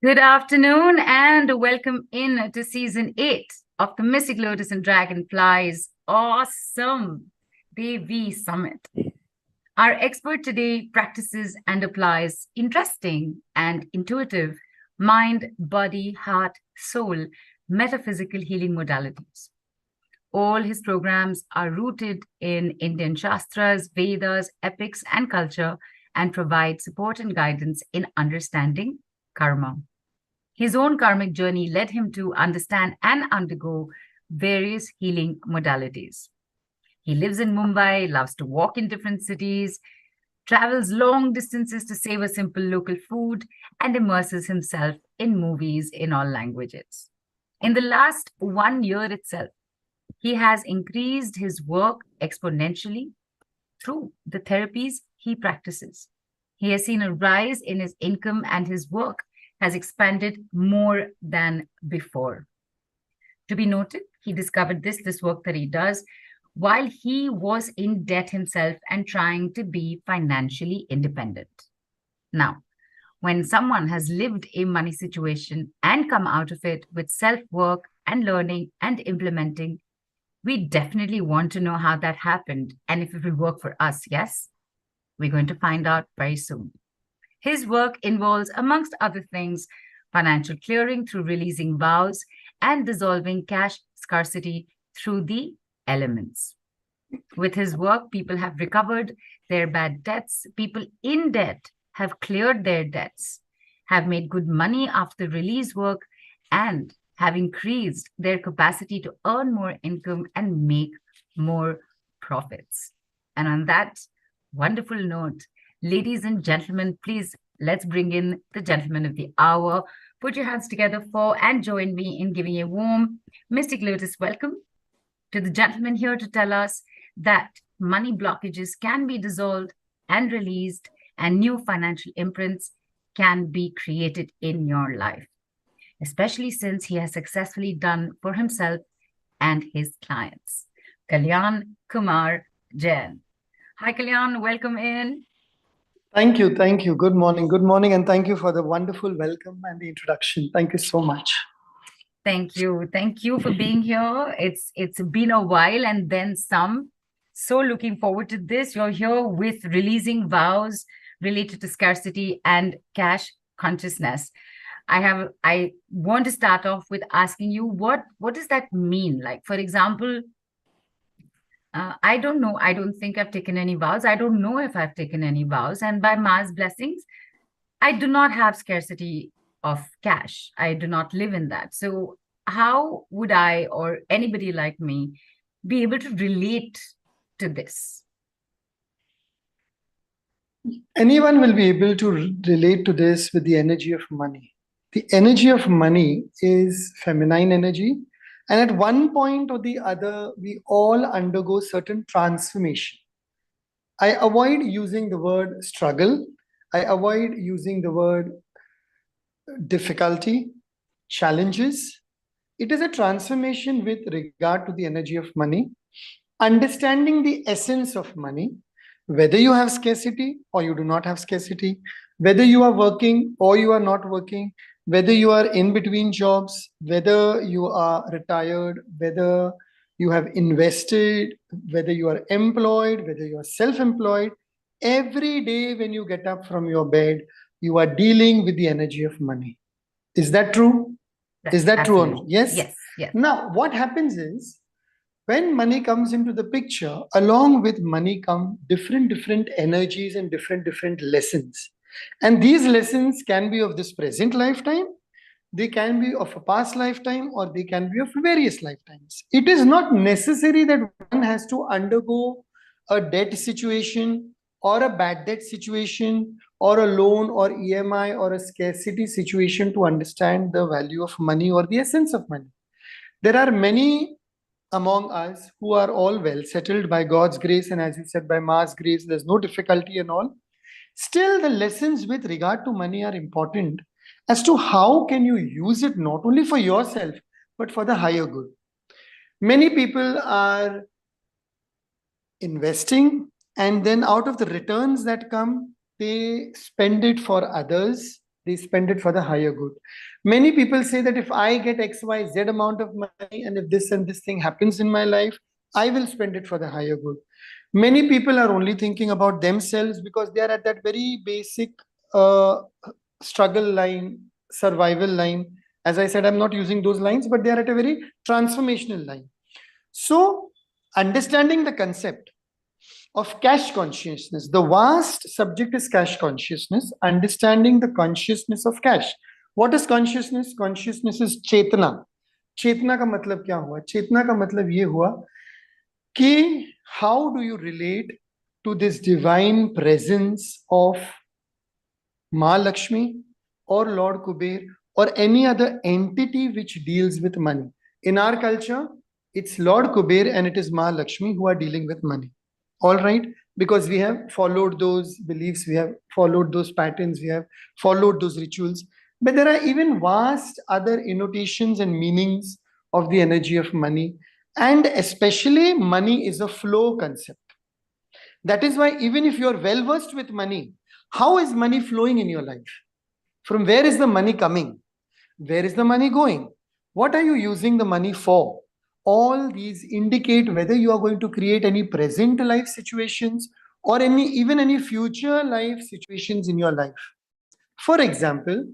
Good afternoon and welcome in to season 8 of the Mystic Lotus and Dragonflies awesome Devi Summit. Our expert today practices and applies interesting and intuitive mind, body, heart, soul, metaphysical healing modalities. All his programs are rooted in Indian Shastras, Vedas, epics, and culture and provide support and guidance in understanding karma. His own karmic journey led him to understand and undergo various healing modalities. He lives in Mumbai, loves to walk in different cities, travels long distances to savor simple local food, and immerses himself in movies in all languages. In the last 1 year itself, he has increased his work exponentially through the therapies he practices. He has seen a rise in his income and his work has expanded more than before. To be noted, he discovered this work that he does while he was in debt himself and trying to be financially independent. Now, when someone has lived a money situation and come out of it with self-work and learning and implementing, we definitely want to know how that happened and if it will work for us, yes? We're going to find out very soon. His work involves, amongst other things, financial clearing through releasing vows and dissolving cash scarcity through the elements. With his work, people have recovered their bad debts. People in debt have cleared their debts, have made good money after release work, and have increased their capacity to earn more income and make more profits. And on that wonderful note, ladies and gentlemen, please let's bring in the gentleman of the hour. Put your hands together for and join me in giving a warm Mystic Lotus welcome to the gentleman here to tell us that money blockages can be dissolved and released and new financial imprints can be created in your life, especially since he has successfully done for himself and his clients. Kalyaan Kumar Jain. Hi, Kalyaan. Welcome in. Thank you. Thank you. Good morning. Good morning. And thank you for the wonderful welcome and the introduction. Thank you so much. Thank you. Thank you for being here. It's been a while and then some. So looking forward to this. You're here with releasing vows related to scarcity and cash consciousness. I want to start off with asking you what does that mean? Like, for example, I don't know. I don't think I've taken any vows. I don't know if I've taken any vows. And by Ma's blessings, I do not have scarcity of cash. I do not live in that. So how would I or anybody like me be able to relate to this? Anyone will be able to relate to this with the energy of money. The energy of money is feminine energy. And at one point or the other, we all undergo certain transformation. I avoid using the word struggle. I avoid using the word difficulty, challenges. It is a transformation with regard to the energy of money, understanding the essence of money, whether you have scarcity or you do not have scarcity, whether you are working or you are not working, whether you are in between jobs, whether you are retired, whether you have invested, whether you are employed, whether you are self-employed. Every day when you get up from your bed, you are dealing with the energy of money. Is that true? Is that true or no? Yes? Yes. Now, what happens is, when money comes into the picture, along with money come different energies and different lessons. And these lessons can be of this present lifetime, they can be of a past lifetime, or they can be of various lifetimes. It is not necessary that one has to undergo a debt situation or a bad debt situation or a loan or EMI or a scarcity situation to understand the value of money or the essence of money. There are many among us who are all well settled by God's grace, and as you said, by Ma's grace, there's no difficulty and all. Still, the lessons with regard to money are important as to how can you use it not only for yourself, but for the higher good. Many people are investing, and then out of the returns that come, they spend it for others, they spend it for the higher good. Many people say that if I get XYZ amount of money and if this and this thing happens in my life, I will spend it for the higher good. Many people are only thinking about themselves because they are at that very basic uh, struggle line, survival line. As I said, I'm not using those lines, but they are at a very transformational line. So, understanding the concept of cash consciousness, the vast subject is cash consciousness, understanding the consciousness of cash. What is consciousness? Consciousness is चेतना. चेतना का मतलब क्या हुआ? चेतना का मतलब ये हुआ कि how do you relate to this divine presence of Ma Lakshmi or Lord Kuber or any other entity which deals with money. In our culture, it's Lord Kuber and it is Ma Lakshmi who are dealing with money. All right? Because we have followed those beliefs, we have followed those patterns, we have followed those rituals. But there are even vast other annotations and meanings of the energy of money. And especially, money is a flow concept. That is why, even if you are well versed with money, how is money flowing in your life? From where is the money coming? Where is the money going? What are you using the money for? All these indicate whether you are going to create any present life situations or even any future life situations in your life. For example,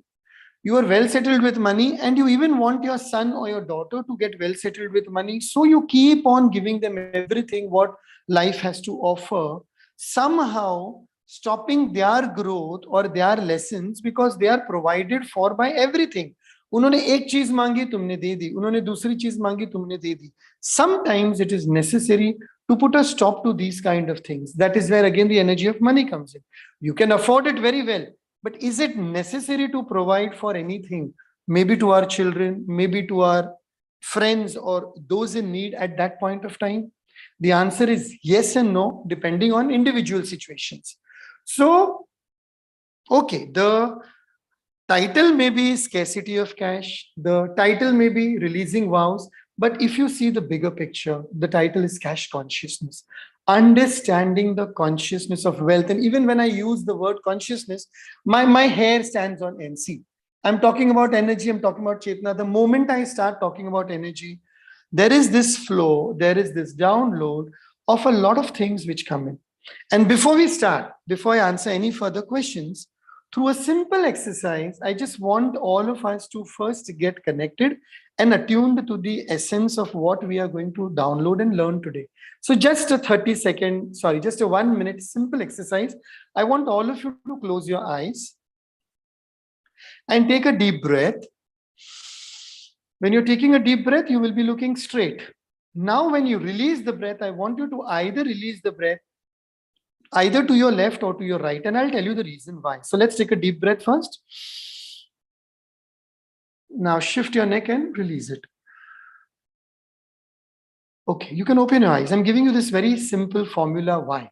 you are well settled with money and you even want your son or your daughter to get well settled with money, so you keep on giving them everything what life has to offer, somehow stopping their growth or their lessons because they are provided for by everything. उन्होंने एक चीज मांगी तुमने दे दी, उन्होंने दूसरी चीज मांगी तुमने दे दी. Sometimes it is necessary to put a stop to these kind of things. That is where again the energy of money comes in. You can afford it very well, but is it necessary to provide for anything? Maybe to our children, maybe to our friends or those in need at that point of time? The answer is yes and no, depending on individual situations. So, okay, the title may be scarcity of cash, the title may be releasing vows, but if you see the bigger picture, the title is cash consciousness. Understanding the consciousness of wealth. And even when I use the word consciousness, my hair stands on NC. I'm talking about energy, I'm talking about Chetna. The moment I start talking about energy, there is this flow, there is this download of a lot of things which come in. And before we start, before I answer any further questions, through a simple exercise, I just want all of us to first get connected and attuned to the essence of what we are going to download and learn today. So just a 30-second, sorry, just a 1 minute simple exercise. I want all of you to close your eyes and take a deep breath. When you're taking a deep breath, you will be looking straight. Now, when you release the breath, I want you to either release the breath either to your left or to your right, and I'll tell you the reason why. So let's take a deep breath first. Now shift your neck and release it. Okay, you can open your eyes. I'm giving you this very simple formula. Why?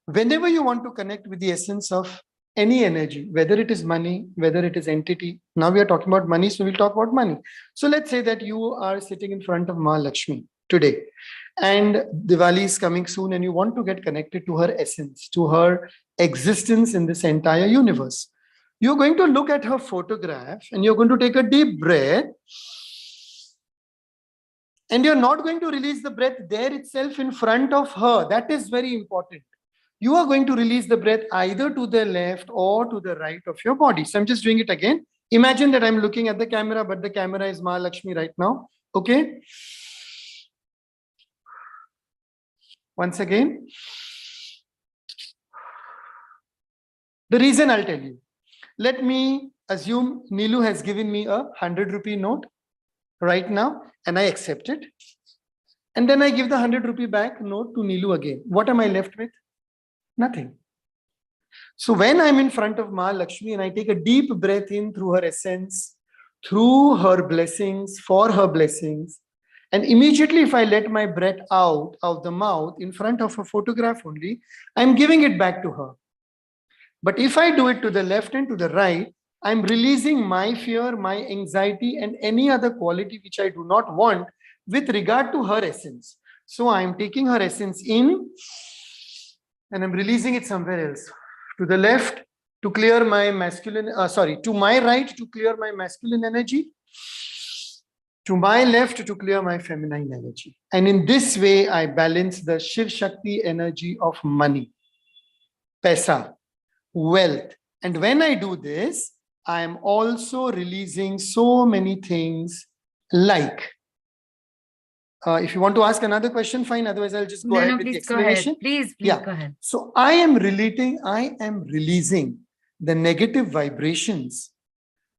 Whenever you want to connect with the essence of any energy, whether it is money, whether it is entity, now we are talking about money, so we'll talk about money. So let's say that you are sitting in front of Ma Lakshmi today, and Diwali is coming soon, and you want to get connected to her essence, to her existence in this entire universe. You're going to look at her photograph and you're going to take a deep breath, and you're not going to release the breath there itself in front of her. That is very important. You are going to release the breath either to the left or to the right of your body. So I'm just doing it again. Imagine that I'm looking at the camera, but the camera is Ma Lakshmi right now. Okay. Once again. The reason I'll tell you. Let me assume Neelu has given me a 100 rupee note right now, and I accept it. And then I give the 100 rupee back note to Neelu again. What am I left with? Nothing. So when I'm in front of Ma Lakshmi and I take a deep breath in through her essence, through her blessings, for her blessings, and immediately if I let my breath out of the mouth in front of a photograph only, I'm giving it back to her. But if I do it to the left and to the right, I'm releasing my fear, my anxiety, and any other quality which I do not want with regard to her essence. So I'm taking her essence in and I'm releasing it somewhere else. To the left, to clear my masculine, to my right to clear my masculine energy, to my left to clear my feminine energy. And in this way, I balance the ShivShakti energy of money, paisa, wealth. And when I do this, I am also releasing so many things like, if you want to ask another question, fine. Otherwise, I'll just go ahead with the explanation. Please Yeah. go ahead. So I am releasing the negative vibrations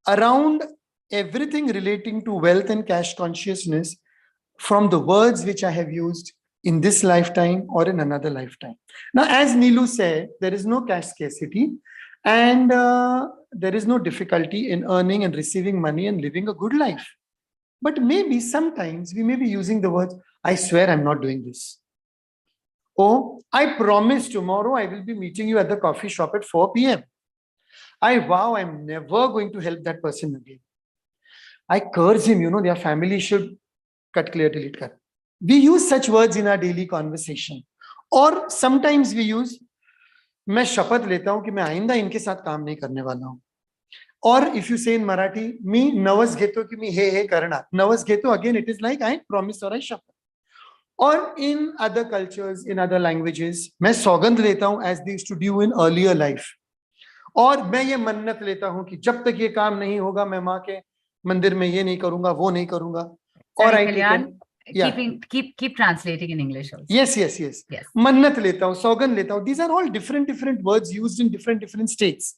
around everything relating to wealth and cash consciousness from the words which I have used in this lifetime or in another lifetime. Now, as Neelu said, there is no cash scarcity and there is no difficulty in earning and receiving money and living a good life. But maybe sometimes we may be using the words, I swear I'm not doing this. Oh, I promise tomorrow I will be meeting you at the coffee shop at 4 p.m. I vow I'm never going to help that person again. I curse him, their family should cut, clear, delete, cut. We use such words in our daily conversation. Or sometimes we use, मैं शपथ लेता हूं कि मैं आइंदा इनके साथ काम नहीं करने वाला हूं. Or if you say in Marathi, मी नवस घेतो की मी हे करणार. नवस घेतो, again it is like I promise or I शपथ. Or in other cultures, in other languages, मैं सौगंध लेता हूं as they used to do in earlier life. और मैं ये मन्नत लेता हूं कि जब तक ये काम नहीं होगा मैं माँ के मंदिर में ये नहीं करूंगा, वो नहीं करूंगा. Or I keep translating in English also. Yes. मन्नत लेता हूं, सौगंध लेता हूं. These are all different words used in different states.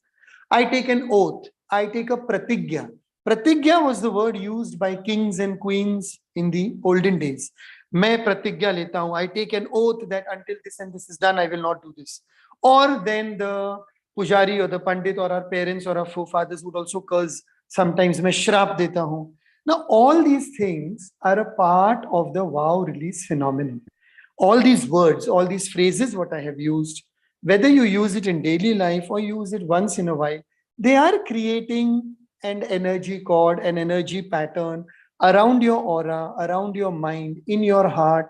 I take an oath. I take a pratigya. Pratigya was the word used by kings and queens in the olden days. मैं प्रतिज्ञा लेता हूं. I take an oath that until this and this is done, I will not do this. Or then the pujari or the pandit or our parents or our forefathers would also curse. Sometimes मैं श्राप देता हूं. Now, all these things are a part of the vow release phenomenon. All these words, all these phrases, what I have used, whether you use it in daily life or use it once in a while, they are creating an energy cord, an energy pattern around your aura, around your mind, in your heart,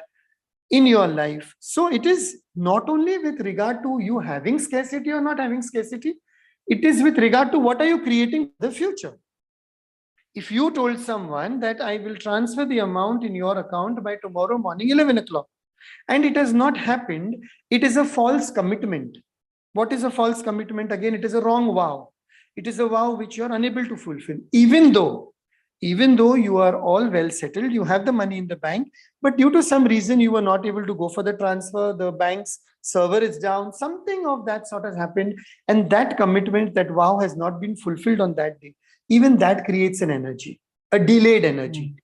in your life. So it is not only with regard to you having scarcity or not having scarcity, it is with regard to what are you creating for the future. If you told someone that I will transfer the amount in your account by tomorrow morning 11 o'clock and it has not happened, it is a false commitment. What is a false commitment? Again, it is a wrong vow. It is a vow which you are unable to fulfill. Even though you are all well settled, you have the money in the bank, but due to some reason you were not able to go for the transfer, the bank's server is down, something of that sort has happened, and that commitment, that vow has not been fulfilled on that day. Even that creates an energy, a delayed energy.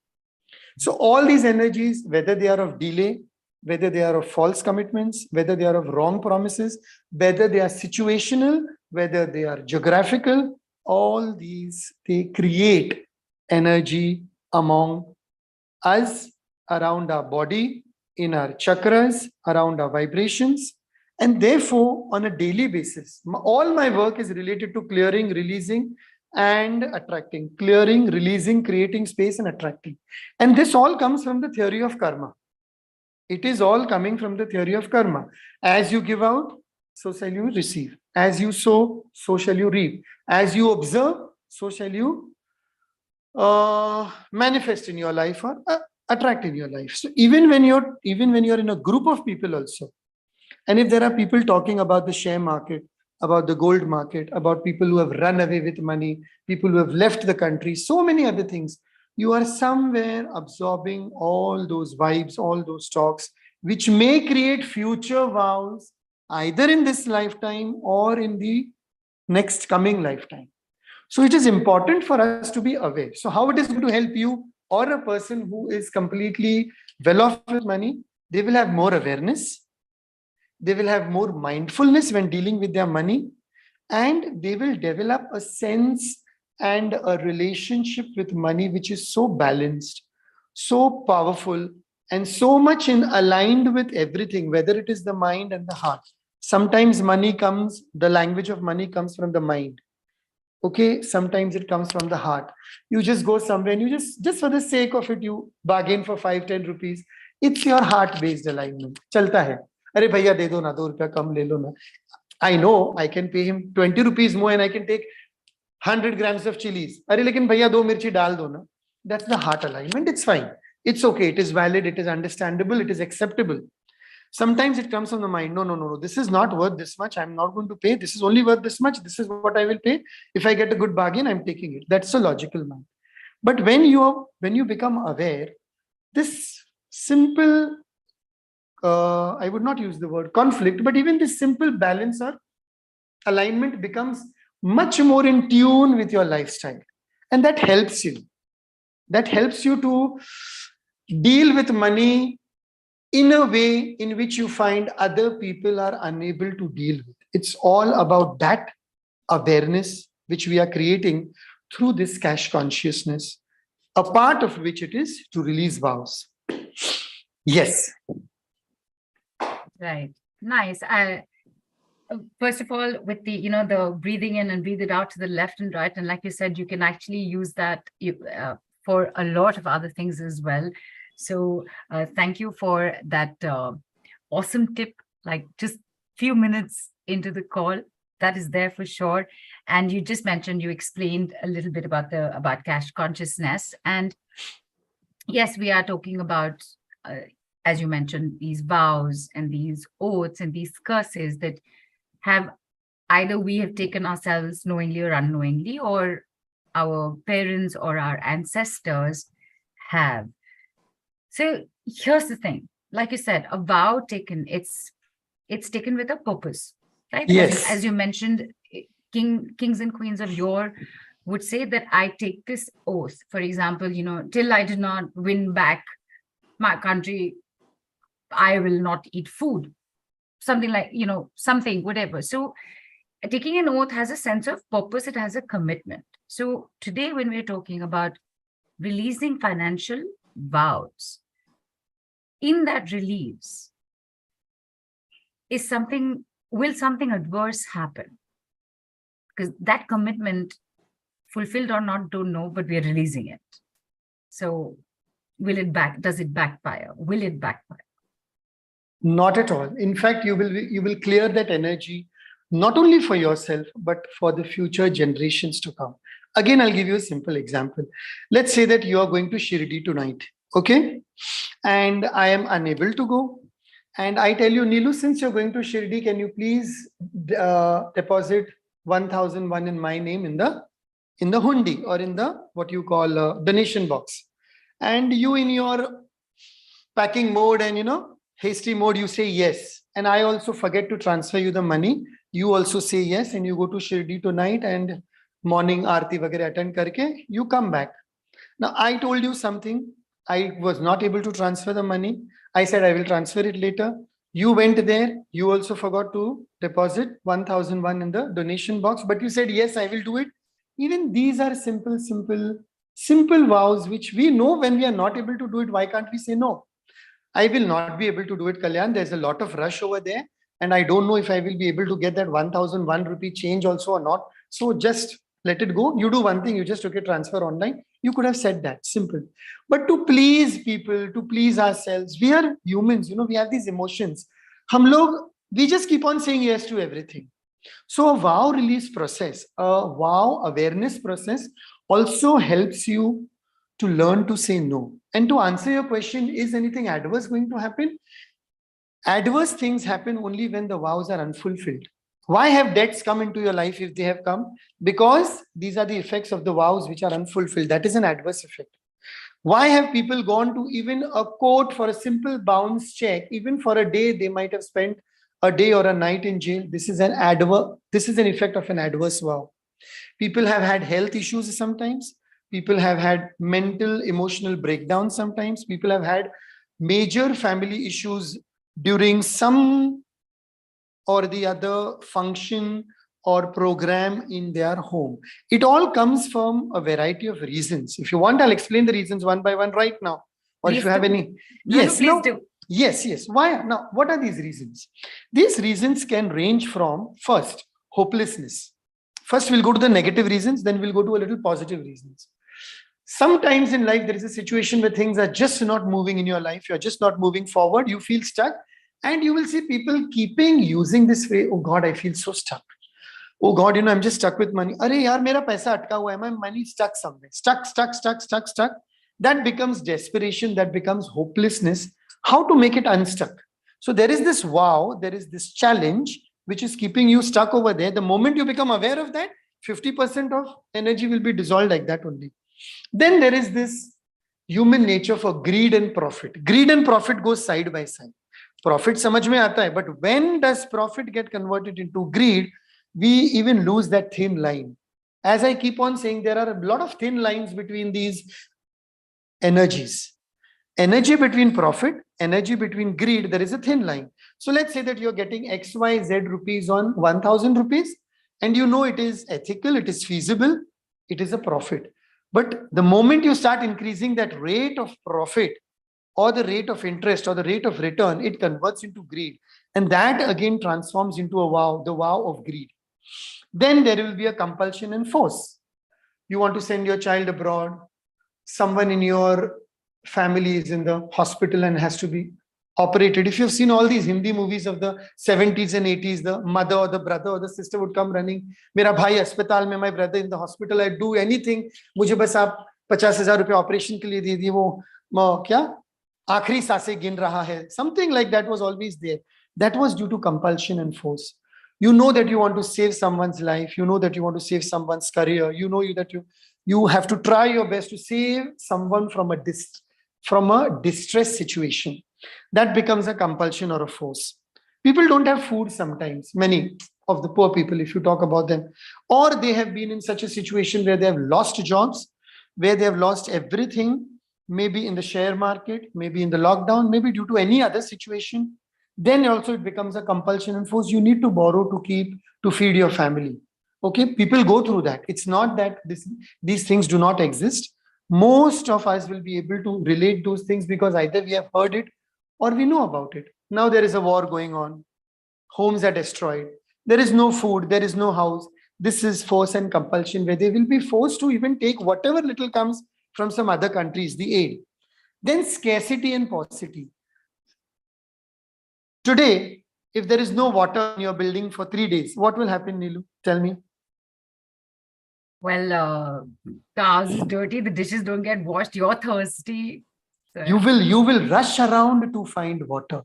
So all these energies, whether they are of delay, whether they are of false commitments, whether they are of wrong promises, whether they are situational, whether they are geographical, all these, they create energy among us, around our body, in our chakras, around our vibrations. And therefore, on a daily basis, all my work is related to clearing, releasing, and attracting. Clearing, releasing, creating space, and attracting. And this all comes from the theory of karma. It is all coming from the theory of karma. As you give out, so shall you receive. As you sow, so shall you reap. As you observe, so shall you manifest in your life or attract in your life. So even when you're in a group of people also, and if there are people talking about the share market, about the gold market, about people who have run away with money, people who have left the country, so many other things, you are somewhere absorbing all those vibes, all those talks, which may create future vows, either in this lifetime or in the next coming lifetime. So it is important for us to be aware. So how it is going to help you or a person who is completely well off with money? They will have more awareness. They will have more mindfulness when dealing with their money, and they will develop a sense and a relationship with money which is so balanced, so powerful, and so much aligned with everything, whether it is the mind and the heart. Sometimes money comes, the language of money comes from the mind. Okay, sometimes it comes from the heart. You just go somewhere and you just for the sake of it, you bargain for 5-10 rupees. It's your heart-based alignment. Chalta hai. अरे भैया दे दो ना, 2 रुपया कम ले लो ना. I know I can pay him 20 rupees more and I can take 100 grams of chilies. Arey, lekin bhaiya do mirchi dal do na. That's the heart alignment. It's fine. It's okay. It is valid. It is understandable. It is acceptable. Sometimes it comes from the mind. No, no, no, no. This is not worth this much. I'm not going to pay. This is only worth this much. This is what I will pay. If I get a good bargain, I'm taking it. That's a logical mind. But when you become aware, this simple, I would not use the word conflict, but even this simple balance or alignment becomes much more in tune with your lifestyle. And that helps you. That helps you to deal with money in a way in which you find other people are unable to deal with. It's all about that awareness which we are creating through this cash consciousness, a part of which it is to release vows. Yes. Right. Nice. First of all, with the the breathing in and breathe it out to the left and right, and like you said, you can actually use that for a lot of other things as well. So thank you for that awesome tip. Like just few minutes into the call, that is there for sure. And you just mentioned, you explained a little bit about cash consciousness, and yes, we are talking about. As you mentioned, these vows and these oaths and these curses that have either we have taken ourselves knowingly or unknowingly, or our parents or our ancestors have. So here's the thing, like you said, a vow taken, it's taken with a purpose, right? Yes. As you mentioned, kings and queens of yore would say that I take this oath, for example, till I did not win back my country, I will not eat food, something like, something, whatever. So taking an oath has a sense of purpose. It has a commitment. So today, when we're talking about releasing financial vows, in that release will something adverse happen? Because that commitment, fulfilled or not, don't know, but we're releasing it. So does it backfire? Will it backfire? Not at all. In fact, you will clear that energy, not only for yourself, but for the future generations to come. Again, I'll give you a simple example. Let's say that you are going to Shirdi tonight, okay? And I am unable to go. And I tell you, Neelu, since you're going to Shirdi, can you please deposit 1,001 in my name in the hundi, or in the what you call donation box. And you, in your packing mode and hasty mode, you say yes, and I also forget to transfer you the money. You also say yes, and you go to Shirdi tonight, and morning aarti vagara attend karke you come back. Now I told you something, I was not able to transfer the money. I said I will transfer it later. You went there, you also forgot to deposit 1,001 in the donation box, but you said yes, I will do it. Even these are simple vows which we know when we are not able to do it. Why can't we say no? I will not be able to do it, Kalyaan. There's a lot of rush over there, and I don't know if I will be able to get that 1,001 rupee change also or not. So just let it go. You do one thing, you just took a transfer online. You could have said that, simple. But to please people, to please ourselves, we are humans, we have these emotions. We just keep on saying yes to everything. So a vow release process, a vow awareness process also helps you to learn to say no. And to answer your question, is anything adverse going to happen? Adverse things happen only when the vows are unfulfilled. Why have debts come into your life if they have come? Because these are the effects of the vows which are unfulfilled. That is an adverse effect. Why have people gone to even a court for a simple bounce check? Even for a day, they might have spent a day or a night in jail. This is an effect of an adverse vow. People have had health issues sometimes. People have had mental, emotional breakdowns sometimes. People have had major family issues during some or the other function or program in their home. It all comes from a variety of reasons. If you want, I'll explain the reasons one by one right now. Or Please if you have any. Yes, no, please do. Yes. Why? Now, what are these reasons? These reasons can range from, first, hopelessness. First, we'll go to the negative reasons, then we'll go to a little positive reasons. Sometimes in life, there is a situation where things are just not moving in your life. You're just not moving forward. You feel stuck. And you will see people keeping using this way. Oh God, I feel so stuck. Oh God, I'm just stuck with money. Arey yaar, mera paisa atka hua hai. My money stuck somewhere. Stuck. That becomes desperation. That becomes hopelessness. How to make it unstuck? So there is this vow, there is this challenge which is keeping you stuck over there. The moment you become aware of that, 50% of energy will be dissolved like that only. Then there is this human nature for greed and profit. Greed and profit goes side by side. Profit samajh mein aata hai, but when does profit get converted into greed? We even lose that thin line. As I keep on saying, there are a lot of thin lines between these energies. Energy between profit, energy between greed, there is a thin line. So let's say that you're getting XYZ rupees on 1000 rupees, and it is ethical, it is feasible, it is a profit. But the moment you start increasing that rate of profit, or the rate of interest, or the rate of return, it converts into greed. And that again transforms into a vow, the vow of greed. Then there will be a compulsion and force. You want to send your child abroad, someone in your family is in the hospital and has to be operated. If you've seen all these Hindi movies of the 70s and 80s, the mother or the brother or the sister would come running. Mera bhai अस्पताल में, my brother in the hospital, I do anything. मुझे बस आप 50,000 रुपए operation के लिए दे दिए, वो क्या आखिरी सांसें गिन रहा है. Something like that was always there. That was due to compulsion and force. You know that you want to save someone's life. You know that you want to save someone's career. You know that you have to try your best to save someone from a distress situation. That becomes a compulsion or a force. People don't have food sometimes, many of the poor people, if you talk about them, or they have been in such a situation where they have lost jobs, where they have lost everything, maybe in the share market, maybe in the lockdown, maybe due to any other situation. Then also it becomes a compulsion and force. You need to borrow to feed your family. Okay, people go through that. It's not that these things do not exist. Most of us will be able to relate those things because either we have heard it or we know about it. Now there is a war going on. Homes are destroyed. There is no food. There is no house. This is force and compulsion, where they will be forced to even take whatever little comes from some other countries, the aid. Then scarcity and paucity. Today, if there is no water in your building for 3 days, what will happen, Neelu? Tell me. Well, the house is dirty, the dishes don't get washed, you're thirsty. So, You will rush around to find water.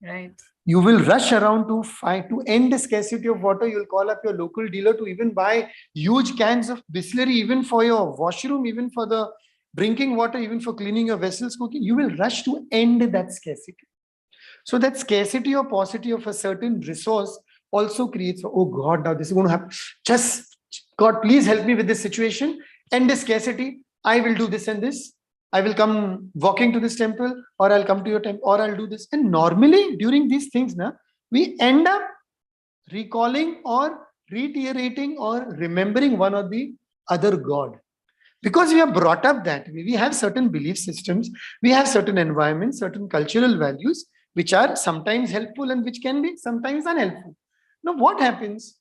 right. You will rush around to end the scarcity of water. You'll call up your local dealer to even buy huge cans of Bisleri, even for your washroom, even for the drinking water, even for cleaning your vessels, cooking. You will rush to end that scarcity. So that scarcity or paucity of a certain resource also creates, oh God, now this is going to happen. Just God, please help me with this situation. End the scarcity. I will do this and this. I will come walking to this temple, or I'll come to your temple, or I'll do this. And normally during these things, we end up recalling or reiterating or remembering one or the other God. Because we are brought up that way. We have certain belief systems, we have certain environments, certain cultural values, which are sometimes helpful and which can be sometimes unhelpful. Now, what happens?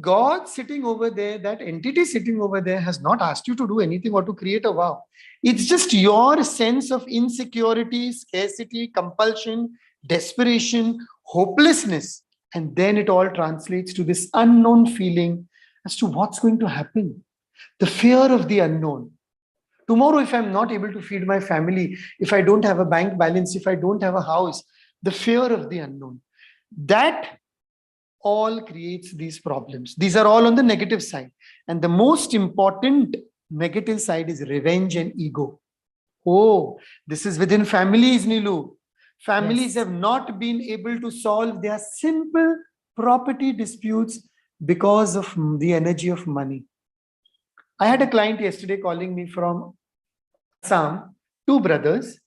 God sitting over there, that entity sitting over there, has not asked you to do anything or to create a vow. It's just your sense of insecurity, scarcity, compulsion, desperation, hopelessness. And then it all translates to this unknown feeling as to what's going to happen. The fear of the unknown. Tomorrow, if I'm not able to feed my family, if I don't have a bank balance, if I don't have a house, the fear of the unknown. That all creates these problems. These are all on the negative side. And the most important negative side is revenge and ego. Oh, this is within families, Nilu. Families have not been able to solve their simple property disputes because of the energy of money. I had a client yesterday calling me from Assam, two brothers.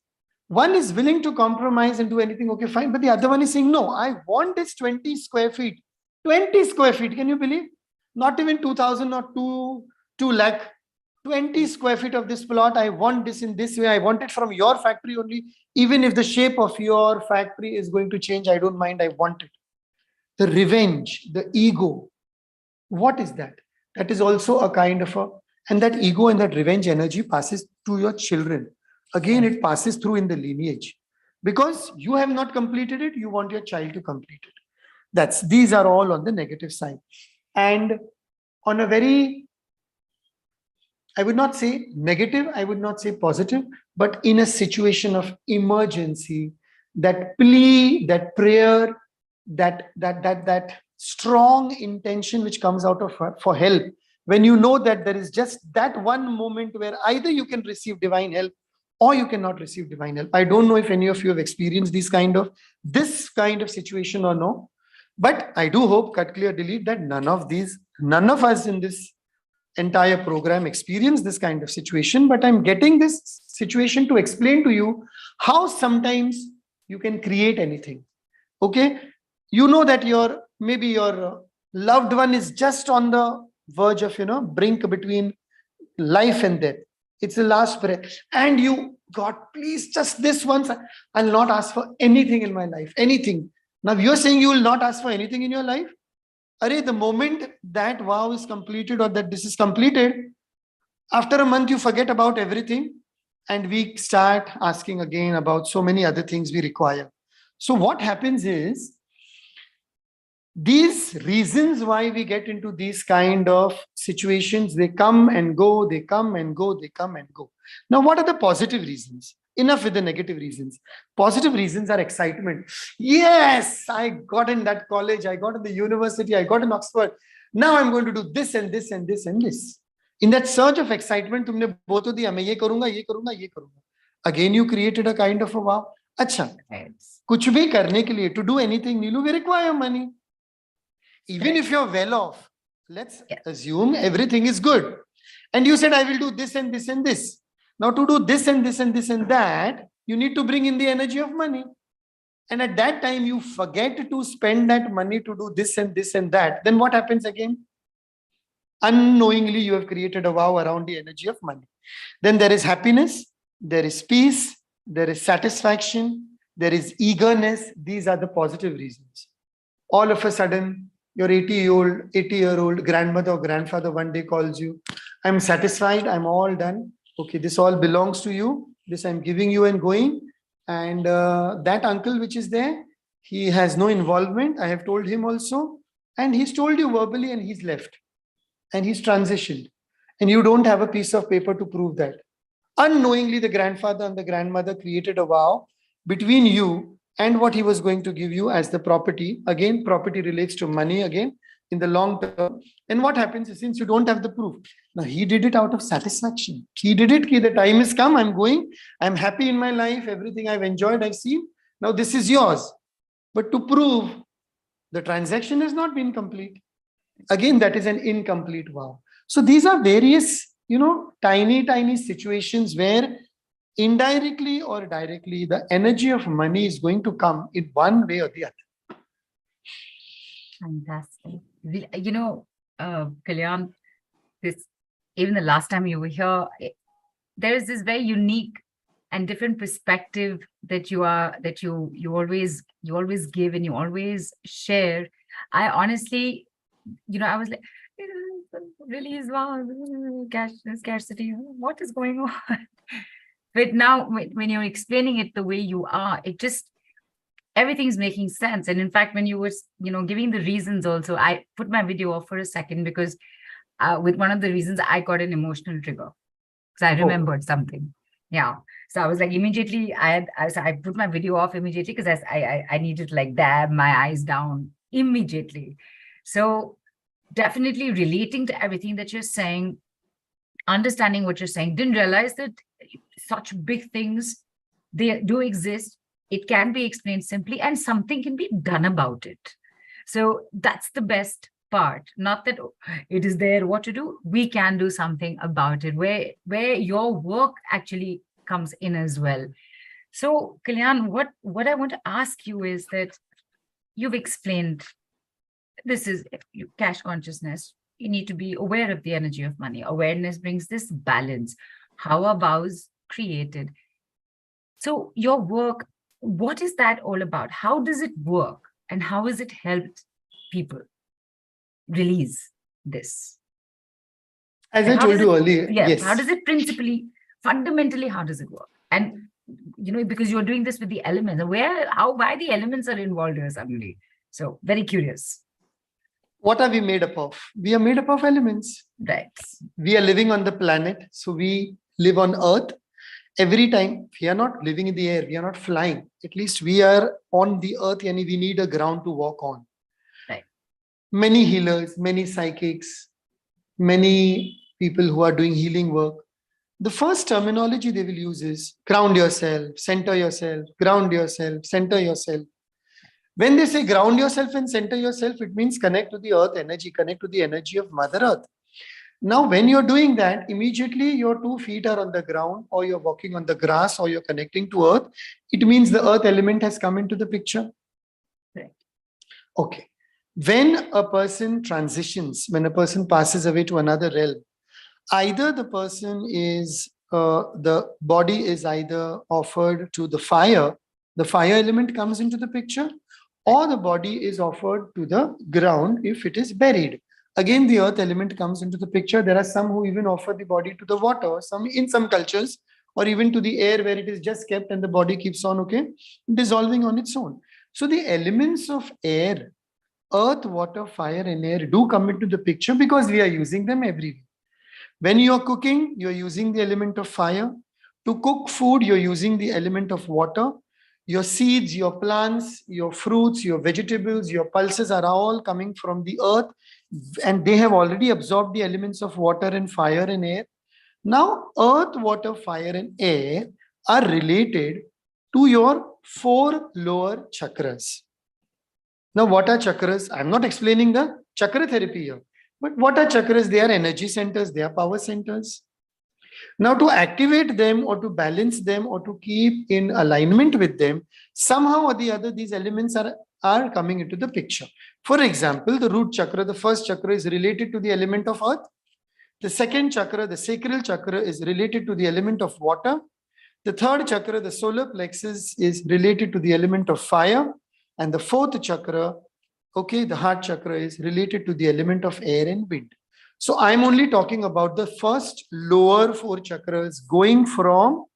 One is willing to compromise and do anything, okay, fine. But the other one is saying, no, I want this 20 square feet. 20 square feet, can you believe? Not even 2,000 or 2 lakh. 20 square feet of this plot. I want this in this way. I want it from your factory only. Even if the shape of your factory is going to change, I don't mind. I want it. The revenge, the ego. What is that? That is also a kind of and that ego and that revenge energy passes to your children. Again, it passes through in the lineage. Because you have not completed it, you want your child to complete it. These are all on the negative side. And on a very, I would not say negative, I would not say positive, but in a situation of emergency, that plea, that prayer, that strong intention which comes out of her for help, when you know that there is just that one moment where either you can receive divine help or you cannot receive divine help. I don't know if any of you have experienced this kind of situation or no, but I do hope, cut, clear, delete, that none of us in this entire program experience this kind of situation. But I'm getting this situation to explain to you how sometimes you can create anything. Okay, you know that maybe your loved one is just on the verge of brink between life and death. It's the last breath, and you, God, please, just this once, I'll not ask for anything in my life, anything. Now you're saying you will not ask for anything in your life. The moment that vow is completed or that this is completed, after a month you forget about everything, and we start asking again about so many other things we require. So what happens is, these reasons why we get into these kind of situations, they come and go, they come and go, they come and go. Now, what are the positive reasons? Enough with the negative reasons. Positive reasons are excitement. Yes, I got in that college, I got in the university, I got in Oxford. Now I'm going to do this and this and this and this. In that surge of excitement, तुमने बोल तो दिया, मैं ये करूंगा, ये करूंगा, ये करूंगा. Again, you created a kind of a vow. अच्छा, कुछ भी करने के लिए, to do anything, Neelu, we require money. Even if you're well off, let's assume everything is good. And you said, I will do this and this and this. Now, to do this and this and this and that, you need to bring in the energy of money. And at that time, you forget to spend that money to do this and this and that. Then what happens again? Unknowingly, you have created a vow around the energy of money. Then there is happiness, there is peace, there is satisfaction, there is eagerness. These are the positive reasons. All of a sudden, your 80-year-old grandmother or grandfather one day calls you, I'm satisfied, I'm all done. Okay, this all belongs to you. This I'm giving you and going. And that uncle which is there, he has no involvement. I have told him also. And he's told you verbally and he's left. And he's transitioned. And you don't have a piece of paper to prove that. Unknowingly, the grandfather and the grandmother created a vow between you and what he was going to give you as the property. Again, property relates to money again in the long term. And what happens is, since you don't have the proof, now he did it out of satisfaction. He did it, the time has come, I'm going, I'm happy in my life, everything I've enjoyed, I've seen. Now this is yours. But to prove, the transaction has not been complete. Again, that is an incomplete vow. So these are various, tiny situations where indirectly or directly, the energy of money is going to come in one way or the other. Fantastic. Kalyaan, even the last time you were here, there is this very unique and different perspective that you always give and you always share. I honestly, I was like, release, wow, scarcity, what is going on? But now when you're explaining it the way you are, it just, everything's making sense. And in fact, when you were, giving the reasons also, I put my video off for a second because with one of the reasons I got an emotional trigger because I remembered something. Yeah. So I was like, immediately, I put my video off immediately because I needed to like dab my eyes down immediately. So definitely relating to everything that you're saying, understanding what you're saying, didn't realize that such big things, they do exist. It can be explained simply and something can be done about it. So that's the best part. Not that it is there what to do. We can do something about it, where your work actually comes in as well. So Kalyaan, what I want to ask you is that you've explained this is cash consciousness. You need to be aware of the energy of money. Awareness brings this balance. How are vows created? So your work, what is that all about? How does it work? And how has it helped people release this? As I told you earlier, yes. How does it fundamentally, how does it work? And because you're doing this with the elements. Why the elements are involved here suddenly? So very curious. What are we made up of? We are made up of elements. Right. We are living on the planet. So we live on Earth. Every time we are not living in the air, we are not flying. At least we are on the earth and we need a ground to walk on. Right. Many healers, many psychics, many people who are doing healing work, the first terminology they will use is ground yourself, center yourself, ground yourself, center yourself. When they say ground yourself and center yourself, it means connect to the earth energy, connect to the energy of Mother Earth. Now, when you're doing that, immediately your 2 feet are on the ground, or you're walking on the grass, or you're connecting to earth. It means the earth element has come into the picture. Right. Okay. When a person transitions, when a person passes away to another realm, either the person is, the body is either offered to the fire element comes into the picture, or the body is offered to the ground if it is buried. Again, the earth element comes into the picture. There are some who even offer the body to the water, in some cultures, or even to the air where it is just kept and the body keeps on, dissolving on its own. So the elements of air, earth, water, fire, and air do come into the picture because we are using them everywhere. When you are cooking, you're using the element of fire. To cook food, you're using the element of water. Your seeds, your plants, your fruits, your vegetables, your pulses are all coming from the earth, and they have already absorbed the elements of water and fire and air. Now, earth, water, fire, and air are related to your 4 lower chakras. Now, what are chakras? I'm not explaining the chakra therapy here, but what are chakras? They are energy centers, they are power centers. Now, to activate them or to balance them or to keep in alignment with them, somehow or the other, these elements are coming into the picture. For example, the root chakra, the first chakra, is related to the element of earth. The second chakra, the sacral chakra, is related to the element of water. The third chakra, the solar plexus, is related to the element of fire. And the fourth chakra, the heart chakra, is related to the element of air and wind. So I'm only talking about the first lower 4 chakras going from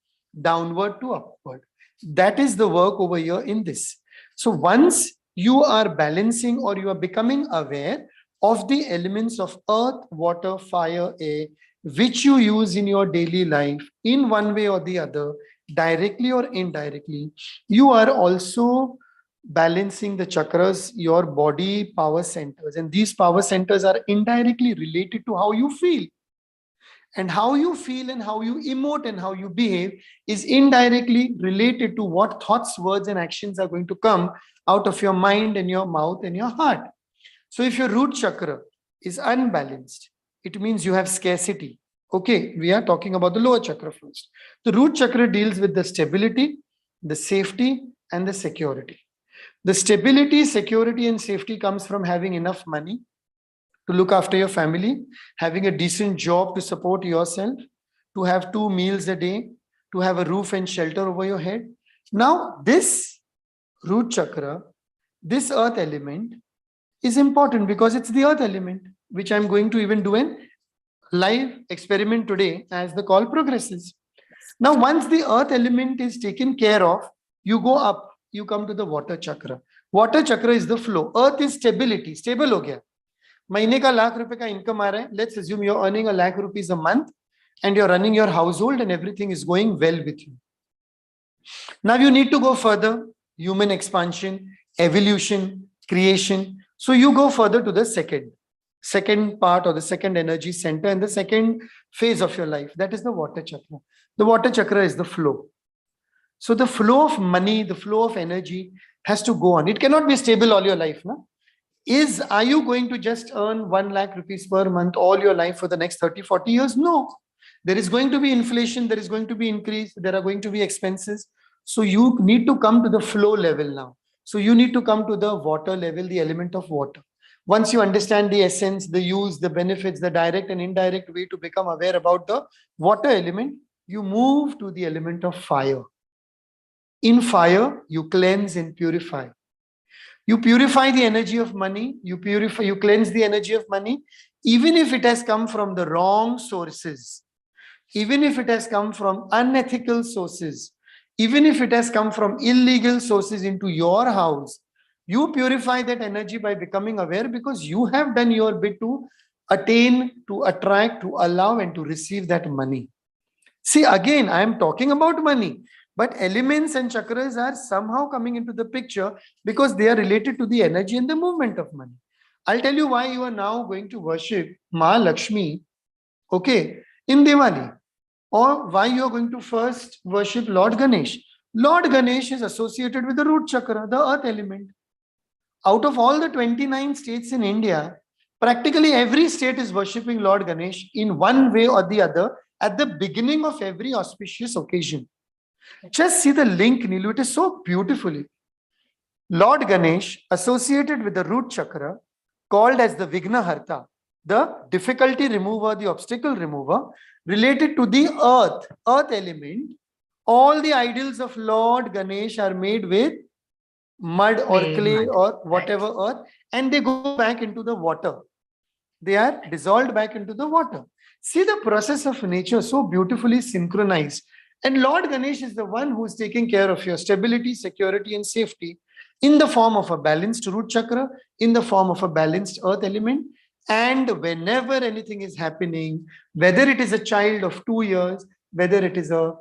downward to upward. That is the work over here in this. So once you are balancing or you are becoming aware of the elements of earth, water, fire, air, which you use in your daily life in one way or the other, directly or indirectly, you are also balancing the chakras, your body power centers. And these power centers are indirectly related to how you feel. And how you feel and how you emote and how you behave is indirectly related to what thoughts, words, and actions are going to come out of your mind and your mouth and your heart. So if your root chakra is unbalanced, it means you have scarcity. Okay, we are talking about the lower chakra first. The root chakra deals with the stability, the safety, and the security. The stability, security, and safety comes from having enough money to look after your family, having a decent job to support yourself, to have 2 meals a day, to have a roof and shelter over your head. Now, this root chakra, this earth element, is important because it's the earth element, which I'm going to even do a live experiment today as the call progresses. Now, once the earth element is taken care of, you go up, you come to the water chakra. Water chakra is the flow. Earth is stability, stable हो गया. महीने का ₹1,00,000 का income आ रहा है. Let's assume you're earning ₹1,00,000 a month and you're running your household and everything is going well with you. Now you need to go further, human expansion, evolution, creation. So you go further to the second part or the second energy center and the second phase of your life. That is the water chakra. The water chakra is the flow. So the flow of money, the flow of energy has to go on. It cannot be stable all your life. No? Are you going to just earn ₹1,00,000 per month all your life for the next 30, 40 years? No. There is going to be inflation. There is going to be increase. There are going to be expenses. So you need to come to the flow level now. So you need to come to the water level, the element of water. Once you understand the essence, the use, the benefits, the direct and indirect way to become aware about the water element, you move to the element of fire. In fire, you cleanse and purify. You purify the energy of money. You cleanse the energy of money, even if it has come from the wrong sources, even if it has come from unethical sources, even if it has come from illegal sources into your house, you purify that energy by becoming aware, because you have done your bit to attain, to attract, to allow, and to receive that money. See, again, I am talking about money, but elements and chakras are somehow coming into the picture because they are related to the energy and the movement of money. I'll tell you why you are now going to worship Ma Lakshmi, okay, in Diwali, or why you are going to first worship Lord Ganesh. Lord Ganesh is associated with the root chakra, the earth element. Out of all the 29 states in India, practically every state is worshipping Lord Ganesh in one way or the other at the beginning of every auspicious occasion. Just see the link, Nilu. It is so beautifully. Lord Ganesh, associated with the root chakra, called as the Vignaharta, the difficulty remover, the obstacle remover, related to the earth element. All the idols of Lord Ganesh are made with mud or clay or whatever earth, and they go back into the water. They are dissolved back into the water. See the process of nature so beautifully synchronized. And Lord Ganesh is the one who is taking care of your stability, security, and safety in the form of a balanced root chakra, in the form of a balanced earth element. And whenever anything is happening, whether it is a child of 2 years, whether it is a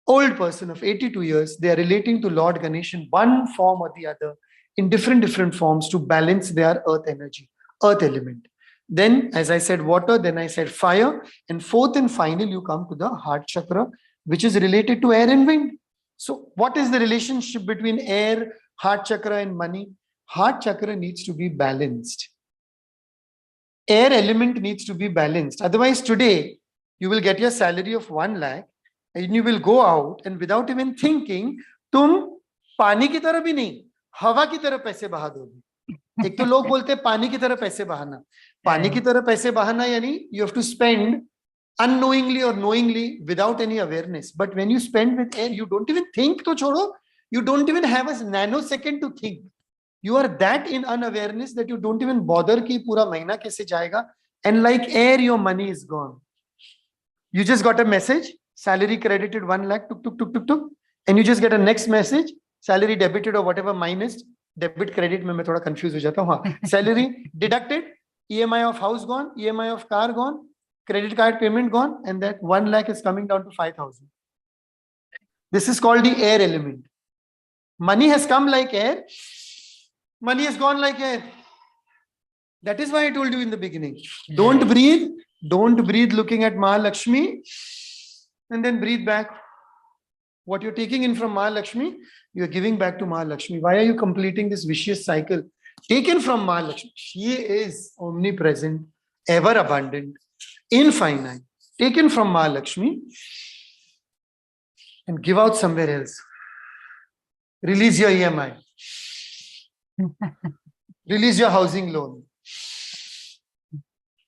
old person of 82 years, they are relating to Lord Ganesh in one form or the other, in different forms, to balance their earth energy, earth element. Then, as I said, water, then I said fire, and fourth and final, you come to the heart chakra, which is related to air and wind. So what is the relationship between air, heart chakra, and money? Heart chakra needs to be balanced. Air element needs to be balanced. Otherwise, today, you will get your salary of 1 lakh, and you will go out, and without even thinking, तुम पानी की तरह भी नहीं, हवा की तरह पैसे बहा दोगे. एक तो लोग बोलते हैं पानी की तरह पैसे बहाना. पानी की तरह पैसे बहाना यानी you have to spend unknowingly or knowingly without any awareness. But when you spend with air, you don't even think. तो छोड़ो, you don't even have a nanosecond to think. You are that in unawareness that you don't even bother कि पूरा महीना कैसे जाएगा. And like air, your money is gone. You just got a message, salary credited 1 lakh, tuk, tuk, tuk, tuk, tuk, and you just get a next message, salary debited or whatever minus, debit credit में मैं थोड़ा confused हो जाता हूँ. हाँ, salary deducted, EMI of house gone, EMI of car gone, credit card payment gone, and that 1 lakh is coming down to 5,000. This is called the air element. Money has come like air, money has gone like air. That is why I told you in the beginning, don't breathe looking at Mahalakshmi, and then breathe back. What you're taking in from Mahalakshmi, you're giving back to Mahalakshmi. Why are you completing this vicious cycle? Taken from Mahalakshmi. She is omnipresent, ever abundant, infinite. Taken from Mahalakshmi and give out somewhere else. Release your EMI. Release your housing loan.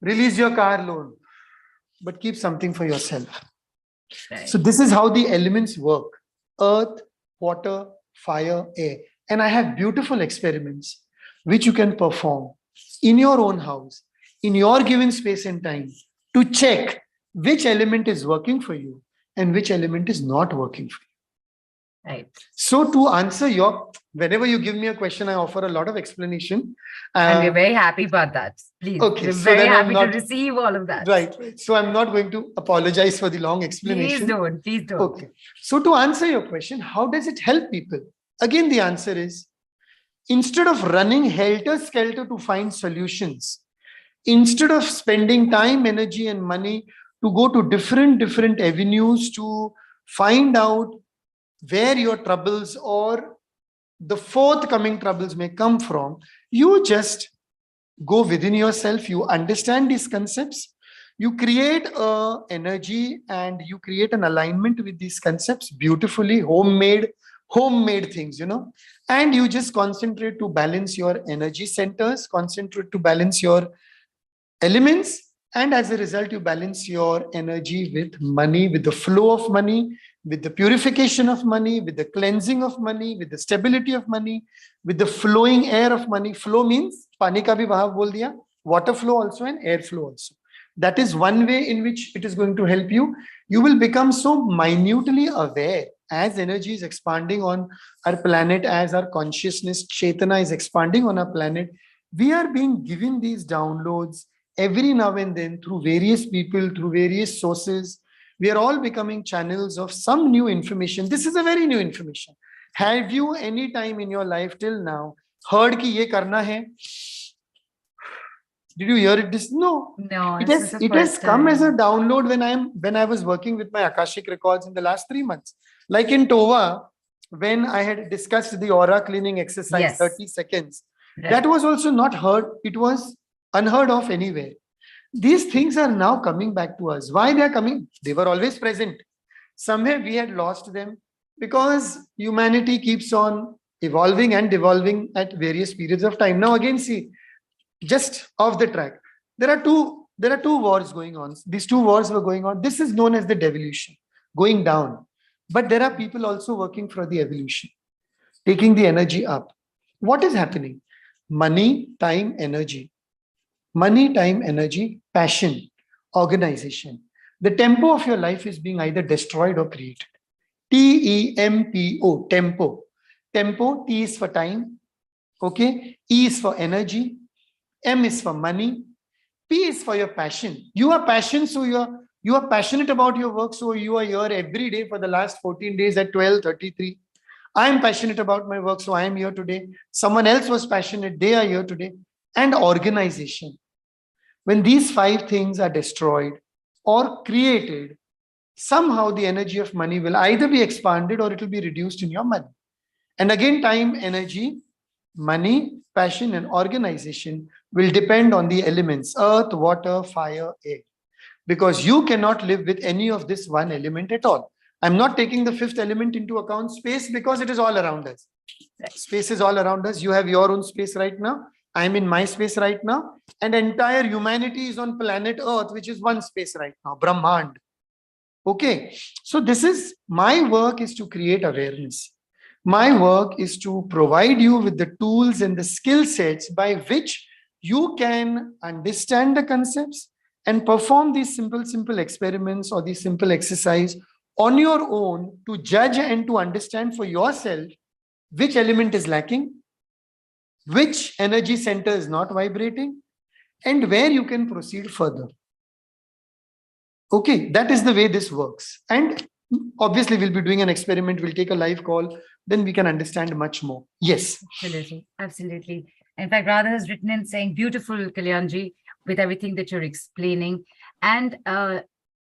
Release your car loan. But keep something for yourself. Right. So this is how the elements work: earth, water, fire, air. And I have beautiful experiments which you can perform in your own house, in your given space and time, to check which element is working for you and which element is not working for you. Right. So to answer your, whenever you give me a question, I offer a lot of explanation. And we're very happy about that. Please. Okay, We're so very then I'm happy not- to receive all of that. Right. So I'm not going to apologize for the long explanation. Please don't. Okay. So to answer your question, how does it help people? Again, the answer is, instead of running helter-skelter to find solutions, instead of spending time, energy, and money to go to different avenues to find out where your troubles or the forthcoming troubles may come from, you just go within yourself, you understand these concepts, you create an energy and you create an alignment with these concepts, beautifully homemade things, and you just concentrate to balance your energy centers, concentrate to balance your elements, and as a result, you balance your energy with money, with the flow of money, with the purification of money, with the cleansing of money, with the stability of money, with the flowing air of money. Flow means pani ka bhi bahav bol diya, water flow also and air flow also. That is one way in which it is going to help you. You will become so minutely aware as energy is expanding on our planet, as our consciousness, Chaitanya is expanding on our planet, we are being given these downloads every now and then through various people, through various sources. We are all becoming channels of some new information. This is a very new information. Have you any time in your life till now heard ki ye karna hai? Did you hear it? This no. No, It this is has the it has first come as a time. download when I was working with my Akashic records in the last 3 months. Like in Tova, when I had discussed the aura cleaning exercise, Yes. 30 seconds. Right. That was also not heard. It was unheard of anywhere. These things are now coming back to us. Why they are coming? They were always present. Somewhere we had lost them because humanity keeps on evolving and devolving at various periods of time. Now again, see, just off the track, there are two wars going on. These two wars were going on. This is known as the devolution, going down. But there are people also working for the evolution, taking the energy up. What is happening? Money, time, energy. Money, time, energy, passion, organization. The tempo of your life is being either destroyed or created. TEMPO, tempo. Tempo, T is for time, okay? E is for energy, M is for money, P is for your passion. You are passion, so you are passionate about your work, so you are here every day for the last 14 days at 12:33. I am passionate about my work, so I am here today. Someone else was passionate, they are here today. And organization. When these five things are destroyed or created, somehow the energy of money will either be expanded or it will be reduced in your money. And again, time, energy, money, passion, and organization will depend on the elements earth, water, fire, air. Because you cannot live with any of this one element at all. I'm not taking the fifth element into account, space, because it is all around us. Space is all around us. You have your own space right now. I'm in my space right now. And entire humanity is on planet Earth, which is one space right now, Brahmand. Okay. So this is my work, is to create awareness. My work is to provide you with the tools and the skill sets by which you can understand the concepts and perform these simple experiments or these simple exercise on your own to judge and to understand for yourself which element is lacking, which energy center is not vibrating, and where you can proceed further. Okay, that is the way this works. And obviously, we'll be doing an experiment, we'll take a live call, then we can understand much more. Yes. Absolutely. Absolutely. In fact, Radha has written in saying, beautiful, Kalyanji, with everything that you're explaining. And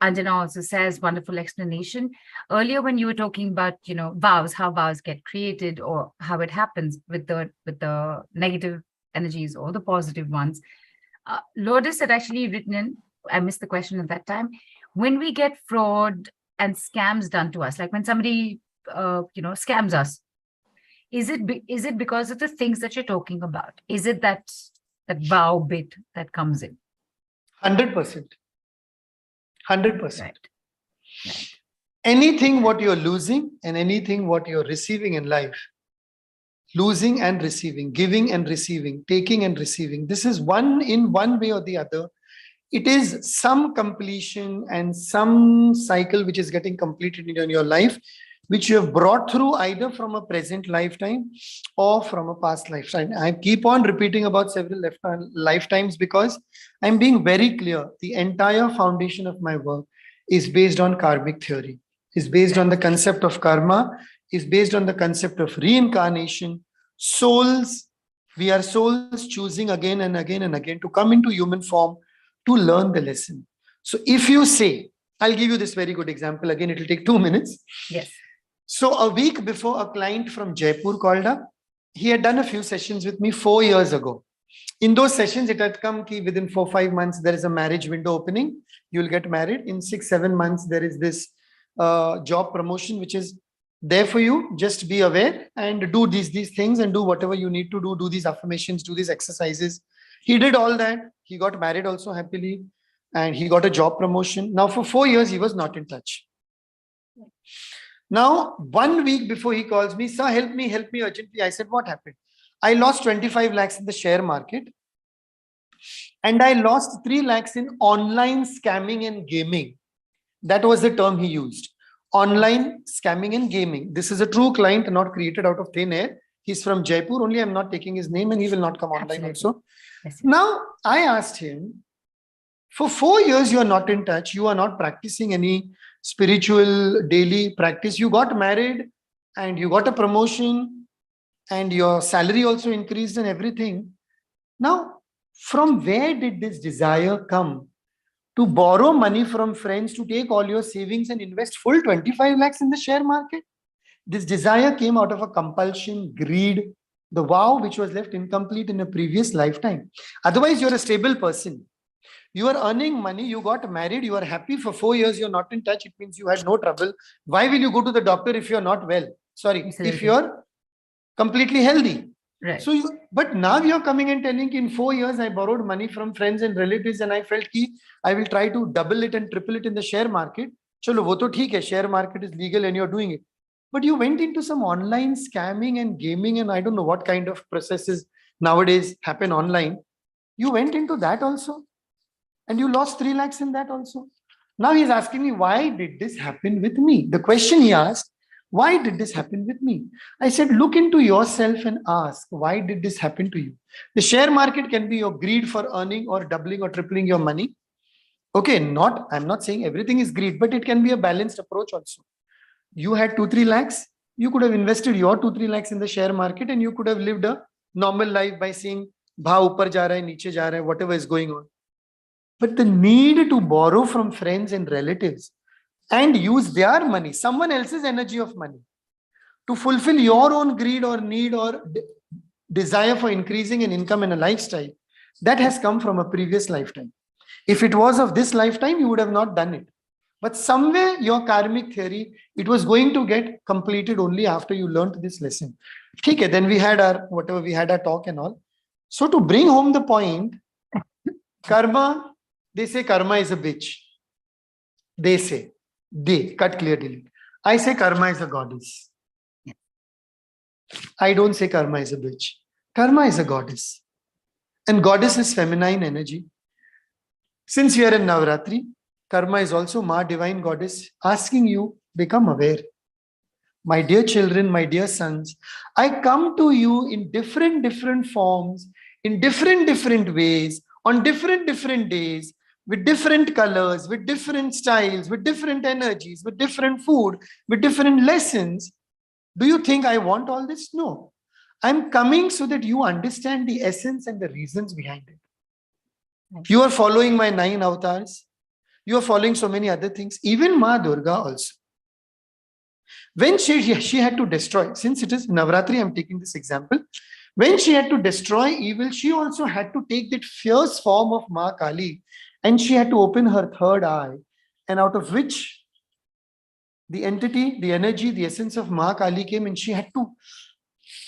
Anjana also says, wonderful explanation. Earlier, when you were talking about, vows, how vows get created or how it happens with the negative energies or the positive ones, Lotus had actually written in, I missed the question at that time, when we get fraud and scams done to us, like when somebody, scams us, is it because of the things that you're talking about? Is it that vow bit that comes in? 100%. 100%. Right. Right. Anything what you're losing and anything what you're receiving in life, losing and receiving, giving and receiving, taking and receiving, this is one in one way or the other. It is some completion and some cycle which is getting completed in your life, which you have brought through either from a present lifetime or from a past lifetime. I keep on repeating about several lifetimes because I'm being very clear. The entire foundation of my work is based on karmic theory, is based on the concept of karma, is based on the concept of reincarnation. Souls, we are souls choosing again and again and again to come into human form to learn the lesson. So if you say, I'll give you this very good example. Again, it will take 2 minutes. Yes. So a week before, a client from Jaipur called up. He had done a few sessions with me 4 years ago. In those sessions, it had come ki within 4-5 months, there is a marriage window opening. You'll get married. In 6-7 months, there is this job promotion, which is there for you. Just be aware and do these things and do whatever you need to do. Do these affirmations, do these exercises. He did all that. He got married also happily and he got a job promotion. Now for 4 years, he was not in touch. Now, 1 week before he calls me, sir, help me urgently. I said, what happened? I lost 25 lakhs in the share market and I lost 3 lakhs in online scamming and gaming. That was the term he used. online scamming and gaming. This is a true client, not created out of thin air. He's from Jaipur only. I'm not taking his name, and he will not come online also. Yes. Now, I asked him, for 4 years, you are not in touch. You are not practicing any spiritual daily practice. You got married and you got a promotion and your salary also increased and everything. Now, from where did this desire come to borrow money from friends, to take all your savings and invest full 25 lakhs in the share market? This desire came out of a compulsion, greed, the vow which was left incomplete in a previous lifetime. Otherwise, you're a stable person. You are earning money, you got married, you are happy for 4 years, you're not in touch. It means you had no trouble. Why will you go to the doctor if you're not well? Sorry, Absolutely. if you're completely healthy. Right. So, but now you're coming and telling in 4 years, I borrowed money from friends and relatives and I felt ki I will try to double it and triple it in the share market. Chalo, wo to theek hai, share market is legal and you're doing it. But you went into some online scamming and gaming, and I don't know what kind of processes nowadays happen online. You went into that also, and you lost 3 lakhs in that also. Now he's asking me, why did this happen with me? The question he asked, why did this happen with me? I said, look into yourself and ask, why did this happen to you? The share market can be your greed for earning or doubling or tripling your money. Okay, I'm not saying everything is greed, but it can be a balanced approach also. You had 2-3 lakhs, you could have invested your 2-3 lakhs in the share market and you could have lived a normal life by seeing bha upar ja raha hai, niche ja raha hai, whatever is going on. But the need to borrow from friends and relatives and use their money, someone else's energy of money, to fulfill your own greed or need or desire for increasing an income and a lifestyle, that has come from a previous lifetime. If it was of this lifetime, you would have not done it. But somewhere your karmic theory, it was going to get completed only after you learned this lesson. Okay, then we had our talk and all. So to bring home the point, karma, they say karma is a bitch. They cut clear delete. I say karma is a goddess. I don't say karma is a bitch. Karma is a goddess. And goddess is feminine energy. Since we are in Navratri, karma is also Ma, divine goddess, asking you, become aware. My dear children, my dear sons, I come to you in different forms, in different ways, on different days, with different colors, with different styles, with different energies, with different food, with different lessons. Do you think I want all this? No. I'm coming so that you understand the essence and the reasons behind it. You are following my 9 avatars. You are following so many other things. Even Ma Durga also. When she had to destroy, since it is Navratri, I'm taking this example. When she had to destroy evil, she also had to take that fierce form of Ma Kali, and she had to open her third eye, and out of which the entity, the energy, the essence of Ma Kali came, and she had to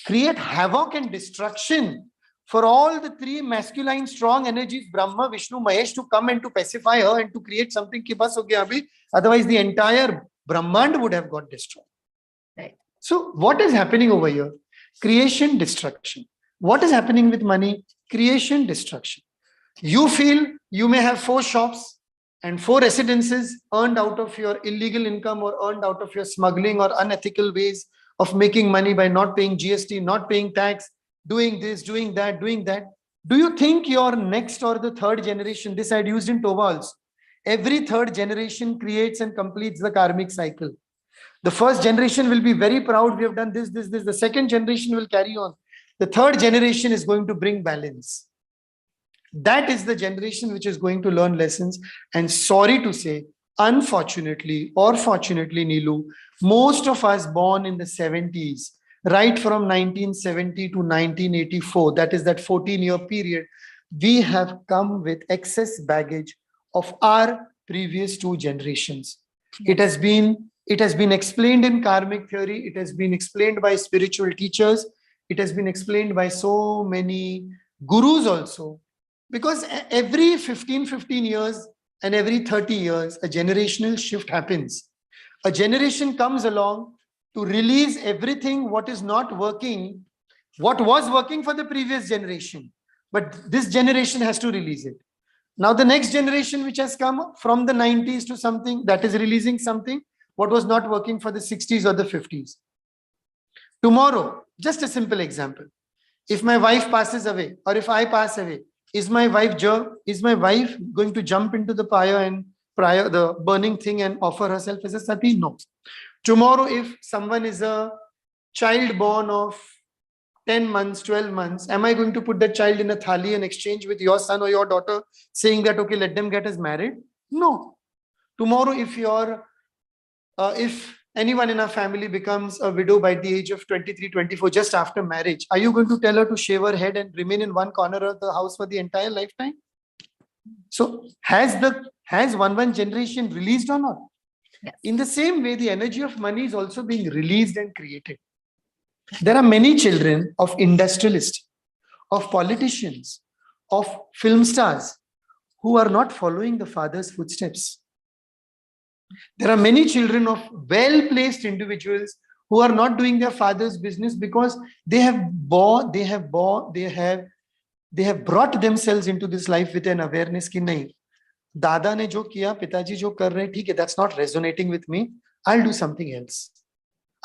create havoc and destruction for all the 3 masculine strong energies, Brahma, Vishnu, Mahesh, to come and to pacify her and to create something ki bas ho gaya abhi. Otherwise, the entire Brahmand would have got destroyed. Right. So what is happening over here? Creation, destruction. What is happening with money? Creation, destruction. You feel you may have 4 shops and 4 residences earned out of your illegal income or earned out of your smuggling or unethical ways of making money by not paying GST, not paying tax, doing this, doing that, doing that. Do you think your next or the third generation, this I had used in Tova also, every third generation creates and completes the karmic cycle. The first generation will be very proud, we have done this. The second generation will carry on. The third generation is going to bring balance. That is the generation which is going to learn lessons. And sorry to say, unfortunately or fortunately, Neelu, most of us born in the 70s, right from 1970 to 1984, that is that 14-year period, we have come with excess baggage of our previous 2 generations. Yes. It has been explained in karmic theory. It has been explained by spiritual teachers. It has been explained by so many gurus also. Because every 15 years and every 30 years, a generational shift happens. A generation comes along to release everything what is not working, what was working for the previous generation. But this generation has to release it. Now the next generation which has come from the 90s to something, that is releasing something. what was not working for the 60s or the 50s. Tomorrow, just a simple example. If my wife passes away, or if I pass away, is my wife going to jump into the the burning thing and offer herself as a sati? No. Tomorrow, if someone is a child born of 10 months, 12 months, am I going to put that child in a thali and exchange with your son or your daughter, saying that, okay, let them get us married? No. Tomorrow, if anyone in our family becomes a widow by the age of 23, 24, just after marriage, are you going to tell her to shave her head and remain in one corner of the house for the entire lifetime? So has one generation released or not? Yes. In the same way, the energy of money is also being released and created. There are many children of industrialists, of politicians, of film stars who are not following the father's footsteps. There are many children of well-placed individuals who are not doing their father's business because they have brought themselves into this life with an awareness ki nahi, dada ne jo kiya, pitaji jo kar rahe, theek hai, that's not resonating with me. I'll do something else.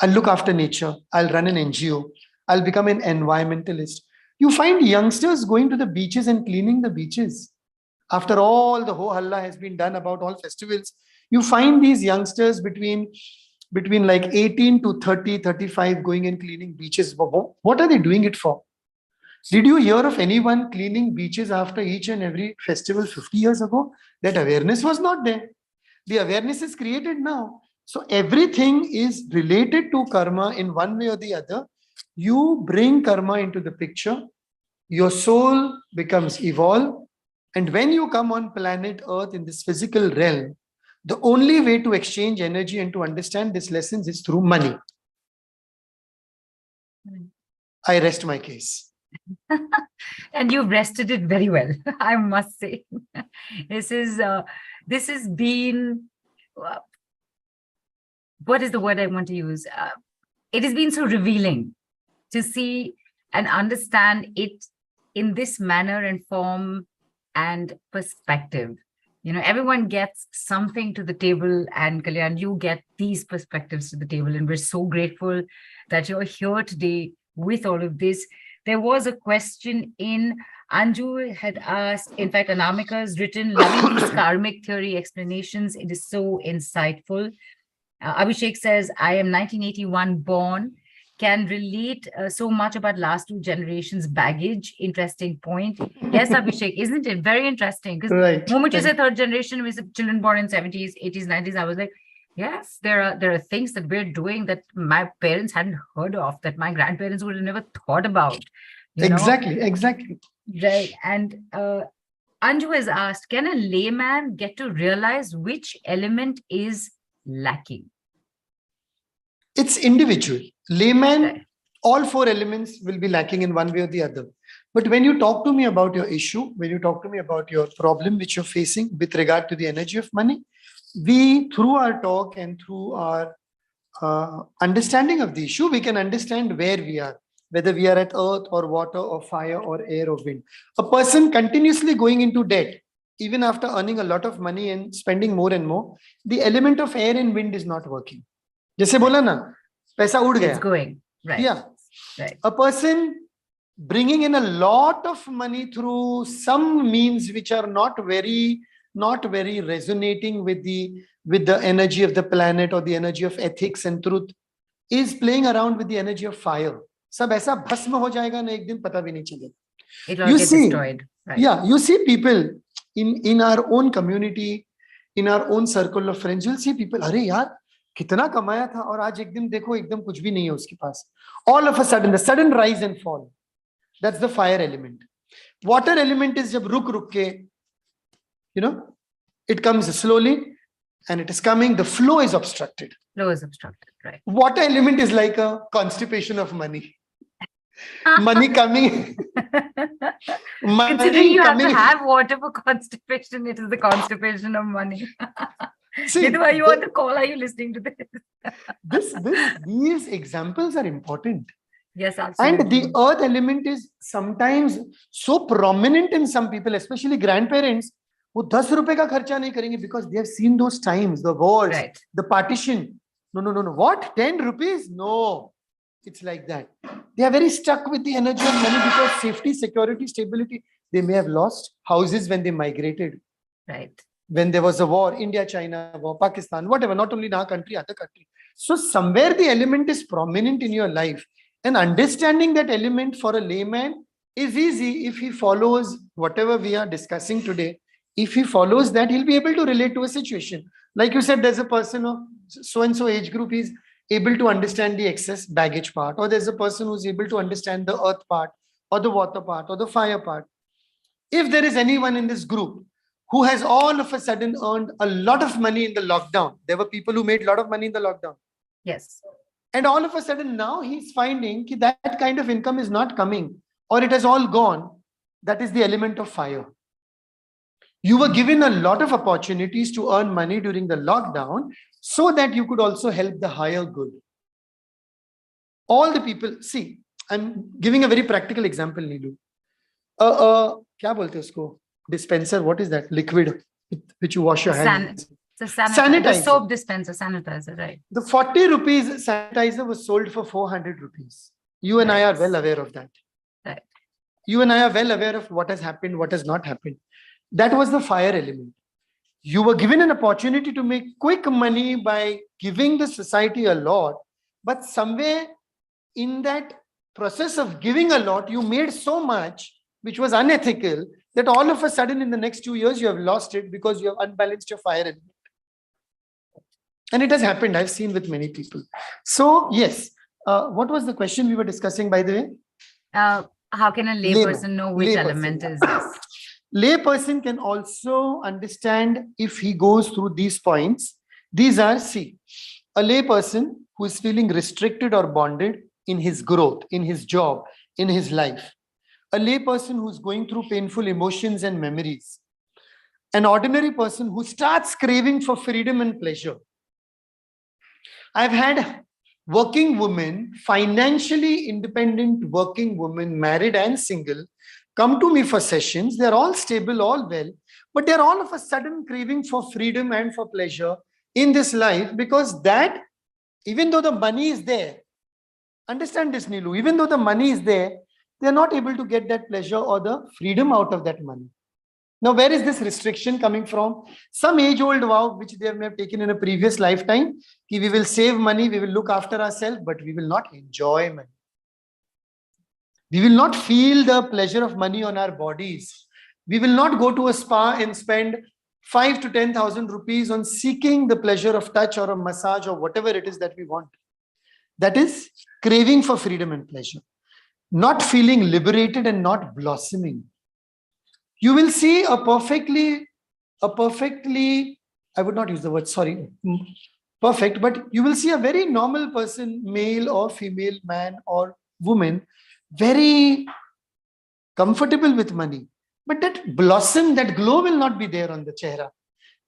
I'll look after nature. I'll run an NGO. I'll become an environmentalist. You find youngsters going to the beaches and cleaning the beaches. After all the ho halla has been done about all festivals, you find these youngsters between like 18 to 30, 35 going and cleaning beaches. What are they doing it for? Did you hear of anyone cleaning beaches after each and every festival 50 years ago? That awareness was not there. The awareness is created now. So everything is related to karma in one way or the other. You bring karma into the picture, your soul becomes evolved, and when you come on planet Earth in this physical realm, the only way to exchange energy and to understand these lessons is through money. I rest my case. And you've rested it very well, I must say. This has been, what is the word I want to use? It has been so revealing to see and understand it in this manner and form and perspective. You know, everyone gets something to the table, and Kalyaan, you get these perspectives to the table, and we're so grateful that you're here today with all of this. There was a question in Anju had asked, in fact, Anamika has written, loving these karmic theory explanations. It is so insightful. Abhishek says, I am 1981 born, can relate so much about last two generations baggage. Interesting point. Yes, Abhishek, isn't it? Very interesting. Because the moment you say third generation, we said children born in 70s, 80s, 90s, I was like, yes, there are things that we're doing that my parents hadn't heard of, that my grandparents would have never thought about. Exactly. Right. And Anju has asked, can a layman get to realize which element is lacking? It's individual. Layman, all four elements will be lacking in one way or the other. But when you talk to me about your issue, when you talk to me about your problem which you're facing with regard to the energy of money, we, through our talk and through our understanding of the issue, we can understand where we are, whether we are at earth or water or fire or air or wind. A person continuously going into debt, even after earning a lot of money and spending more and more, the element of air and wind is not working. जैसे बोला ना, पैसा उड़ गया. It's going. Right. Yeah. Right. A person bringing in a lot of money through some means which are not very resonating with the energy of the planet or the energy of ethics and truth is playing around with the energy of fire. सब ऐसा भस्म हो जाएगा ना, एक दिन पता भी नहीं चलेगा. It will get destroyed. Right. Yeah, you see people in our own community, in our own circle of friends, you'll see people, अरे यार कितना कमाया था और आज एक दिन देखो एकदम कुछ भी नहीं है उसके पास. All of a sudden, the sudden rise and fall. That's the fire element. Water element is जब रुक के, it comes slowly and it is coming. The flow is obstructed. Flow is obstructed, right. Water element is like a constipation of money. Money coming. Considering you have to have water for constipation, it is the constipation of money. See, why you on the call? Are you listening to this? These examples are important. Yes, absolutely. And the earth element is sometimes so prominent in some people, especially grandparents, वो 10 रुपए का खर्चा नहीं करेंगे because they have seen those times, the wars, Right. the partition. No. What? 10 rupees? No. It's like that. They are very stuck with the energy of money because safety, security, stability. They may have lost houses when they migrated. Right. When there was a war, India, China war, Pakistan, whatever, not only in our country, other country. So somewhere the element is prominent in your life. And understanding that element for a layman is easy if he follows whatever we are discussing today. If he follows that, he'll be able to relate to a situation. Like you said, there's a person of so-and-so age group, he's able to understand the excess baggage part, or there's a person who's able to understand the earth part, or the water part, or the fire part. If there is anyone in this group who has all of a sudden earned a lot of money in the lockdown, there were people who made a lot of money in the lockdown. Yes. And all of a sudden now he's finding that kind of income is not coming, or it has all gone. That is the element of fire. You were given a lot of opportunities to earn money during the lockdown so that you could also help the higher good. All the people, see, I'm giving a very practical example, Neelu. क्या बोलते हैं उसको? Dispenser, what is that? Liquid with which you wash your hands. The sanitizer. Sanitizer. The soap dispenser, sanitizer, right? The 40 rupees sanitizer was sold for 400 rupees. You and I are well aware of that. Right. You and I are well aware of what has happened, what has not happened. That was the fire element. You were given an opportunity to make quick money by giving the society a lot, but somewhere in that process of giving a lot, you made so much which was unethical that all of a sudden in the next 2 years you have lost it because you have unbalanced your fire element. And it has happened. I've seen with many people. So yes, what was the question we were discussing, by the way? How can a layperson know which element is this? Layperson can also understand if he goes through these points. These are, see, a layperson who is feeling restricted or bonded in his growth, in his job, in his life. A layperson who's going through painful emotions and memories. An ordinary person who starts craving for freedom and pleasure. I've had working women, financially independent working women, married and single, come to me for sessions. They're all stable, all well, but they're all of a sudden craving for freedom and for pleasure in this life, because that, even though the money is there, understand this, Neelu, even though the money is there, they're not able to get that pleasure or the freedom out of that money. Now, where is this restriction coming from? Some age-old vow which they may have taken in a previous lifetime, कि we will save money, we will look after ourselves, but we will not enjoy money. We will not feel the pleasure of money on our bodies. We will not go to a spa and spend 5,000 to 10,000 rupees on seeking the pleasure of touch or a massage or whatever it is that we want. That is craving for freedom and pleasure. Not feeling liberated and not blossoming. You will see a perfectly, I would not use the word, sorry, perfect, but you will see a very normal person, male or female, man or woman, very comfortable with money. But that blossom, that glow will not be there on the chehra.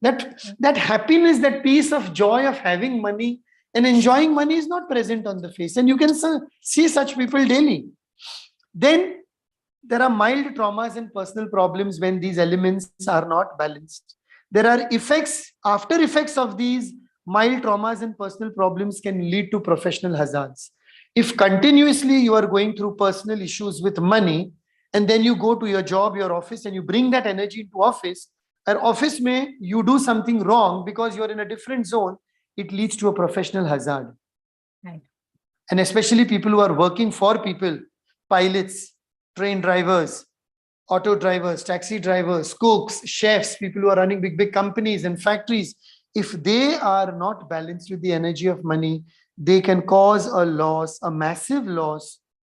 That happiness, that peace of joy of having money and enjoying money is not present on the face. And you can see such people daily. Then there are mild traumas and personal problems when these elements are not balanced. There are effects, after effects of these mild traumas and personal problems can lead to professional hazards. If continuously you are going through personal issues with money, and then you go to your job, your office, and you bring that energy into office, or office may you do something wrong because you're in a different zone, it leads to a professional hazard. Right. And especially people who are working for people, pilots, train drivers, auto drivers, taxi drivers, cooks, chefs, people who are running big companies and factories, if they are not balanced with the energy of money, they can cause a loss, a massive loss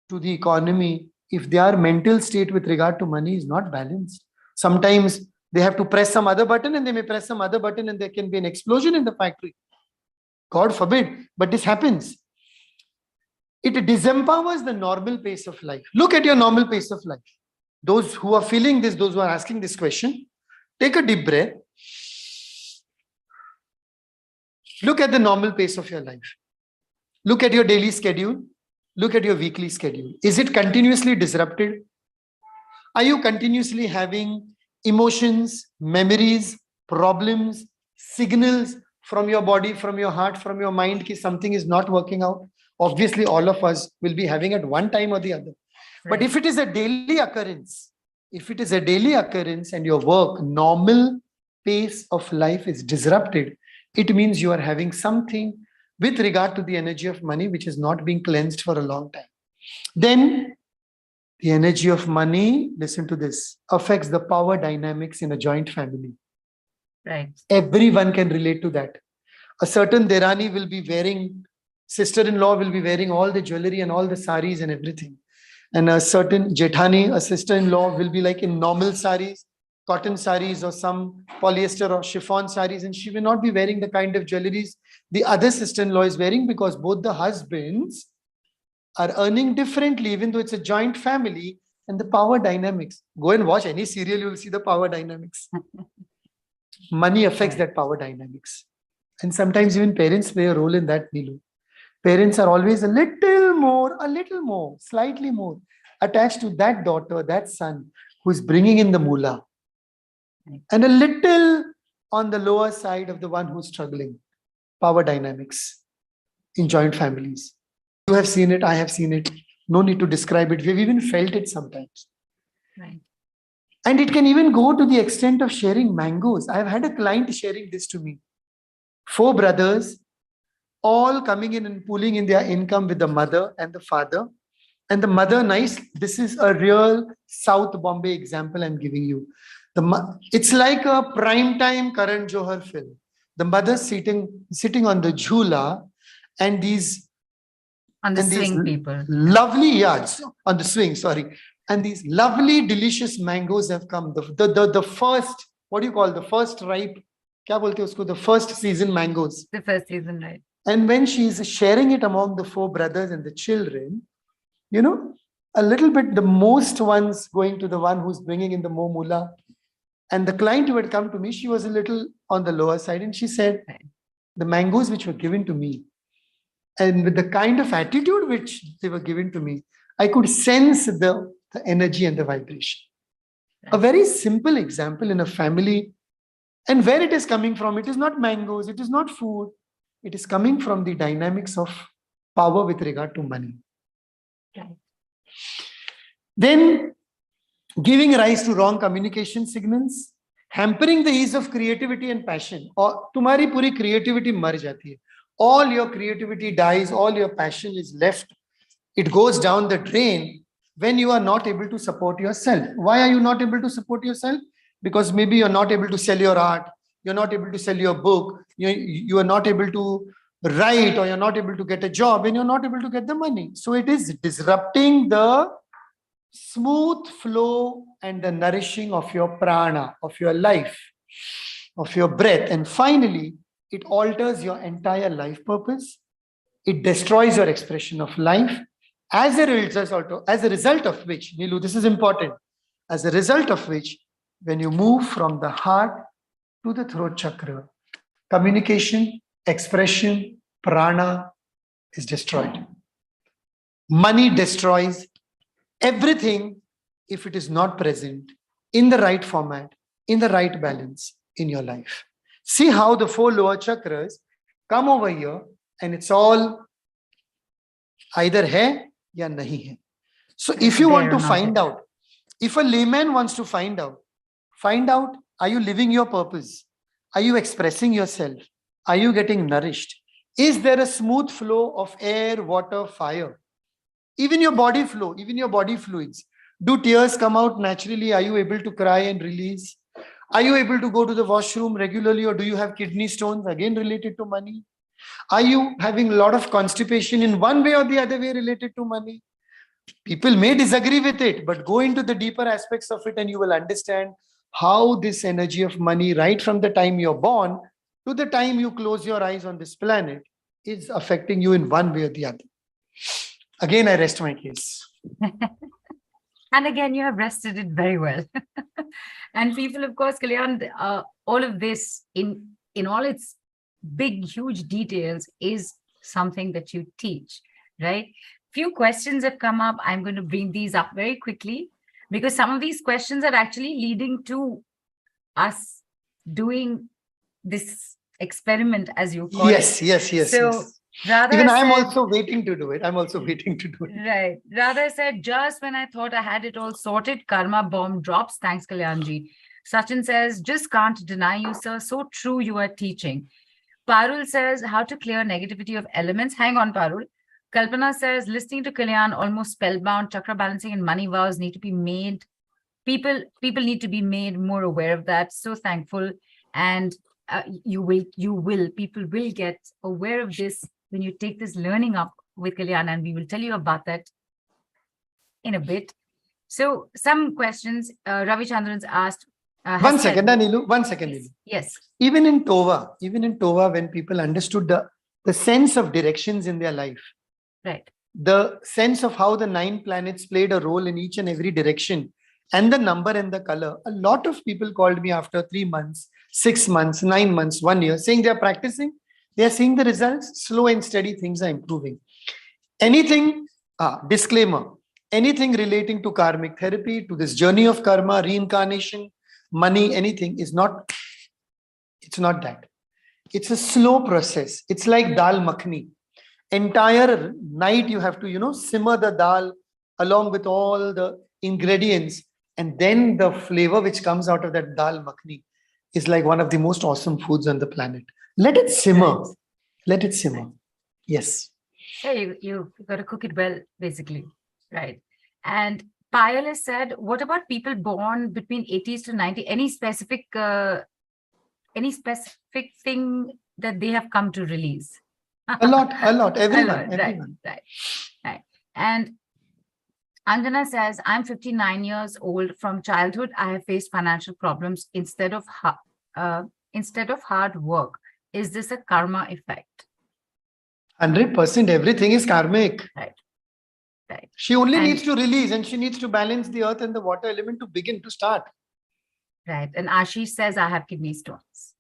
to the economy if their mental state with regard to money is not balanced. Sometimes they have to press some other button and they may press some other button and there can be an explosion in the factory. God forbid, but this happens. It disempowers the normal pace of life. Look at your normal pace of life. Those who are feeling this, those who are asking this question, take a deep breath. Look at the normal pace of your life. Look at your daily schedule. Look at your weekly schedule. Is it continuously disrupted? Are you continuously having emotions, memories, problems, signals from your body, from your heart, from your mind, ki something is not working out. Obviously, all of us will be having at one time or the other. But Right. if it is a daily occurrence, if it is a daily occurrence and your work, normal pace of life is disrupted, it means you are having something with regard to the energy of money which is not being cleansed for a long time. Then the energy of money, listen to this, affects the power dynamics in a joint family. Right. Everyone can relate to that. A certain Derani will be wearing, sister-in-law will be wearing all the jewelry and all the saris and everything. And a certain Jethani, a sister-in-law, will be like in normal saris, cotton saris or some polyester or chiffon saris, and she will not be wearing the kind of jewelries the other sister-in-law is wearing, because both the husbands are earning differently, even though it's a joint family, and the power dynamics. Go and watch any serial, you will see the power dynamics. Money affects that power dynamics. And sometimes even parents play a role in that, Nilu. Parents are always a little more, slightly more attached to that daughter, that son who's bringing in the moolah, and a little on the lower side of the one who's struggling. Power dynamics in joint families. You have seen it, I have seen it. No need to describe it. We've even felt it sometimes. Right. And it can even go to the extent of sharing mangoes. I've had a client sharing this to me. 4 brothers, all coming in and pooling in their income with the mother and the father. And the mother, nice, this is a real South Bombay example I'm giving you. It's like a prime time Karan Johar film. The mother sitting on the jhula, and these On the and these swing people. lovely yards on the swing, sorry. And these lovely, delicious mangoes have come. The first, what do you call the first ripe? Kya bolte usko? The first season mangoes. The first season, right? And when she's sharing it among the 4 brothers and the children, you know, a little bit, the most ones going to the one who's bringing in the more moolah. And the client who had come to me, she was a little on the lower side, and she said, the mangoes which were given to me, and with the kind of attitude which they were given to me, I could sense the energy and the vibration. A very simple example in a family, and where it is coming from, it is not mangoes, it is not food, it is coming from the dynamics of power with regard to money. Right. Then giving rise to wrong communication signals, hampering the ease of creativity and passion. और तुम्हारी पूरी creativity मर जाती है. All your creativity dies, all your passion is left. It goes down the drain when you are not able to support yourself. Why are you not able to support yourself? Because maybe you're not able to sell your art, you're not able to sell your book, you are not able to write, or you're not able to get a job, and you're not able to get the money. So it is disrupting the smooth flow and the nourishing of your prana, of your life, of your breath. And finally, it alters your entire life purpose. It destroys your expression of life. As a result of which, Nilu, this is important, as a result of which, when you move from the heart to the throat chakra, communication, expression, prana is destroyed. Money destroys everything if it is not present in the right format, in the right balance in your life. See how the 4 lower chakras come over here, and it's all either hai ya nahi hai. So if you want to find out, if a layman wants to find out, are you living your purpose? Are you expressing yourself? Are you getting nourished? Is there a smooth flow of air, water, fire? Even your body flow, even your body fluids. Do tears come out naturally? Are you able to cry and release? Are you able to go to the washroom regularly, or do you have kidney stones, again related to money? Are you having a lot of constipation in one way or the other way related to money? People may disagree with it, but go into the deeper aspects of it and you will understand how this energy of money, right from the time you're born to the time you close your eyes on this planet, is affecting you in one way or the other. Again, I rest my case. And again, you have rested it very well. And people, of course, Kalyaan, all of this in all its big, huge details is something that you teach, right? Few questions have come up. I'm going to bring these up very quickly, because some of these questions are actually leading to us doing this experiment, as you call Yes, it. yes, yes, So yes. Radha Even I'm said, also waiting to do it. I'm also waiting to do it. right. Radha said, just when I thought I had it all sorted, karma bomb drops. Thanks, Kalyanji. Sachin says, just can't deny you, sir. So true you are teaching. Parul says, how to clear negativity of elements. Hang on, Parul. Kalpana says, listening to Kalyan, almost spellbound. Chakra balancing and money vows need to be made. People need to be made more aware of that. So thankful. And people will get aware of this when you take this learning up with Kalyan, and we will tell you about that in a bit. So some questions, Ravi Chandran's asked. One second, Nilu. One second, Nilu. Yes. Even in Tova, when people understood the sense of directions in their life, right, the sense of how the 9 planets played a role in each and every direction, and the number and the color, a lot of people called me after 3 months, 6 months, 9 months, 1 year, saying they are practicing, they are seeing the results, slow and steady, things are improving. Anything, disclaimer, anything relating to karmic therapy, to this journey of karma, reincarnation, money, anything is not, it's not that. It's a slow process. It's like dal makhani. Entire night you have to, simmer the dal along with all the ingredients, and then the flavor which comes out of that dal makhani is like one of the most awesome foods on the planet. Let it simmer. Right. Let it simmer. Right. Yes. Hey, you got to cook it well, basically. Right. And Payal has said, what about people born between 80s to 90? Any specific thing that they have come to release? A lot, everyone. Right. And Anjana says, I'm 59 years old. From childhood, I have faced financial problems instead of hard work. Is this a karma effect? 100%. Everything is karmic. Right. She only needs to release, and she needs to balance the earth and the water element to begin to start. Right. And Ashish says, I have kidney stones.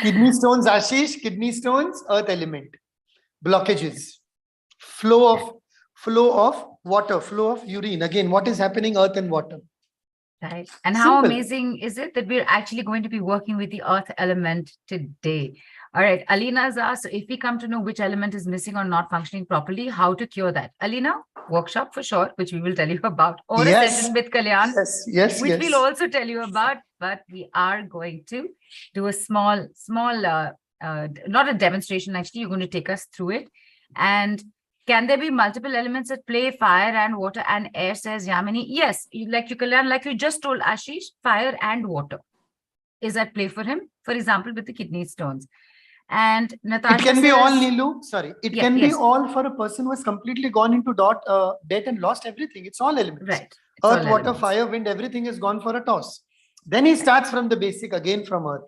Kidney stones, Ashish, kidney stones, earth element, blockages, flow of water, flow of urine. Again, what is happening? Earth and water. Right. And simple. How amazing is it that we're actually going to be working with the earth element today? All right. Alina's asked, if we come to know which element is missing or not functioning properly, how to cure that? Alina, workshop for sure, which we will tell you about, or a session with Kalyaan, which we'll also tell you about. But we are going to do a small, not a demonstration, actually. You're going to take us through it. And can there be multiple elements at play? Fire and water and air, says Yamini. Yes, like you just told Ashish, fire and water is at play for him, for example, with the kidney stones. And Natasha it can be all, Nilu. Sorry. It can be all for a person who has completely gone into debt and lost everything. It's all elements. Right. Earth, water, fire, wind, everything is gone for a toss. Then he starts from the basic again from earth.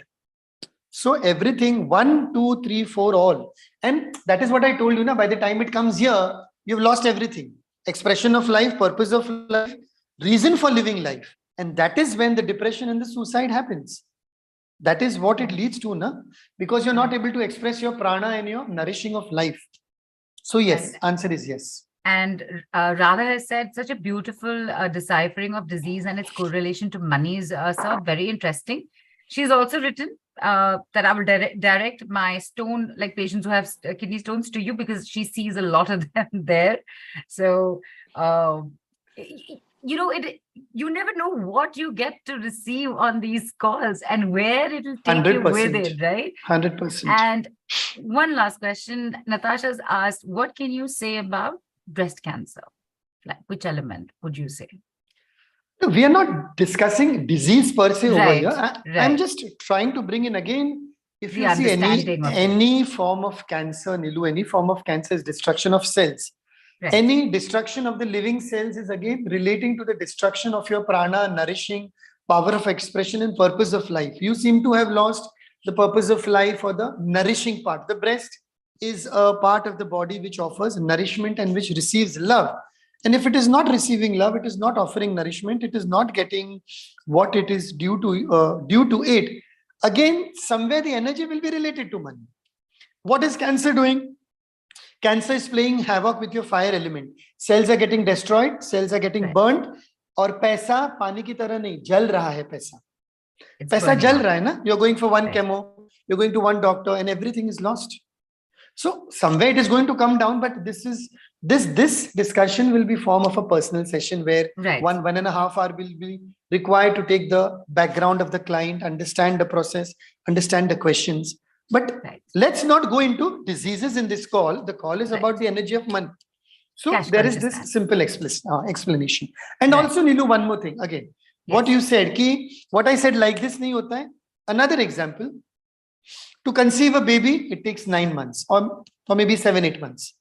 So everything 1, 2, 3, 4, all. And that is what I told you. By the time it comes here, you've lost everything. Expression of life, purpose of life, reason for living life. And that is when the depression and the suicide happens. That is what it leads to, because you're not able to express your prana and your nourishing of life. So yes, answer is yes. And Radha has said such a beautiful deciphering of disease and its correlation to money is very interesting. She's also written that I will direct my stone, like patients who have kidney stones, to you, because she sees a lot of them there. So, you never know what you get to receive on these calls and where it will take 100%. You with it, right? 100%. And one last question. Natasha's asked, what can you say about breast cancer? Like, which element would you say? We are not discussing disease per se over here. I'm just trying to bring in again, if you see any form of cancer, Nilu, any form of cancer is destruction of cells. Right. Any destruction of the living cells is again relating to the destruction of your prana, nourishing, power of expression and purpose of life. You seem to have lost the purpose of life or the nourishing part. The breast is a part of the body which offers nourishment and which receives love. And if it is not receiving love, it is not offering nourishment, it is not getting what it is due to it. Again, somewhere the energy will be related to money. What is cancer doing? Cancer is playing havoc with your fire element. Cells are getting destroyed, cells are getting burnt, और पैसा पानी की तरह नहीं, जल रहा है पैसा. It's पैसा burning जल out. रहा है ना. You're going for one Right. chemo, you're going to one doctor, and everything is lost. So somewhere it is going to come down, but this discussion will be form of a personal session where Right. 1.5 hour will be required to take the background of the client, understand the process, understand the questions. But Right. let's not go into diseases in this call. The call is Right. about the energy of money. So Cash there is consciousness. this simple explanation. And Right. also, Nilu, one more thing again. What Yes. you said, ki, what I said like this nahi hota hai. Another example. To conceive a baby, it takes 9 months or maybe 7-8 months.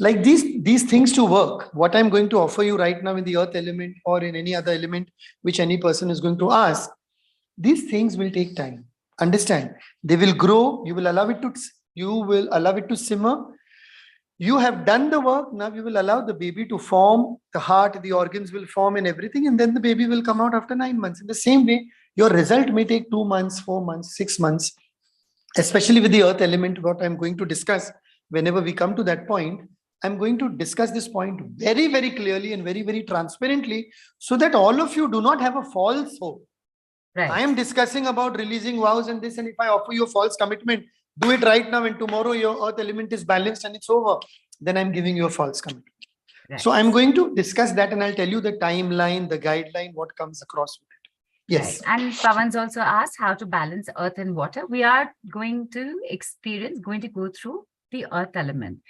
Like these things to work, what I'm going to offer you right now in the earth element or in any other element which any person is going to ask, these things will take time. Understand? They will grow. You will allow it to simmer. You have done the work. Now you will allow the baby to form, the heart, the organs will form and everything, and then the baby will come out after 9 months. In the same way, your result may take 2 months, 4 months, 6 months, especially with the earth element. What I'm going to discuss whenever we come to that point, I'm going to discuss this point very, very clearly and very, very transparently so that all of you do not have a false hope. Right. I am discussing about releasing vows and this, and if I offer you a false commitment, do it right now and tomorrow your earth element is balanced and it's over, then I'm giving you a false commitment. Right. So I'm going to discuss that and I'll tell you the timeline, the guideline, what comes across with it. Yes. Right. And Pawan's also asked how to balance earth and water. We are going to go through the earth element.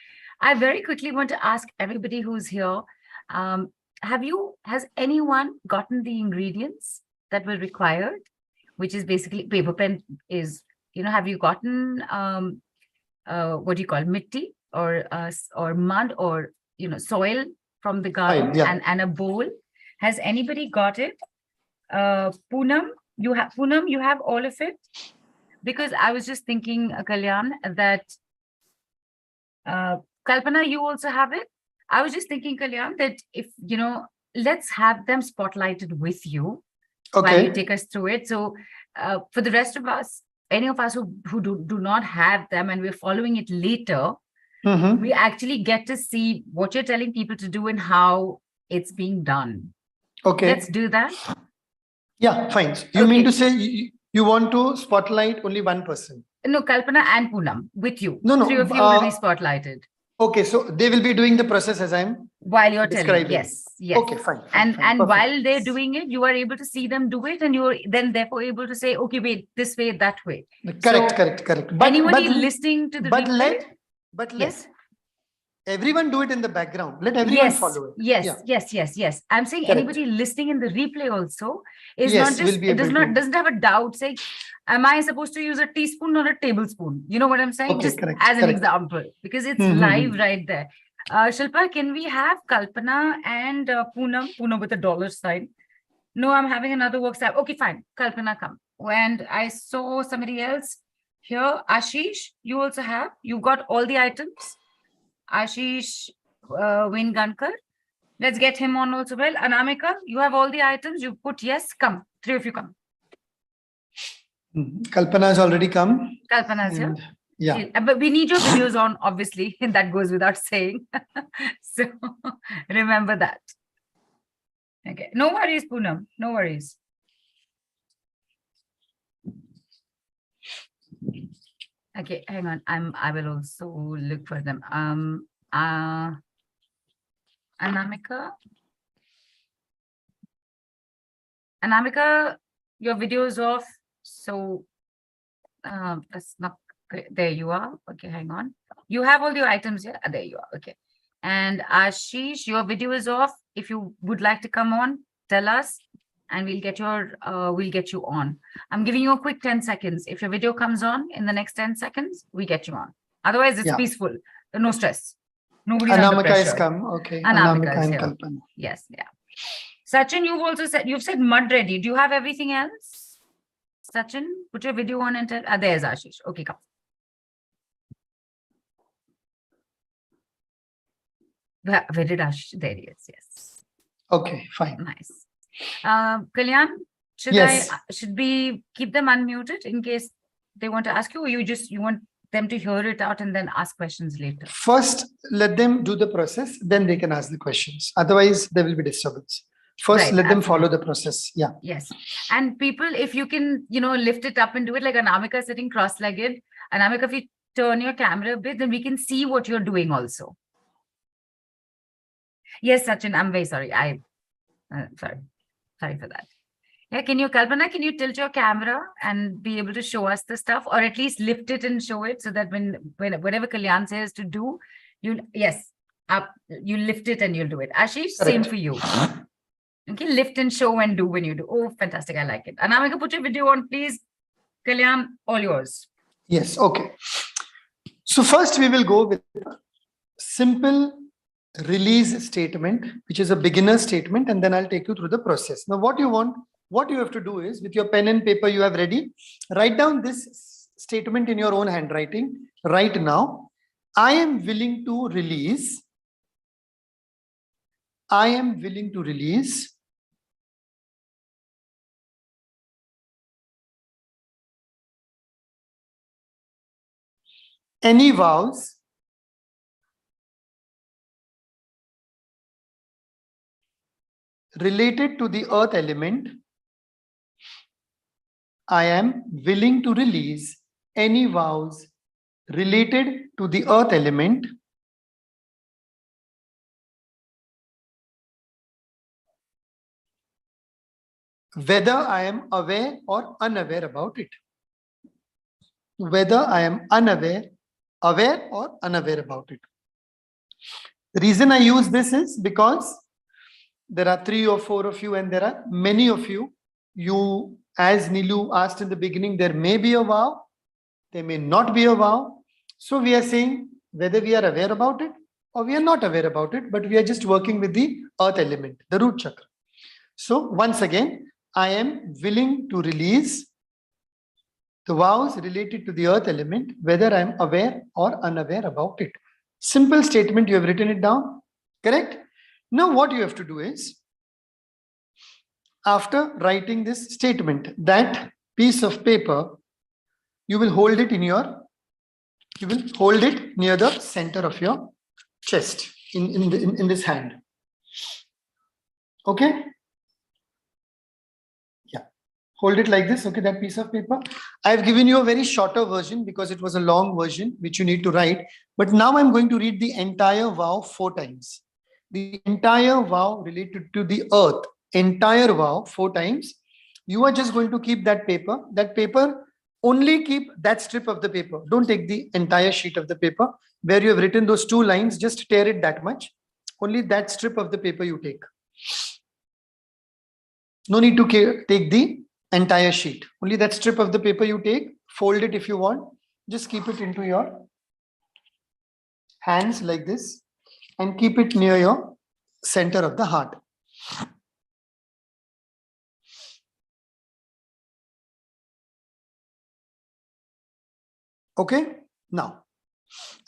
I very quickly want to ask everybody who's here, has anyone gotten the ingredients that were required, which is basically paper pen is, have you gotten, what do you call mitti or mud or, soil from the garden and a bowl? Has anybody got it? Poonam, you have all of it? Because I was just thinking, Kalyaan, that Kalpana, you also have it. I was just thinking, Kalyaan, that if let's have them spotlighted with you while you take us through it. So for the rest of us, any of us who do not have them and we're following it later, we actually get to see what you're telling people to do and how it's being done. Okay. Let's do that. Yeah, fine. You mean to say you want to spotlight only one person? No, Kalpana and Poonam with you. No. 3 of you will be spotlighted. Okay, so they will be doing the process as I'm while you're describing. Telling. Yes. Okay, fine. And while they're doing it, you are able to see them do it, and you're then therefore able to say, okay, wait, this way, that way. Correct. But anybody listening to the replay? Let everyone do it in the background. Let everyone follow it. Yes. I'm saying anybody listening in the replay also is not just doesn't have a doubt saying, am I supposed to use a teaspoon or a tablespoon? You know what I'm saying? Just as an example, because it's live right there. Shilpa, can we have Kalpana and Poonam with a dollar sign? No, I'm having another work style. Okay, fine. Kalpana, come. And I saw somebody else here. Ashish, you also have. You got all the items. Ashish Wayne Gankar. Let's get him on also. Well, Anamika, you have all the items. You put yes. Come. 3 of you come. Kalpana has already come. Kalpana's here. Yeah. But we need your videos on, obviously. That goes without saying. So remember that. Okay. No worries, Poonam. No worries. Okay, hang on. I will also look for them. Anamika, your video is off. So that's not great. There you are. Okay, hang on. You have all your items here. There you are. Okay. And Ashish, your video is off. If you would like to come on, tell us. And we'll get you on. I'm giving you a quick 10 seconds. If your video comes on in the next 10 seconds, we get you on. Otherwise, it's peaceful. No stress. Nobody's under pressure. Anamika has come. Okay. Anamika is here. Kalpana. Yes. Yeah. Sachin, you've said mud ready. Do you have everything else? Sachin, put your video on and tell. There's Ashish. Okay, come. Where did Ashish? There he is. Yes. Okay, fine. Nice. Kalyaan, should we keep them unmuted in case they want to ask you, or you want them to hear it out and then ask questions later? First, let them do the process, then they can ask the questions. Otherwise, there will be disturbance. First, Right, let them absolutely. follow the process. Yeah. Yes. And people, if you can, lift it up and do it like Anamika sitting cross-legged. Anamika, if you turn your camera a bit, then we can see what you're doing also. Yes, Sachin, I'm very sorry. Sorry for that. Yeah, Kalpana, can you tilt your camera and be able to show us the stuff, or at least lift it and show it so that whenever Kalyaan says to do, you lift it and you'll do it. Ashish, same Correct. for you. Okay, lift and show and do when you do. Oh, fantastic. I like it. Anamika, put your video on, please. Kalyaan, all yours. Yes. Okay. So first we will go with a simple release statement, which is a beginner statement, and then I'll take you through the process. Now, what you have to do is, with your pen and paper you have ready, write down this statement in your own handwriting right now. I am willing to release. I am willing to release any vows related to the earth element. I am willing to release any vows related to the earth element whether I am aware or unaware about it. Whether I am aware or unaware about it. The reason I use this is because there are 3 or 4 of you and there are many of you. You, as Nilu asked in the beginning, there may be a vow, there may not be a vow. So we are saying whether we are aware about it or we are not aware about it, but we are just working with the earth element, the root chakra. So once again, I am willing to release the vows related to the earth element, whether I am aware or unaware about it. Simple statement, you have written it down, correct? Now what you have to do is, after writing this statement, that piece of paper, you will hold it near the center of your chest in this hand. Okay? Yeah. Hold it like this, okay, that piece of paper. I've given you a very shorter version because it was a long version which you need to write. But now I'm going to read the entire vow 4 times. The entire vow related to the earth, entire vow 4 times. You are just going to keep that paper. That paper, only keep that strip of the paper. Don't take the entire sheet of the paper. Where you have written those 2 lines, just tear it that much. Only that strip of the paper you take. No need to take the entire sheet. Only that strip of the paper you take, fold it if you want. Just keep it into your hands like this and keep it near your center of the heart. Okay, now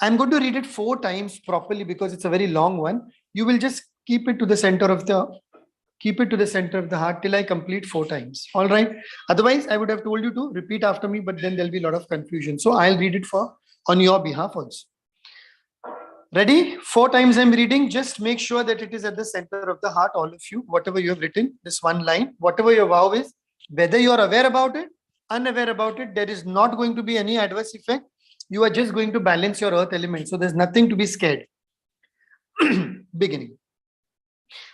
I'm going to read it 4 times properly because it's a very long one. You will just keep it to the center of the heart till I complete 4 times. All right. Otherwise, I would have told you to repeat after me, but then there'll be a lot of confusion. So I'll read it on your behalf also. Ready? 4 times I'm reading. Just make sure that it is at the center of the heart, all of you. Whatever you have written, this one line, whatever your vow is, whether you are aware about it, unaware about it, there is not going to be any adverse effect. You are just going to balance your earth element. So there's nothing to be scared. Beginning.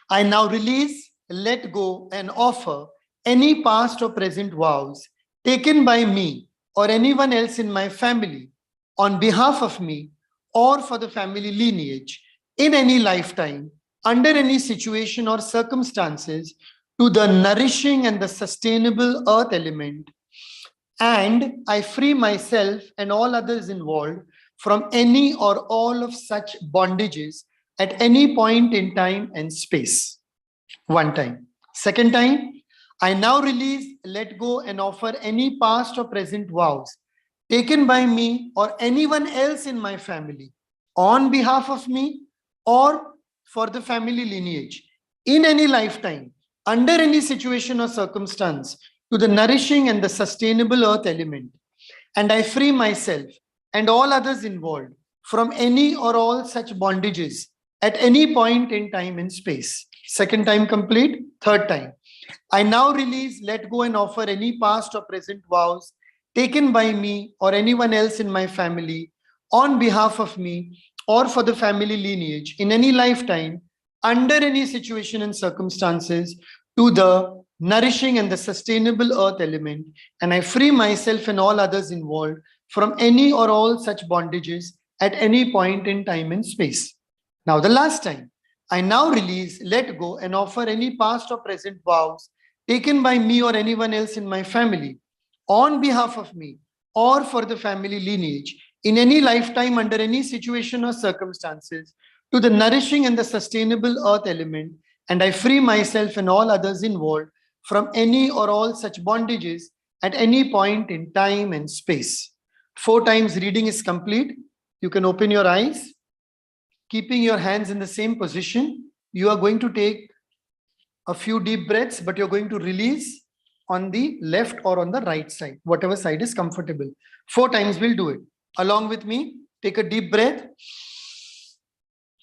I now release, let go, and offer any past or present vows taken by me or anyone else in my family on behalf of me or for the family lineage in any lifetime, under any situation or circumstances, to the nourishing and the sustainable earth element. And I free myself and all others involved from any or all of such bondages at any point in time and space. 1 time. 2nd time, I now release, let go, and offer any past or present vows taken by me or anyone else in my family on behalf of me or for the family lineage in any lifetime, under any situation or circumstance, to the nourishing and the sustainable earth element. And I free myself and all others involved from any or all such bondages at any point in time and space. 2nd time complete. Third time. I now release, let go, and offer any past or present vows taken by me or anyone else in my family on behalf of me or for the family lineage in any lifetime, under any situation and circumstances, to the nourishing and the sustainable earth element, and I free myself and all others involved from any or all such bondages at any point in time and space. Now, the last time. I now release, let go, and offer any past or present vows taken by me or anyone else in my family on behalf of me or for the family lineage in any lifetime, under any situation or circumstances, to the nourishing and the sustainable earth element, and I free myself and all others involved from any or all such bondages at any point in time and space. 4 times reading is complete. You can open your eyes. Keeping your hands in the same position, you are going to take a few deep breaths, but you're going to release on the left or on the right side, whatever side is comfortable. 4 times we'll do it. Along with me, take a deep breath,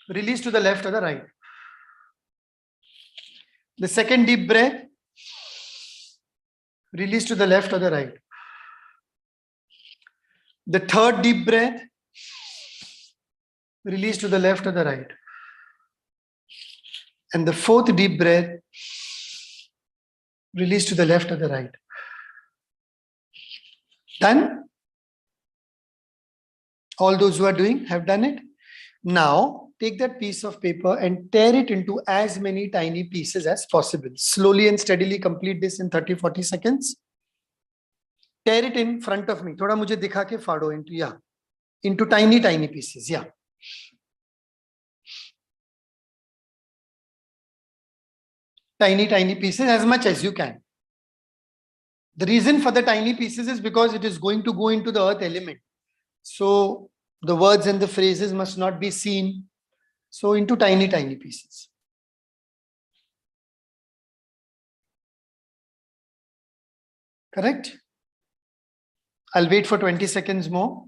release to the left or the right. The second deep breath, release to the left or the right. The third deep breath, release to the left or the right. And the fourth deep breath, release to the left or the right. Done? All those who are doing have done it. Now, take that piece of paper and tear it into as many tiny pieces as possible. Slowly and steadily complete this in 30-40 seconds. Tear it in front of me. Thoda mujhe dikha ke fado into, yeah. Into tiny pieces, yeah. Tiny pieces, as much as you can. The reason for the tiny pieces is because it is going to go into the earth element. So the words and the phrases must not be seen. So into tiny pieces. Correct? I'll wait for 20 seconds more.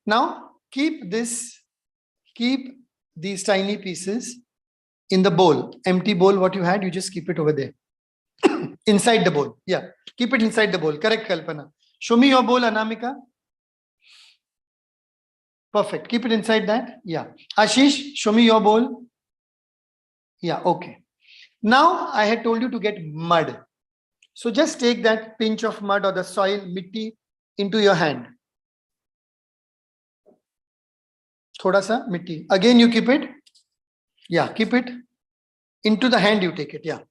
Now keep these tiny pieces in the bowl, empty bowl, what you had, you just keep it over there. Inside the bowl. Yeah, keep it inside the bowl. Correct, Kalpana. Show me your bowl, Anamika. Perfect. Keep it inside that. Yeah. Ashish, show me your bowl. Yeah, okay. Now I had told you to get mud. So just take that pinch of mud or the soil, mitti, into your hand. Thoda sa mitti. Again, you keep it. Yeah, keep it. Into the hand, you take it. Yeah.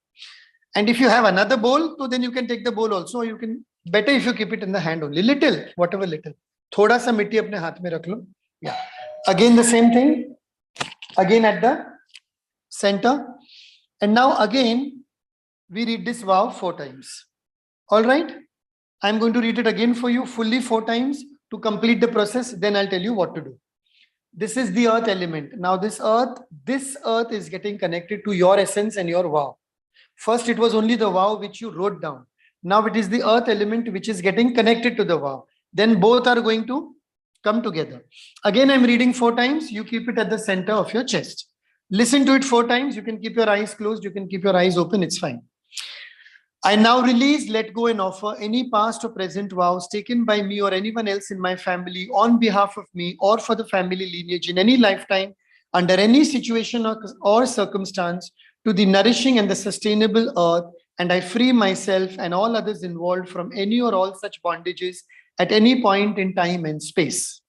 And if you have another bowl, so then you can take the bowl also. You can, better if you keep it in the hand only. Little, whatever little. Thoda sa mitti apne haath mein rakh lo. Yeah. Again, the same thing. Again at the center. And now again, we read this vow 4 times. All right. I'm going to read it again for you fully 4 times to complete the process. Then I'll tell you what to do. This is the earth element. Now this earth is getting connected to your essence and your vow. First, it was only the vow which you wrote down. Now it is the earth element which is getting connected to the vow. Then both are going to come together. Again, I'm reading 4 times. You keep it at the center of your chest. Listen to it 4 times. You can keep your eyes closed. You can keep your eyes open. It's fine. I now release, let go, and offer any past or present vows taken by me or anyone else in my family on behalf of me or for the family lineage in any lifetime, under any situation or circumstance, to the nourishing and the sustainable earth, and I free myself and all others involved from any or all such bondages at any point in time and space.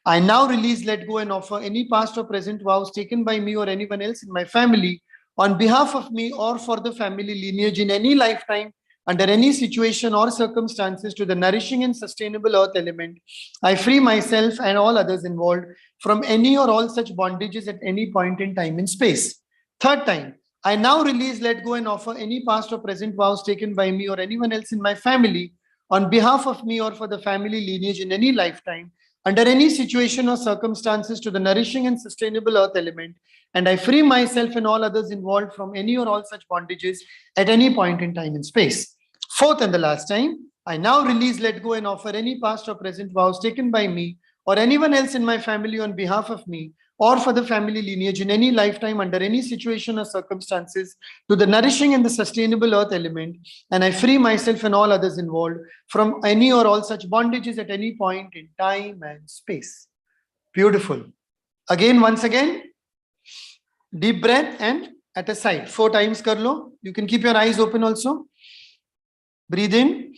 I now release, let go, and offer any past or present vows taken by me or anyone else in my family on behalf of me or for the family lineage in any lifetime, under any situation or circumstances, to the nourishing and sustainable earth element. I free myself and all others involved from any or all such bondages at any point in time and space. Third time, I now release, let go, and offer any past or present vows taken by me or anyone else in my family on behalf of me or for the family lineage in any lifetime, under any situation or circumstances, to the nourishing and sustainable earth element, and I free myself and all others involved from any or all such bondages at any point in time and space. Fourth and the last time, I now release, let go, and offer any past or present vows taken by me or anyone else in my family on behalf of me or for the family lineage in any lifetime, under any situation or circumstances, to the nourishing and the sustainable earth element, and I free myself and all others involved from any or all such bondages at any point in time and space. Beautiful. Again, once again, deep breath and at a side. 4 times kar lo. You can keep your eyes open also. Breathe in.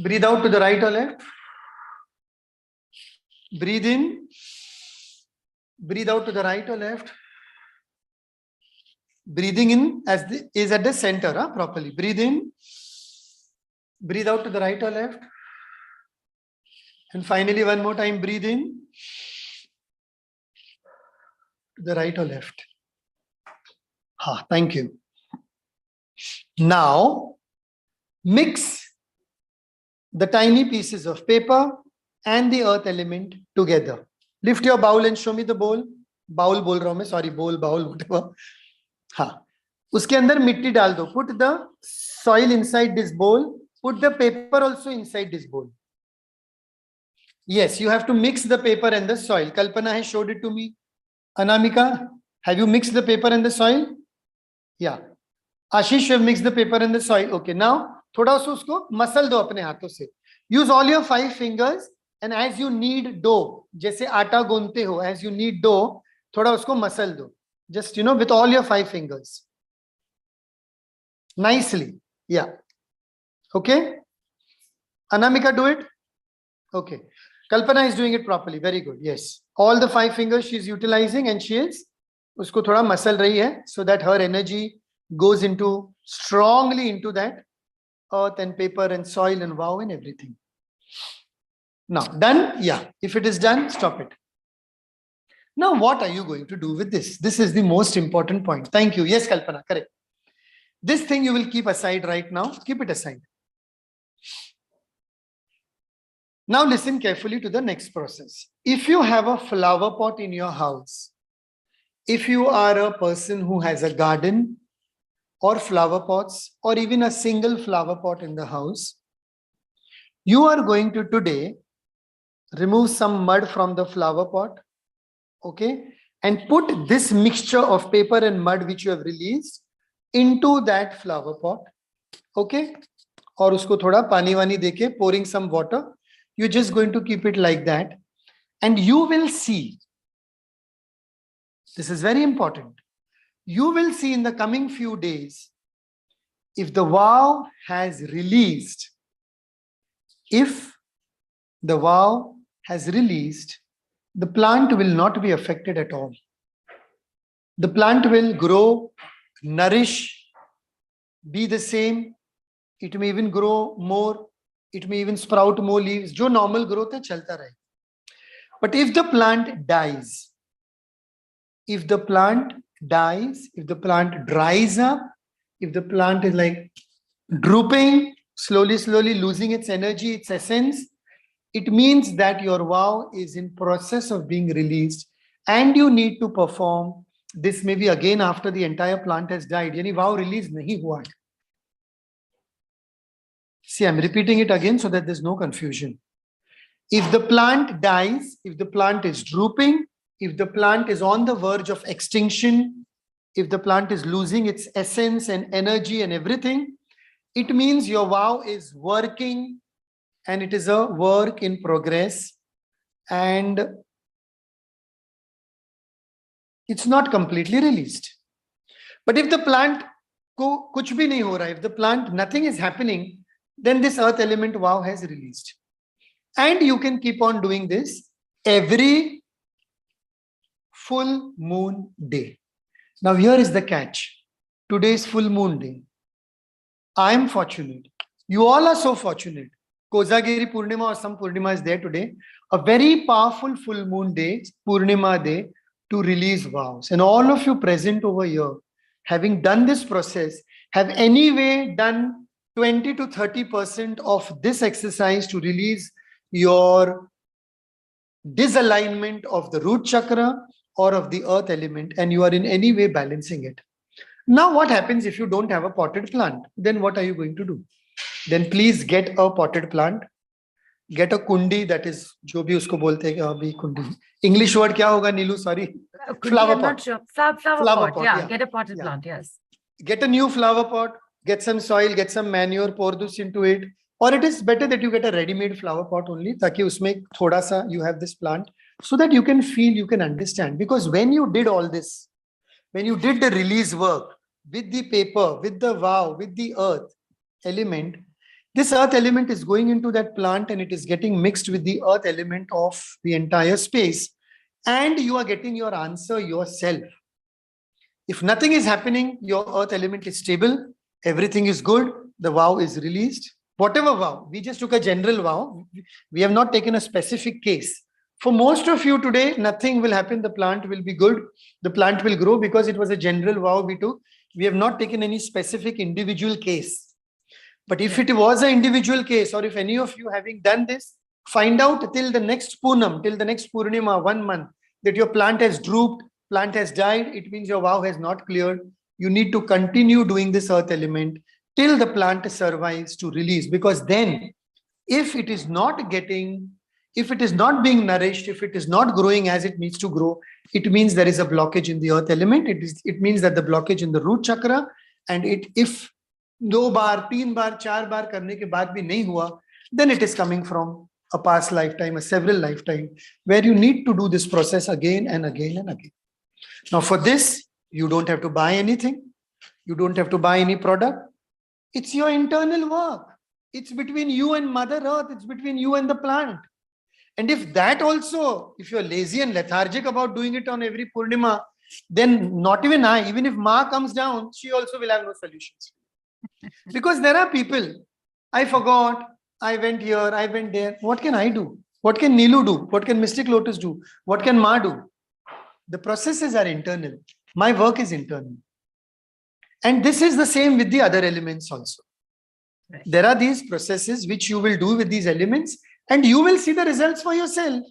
Breathe out to the right or left. Breathe in. Breathe out to the right or left. Breathing in is at the center, properly. Breathe in. Breathe out to the right or left. And finally, one more time, breathe in. To the right or left. Thank you. Now, mix the tiny pieces of paper and the earth element together. Lift your bowl and show me the bowl. Bowl bol raha hu main, sorry, bowl, whatever. Uske andar mitti dal do. Put the soil inside this bowl. Put the paper also inside this bowl. Yes, you have to mix the paper and the soil. Kalpana has showed it to me. Anamika, have you mixed the paper and the soil? Yeah. Ashish, you have mixed the paper and the soil. Okay, now thoda sa usko masal do apne haathon se. Use all your 5 fingers, and as you knead dough, jaise aata gunte ho, as you knead dough, thoda usko masal do. Just, with all your 5 fingers. Nicely. Yeah. Okay. Anamika, do it. Okay. Kalpana is doing it properly. Very good. Yes. All the 5 fingers she is utilizing, and she is usko thoda masal rahi hai, so that her energy goes strongly into that earth and paper and soil and vow and everything. Now, done? Yeah. If it is done, stop it. Now, what are you going to do with this? This is the most important point. Thank you. Yes, Kalpana, correct. This thing you will keep aside right now. Keep it aside. Now, listen carefully to the next process. If you have a flower pot in your house, if you are a person who has a garden or flower pots or even a single flower pot in the house, you are going to today remove some mud from the flower pot, okay, and put this mixture of paper and mud which you have released into that flower pot, okay, और उसको थोड़ा पानी वानी देके pouring some water. You're just going to keep it like that, and you will see, this is very important, you will see in the coming few days, if the vow has released, if the vow has released, the plant will not be affected at all. The plant will grow, nourish, be the same. It may even grow more. It may even sprout more leaves. Jo normal growth hai, chalta rahe. But if the plant dies, if the plant dies, if the plant dries up, if the plant is like drooping, slowly losing its energy, its essence, it means that your vow is in process of being released, and you need to perform this maybe again after the entire plant has died. Yani vow release nahi hua. See, I'm repeating it again so that there's no confusion. If the plant dies, if the plant is drooping, if the plant is on the verge of extinction, if the plant is losing its essence and energy and everything, it means your vow is working, and it is a work in progress, and it's not completely released. But if the plant ko kuch bhi nahi ho raha, if the plant nothing is happening, then this earth element vow has released. And you can keep on doing this every full moon day. Now here is the catch. Today is full moon day. I am fortunate. You all are so fortunate. Kozagiri Purnima or some Purnima is there today. A very powerful full moon day, Purnima day, to release vows. And all of you present over here, having done this process, have anyway done 20 to 30% of this exercise to release your disalignment of the root chakra or of the earth element, and you are in any way balancing it. Now, what happens if you don't have a potted plant? Then what are you going to do? Then please get a potted plant. Get a kundi, that is जो भी उसको बोलते हैं अभी कुंडी. English word क्या होगा नीलू? Sorry. Could Flower I'm pot. not sure. Flower Flower pot. pot, Yeah, yeah. get a potted Yeah. plant. Yes. Get a new flower pot, get some soil, get some manure, pour this into it. Or it is better that you get a ready-made flower pot only, ताकि उसमें थोड़ा सा you have this plant, so that you can feel, you can understand. Because when you did all this, when you did the release work with the paper, with the vow, with the earth element, this earth element is going into that plant and it is getting mixed with the earth element of the entire space, and you are getting your answer yourself. If nothing is happening, your earth element is stable, everything is good, the vow is released. Whatever vow, we just took a general vow. We have not taken a specific case. For most of you today, nothing will happen. The plant will be good. The plant will grow because it was a general vow we took. We have not taken any specific individual case. But if it was an individual case, or if any of you having done this, find out till the next Poonam, till the next Purnima, 1 month, that your plant has drooped, plant has died, it means your vow has not cleared. You need to continue doing this earth element till the plant survives to release. Because then, if it is not getting, if it is not being nourished, if it is not growing as it needs to grow, it means there is a blockage in the earth element. It means that the blockage in the root chakra, and if 2 बार 3 बार 4 बार करने के बाद भी नहीं हुआ, then it is coming from a past lifetime, a several lifetime, where you need to do this process again and again and again. Now for this, you don't have to buy anything. You don't have to buy any product. It's your internal work. It's between you and Mother Earth. It's between you and the plant. And if that also, if you're lazy and lethargic about doing it on every Purnima, then not even I, even if Ma comes down, she also will have no solutions. Because there are people, I forgot, I went here, I went there. What can I do? What can Neelu do? What can Mystic Lotus do? What can Ma do? The processes are internal. My work is internal. And this is the same with the other elements also. Right. There are these processes which you will do with these elements, and you will see the results for yourself.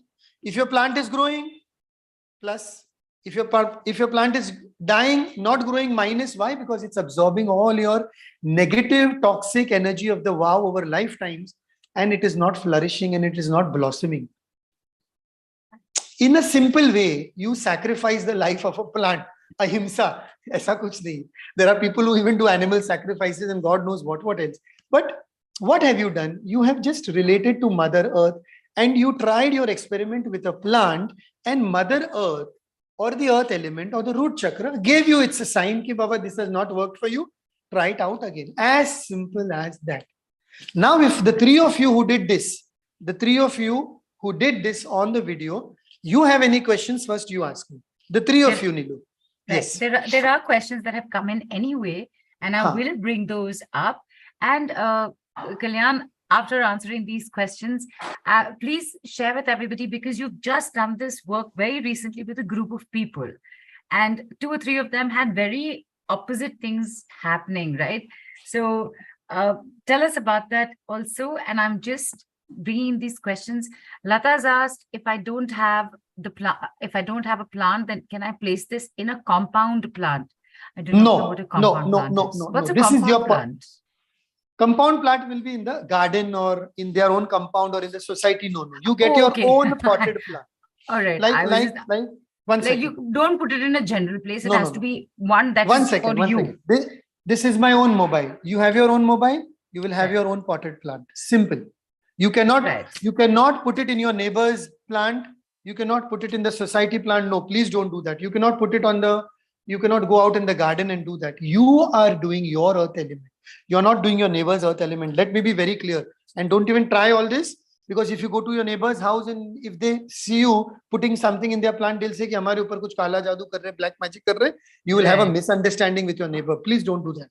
If your plant is growing, plus. If your plant is dying, not growing, minus. Why? Because it's absorbing all your negative, toxic energy of the vow over lifetimes, and it is not flourishing and it is not blossoming. In a simple way, you sacrifice the life of a plant. Ahimsa. Aisa kuch nahi. There are people who even do animal sacrifices and God knows what else. But what have you done? You have just related to Mother Earth, and you tried your experiment with a plant, and Mother Earth or the earth element or the root chakra gave you its a sign ki Baba, this has not worked for you. Try it out again. As simple as that. Now, if the 3 of you who did this, on the video, you have any questions, first you ask me. The 3 of you, Nilu. Right. Yes. There are questions that have come in anyway, and I will bring those up. And Kalyaan, after answering these questions, please share with everybody, because you've just done this work very recently with a group of people, and 2 or 3 of them had very opposite things happening, right? So tell us about that also. And I'm just bringing these questions. Lata's asked, if I don't have a plant, then can I place this in a compound plant? I don't know what a compound plant is. What's a compound plant? Compound plant will be in the garden or in their own compound or in the society. No. You get your own potted plant. All right. Like one second. You don't put it in a general place. It has to be one that is for you. This is my own mobile. You have your own mobile. You will have your own potted plant. Simple. You cannot put it in your neighbor's plant. You cannot put it in the society plant. No, please don't do that. You cannot put it you cannot go out in the garden and do that. You are doing your earth element. You're not doing your neighbor's earth element. Let me be very clear. And don't even try all this, because if you go to your neighbor's house and if they see you putting something in their plant, they'll say कि हमारे ऊपर कुछ काला जादू कर रहे, black magic कर रहे. You will have a misunderstanding with your neighbor. Please don't do that.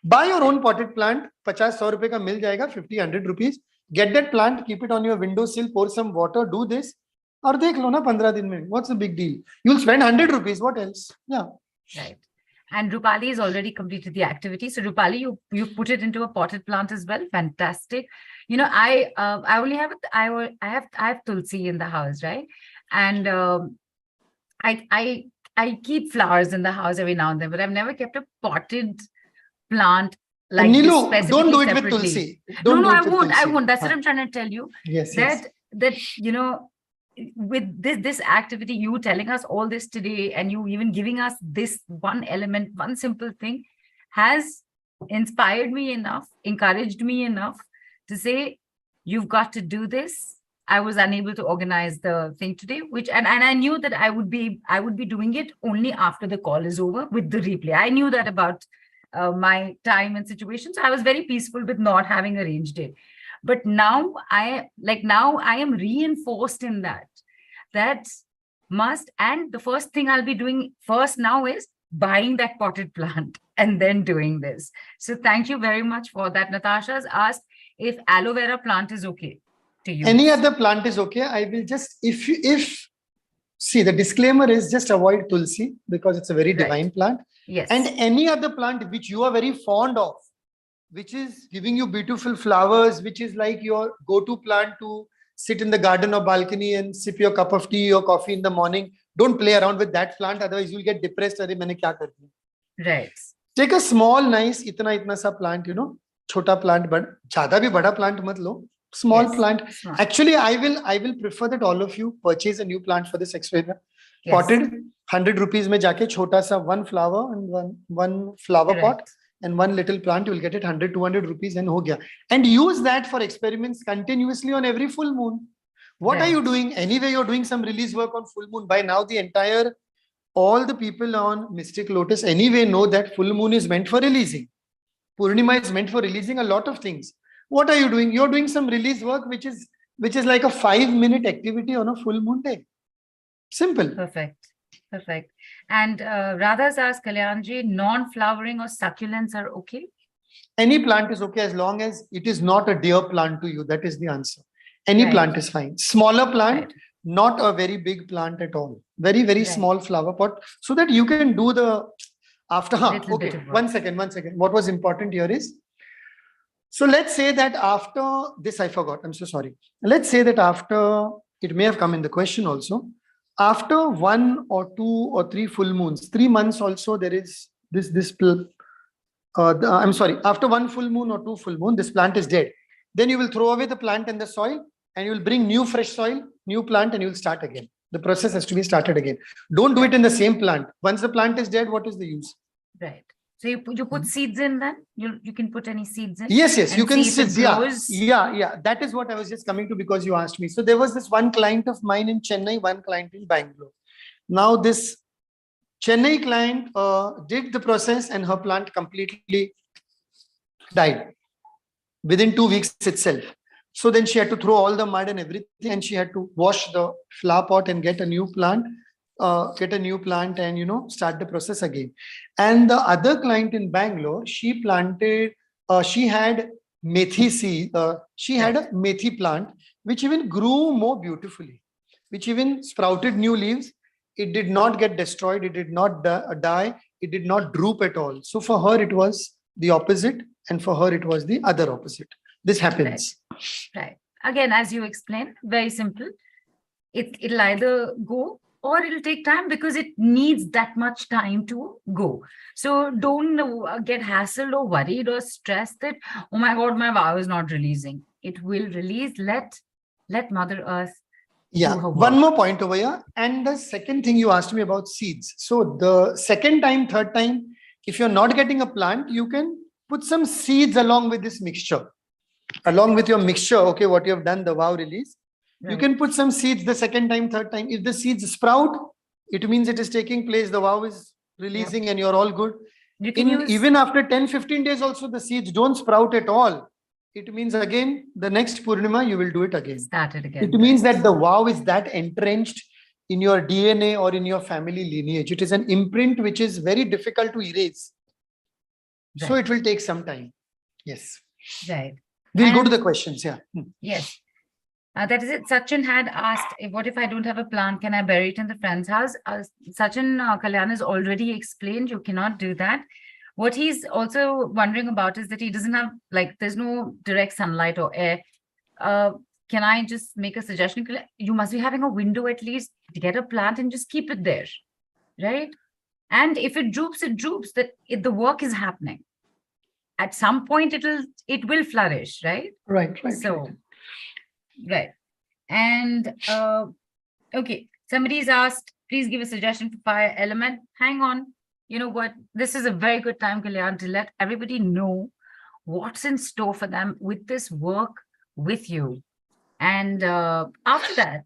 Buy your own potted plant. 50-100 रुपए का मिल जाएगा. 50-100 rupees. Get that plant, keep it on your windowsill, pour some water, do this. और देख लो ना 15 दिन में. What's the big deal? You'll spend 100 rupees. What else? Yeah. Right. And Rupali has already completed the activity. So Rupali, you put it into a potted plant as well. Fantastic. You know, I have tulsi in the house, right? And I keep flowers in the house every now and then, but I've never kept a potted plant like Nilu, this don't specifically do it with separately. Tulsi. No, Don't no, do I it with won't. I Tulsi. won't. That's what I'm trying to tell you. Yes, That yes. that you know, with this activity, you telling us all this today, and you even giving us this one element, one simple thing, has inspired me enough, encouraged me enough to say, you've got to do this. I was unable to organize the thing today, which and I knew that I would be doing it only after the call is over with the replay. I knew that about my time and situation, so I was very peaceful with not having arranged it. But now I am reinforced in that must, and the first thing I'll be doing first now is buying that potted plant and then doing this. So thank you very much for that. Natasha's asked if aloe vera plant is okay to use. Any other plant is okay. I will just, if see, the disclaimer is just avoid Tulsi because it's a very divine plant. Yes. And any other plant which you are very fond of, which is giving you beautiful flowers, which is like your go-to plant to sit in the garden or balcony and sip your cup of tea or coffee in the morning. Don't play around with that plant, otherwise you'll get depressed. Arey, maine kya kar diya? Right. Take a small, nice, itna sa plant, you know, chota plant, but zyada bhi bada plant mat lo. Small plant. Small. Actually, I will prefer that all of you purchase a new plant for this experiment. Yes. Potted, 100 rupees mein jaake chota sa one flower and one flower pot and one little plant, you will get it 100, 200 rupees and ho gaya. And use that for experiments continuously on every full moon. What are you doing? Anyway, you're doing some release work on full moon. By now, all the people on Mystic Lotus anyway know that full moon is meant for releasing. Purnima is meant for releasing a lot of things. What are you doing? You're doing some release work, which is like a 5-minute activity on a full moon day. Simple. Perfect. And Radha's asked, Kalyanji, non-flowering or succulents are okay? Any plant is okay as long as it is not a dear plant to you. That is the answer. Any plant is fine. Smaller plant, not a very big plant at all. Very, very small flower pot, so that you can do the after. Okay, one second. What was important here is, so let's say that after this, I forgot. I'm so sorry. Let's say that after, it may have come in the question also, after 1 or 2 or 3 full moons, 3 months also, there is I'm sorry, after 1 full moon or 2 full moon, this plant is dead. Then you will throw away the plant and the soil, and you will bring new fresh soil, new plant, and you will start again. The process has to be started again. Don't do it in the same plant. Once the plant is dead, what is the use? Right. So you put seeds in then? You can put any seeds in? Yes, you can see yeah. That is what I was just coming to because you asked me. So there was this one client of mine in Chennai, one client in Bangalore. Now this Chennai client did the process and her plant completely died within 2 weeks itself. So then she had to throw all the mud and everything, and she had to wash the flower pot and get a new plant. And start the process again. And the other client in Bangalore, she planted, she had methi seed, she had a methi plant which even grew more beautifully, which even sprouted new leaves. It did not get destroyed, it did not die, it did not droop at all. So for her it was the opposite, and for her it was the other opposite. This happens. Right. Again, as you explained, very simple. It'll either go or it'll take time because it needs that much time to go. So don't get hassled or worried or stressed that, oh my God, my vow is not releasing. It will release. Let Mother Earth do her work. One more point over here. And the second thing you asked me about seeds. So the second time, third time, if you're not getting a plant, you can put some seeds along with this mixture. Along with your mixture, okay, what you have done, the vow release. You can put some seeds the second time, third time. If the seeds sprout, it means it is taking place. The vow is releasing and you're all good. You can even after 10-15 days also, the seeds don't sprout at all. It means again, the next Purnima, you will do it again. Start it again. It means that the vow is that entrenched in your DNA or in your family lineage. It is an imprint which is very difficult to erase. So it will take some time. Yes. Right. We'll go to the questions. Yes. That is it. Sachin had asked, what if I don't have a plant? Can I bury it in the friend's house? Sachin, Kalyaan has already explained you cannot do that. What he's also wondering about is that he doesn't have, there's no direct sunlight or air. Can I just make a suggestion? You must be having a window at least to get a plant and just keep it there, right? And if it droops, it droops. The work is happening. at some point it will flourish, right? Right. So, right. And okay, somebody's asked, please give a suggestion for fire element. Hang on. You know what? This is a very good time, Kalyaan, to let everybody know what's in store for them with this work with you. And after that,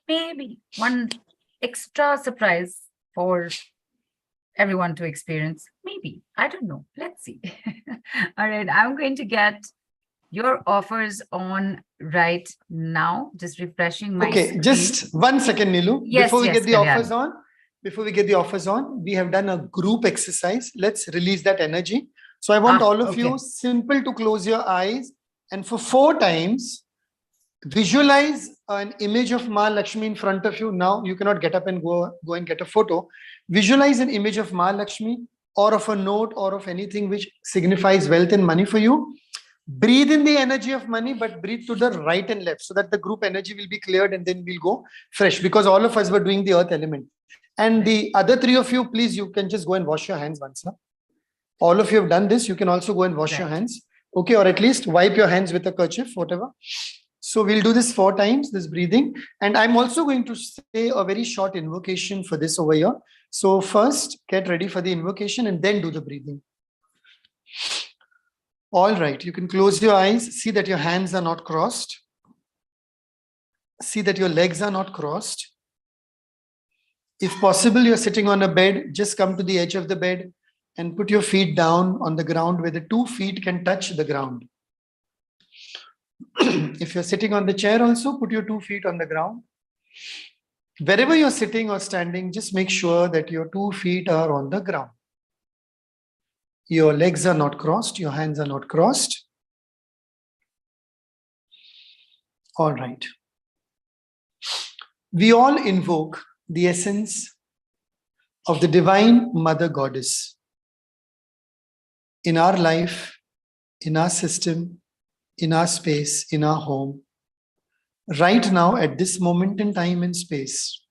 maybe one extra surprise for everyone to experience. Maybe. I don't know. Let's see. All right. I'm going to get your offers on right now. Just refreshing my screen. Just 1 second, Nilu. Yes, before we get the Kalyaan. offers on, we have done a group exercise. Let's release that energy. So I want all of you simple to close your eyes, and for 4 times visualize an image of Ma Lakshmi in front of you. Now you cannot get up and go and get a photo. Visualize an image of Ma Lakshmi or of a note or of anything which signifies wealth and money for you. Breathe in the energy of money, but breathe to the right and left so that the group energy will be cleared, and then we'll go fresh, because all of us were doing the earth element. And the other 3 of you, please, you can just go and wash your hands once. All of you have done this. You can also go and wash your hands. Okay, or at least wipe your hands with a kerchief, whatever. So we'll do this 4 times, this breathing. And I'm also going to say a very short invocation for this over here. So first, get ready for the invocation and then do the breathing. All right, you can close your eyes. See that your hands are not crossed. See that your legs are not crossed. If possible, you're sitting on a bed, just come to the edge of the bed and put your feet down on the ground where the 2 feet can touch the ground. If you're sitting on the chair also, put your 2 feet on the ground. Wherever you're sitting or standing, just make sure that your 2 feet are on the ground. Your legs are not crossed, your hands are not crossed. All right. We all invoke the essence of the Divine Mother Goddess in our life, in our system, in our space, in our home, right now at this moment in time and space,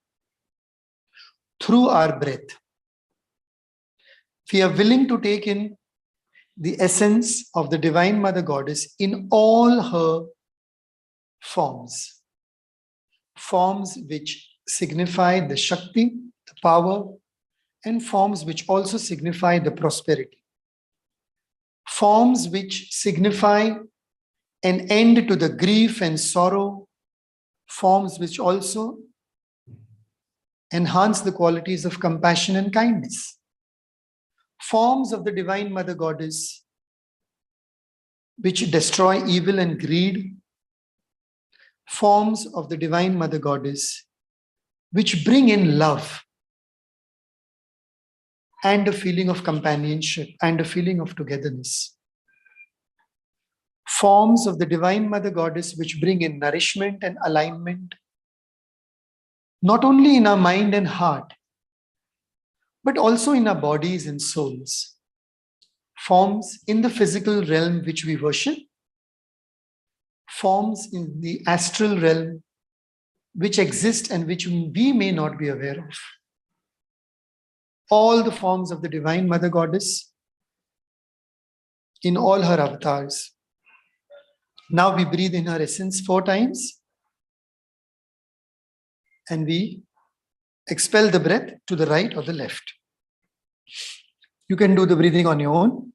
through our breath. We are willing to take in the essence of the Divine Mother Goddess in all her forms. Forms which signify the Shakti, the power, and forms which also signify the prosperity. Forms which signify an end to the grief and sorrow. Forms which also enhance the qualities of compassion and kindness. Forms of the Divine Mother Goddess which destroy evil and greed. Forms of the Divine Mother Goddess which bring in love and a feeling of companionship and a feeling of togetherness. Forms of the Divine Mother Goddess which bring in nourishment and alignment, not only in our mind and heart, but also in our bodies and souls. Forms in the physical realm which we worship, forms in the astral realm which exist and which we may not be aware of. All the forms of the Divine Mother Goddess in all her avatars. Now we breathe in her essence 4 times and we expel the breath to the right or the left. You can do the breathing on your own.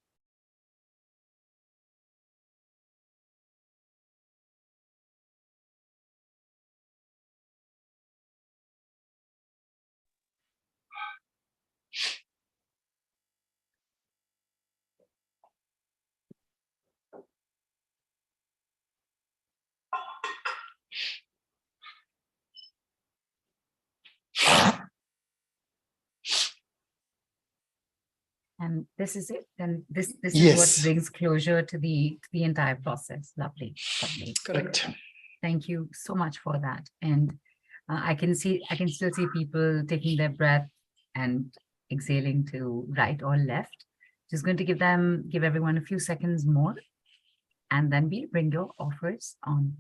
And this is it. And this is what brings closure to the entire process. Lovely. Lovely. Correct. Thank you so much for that. And I can still see people taking their breath and exhaling to right or left. Just going to give everyone a few seconds more, and then we'll bring your offers on.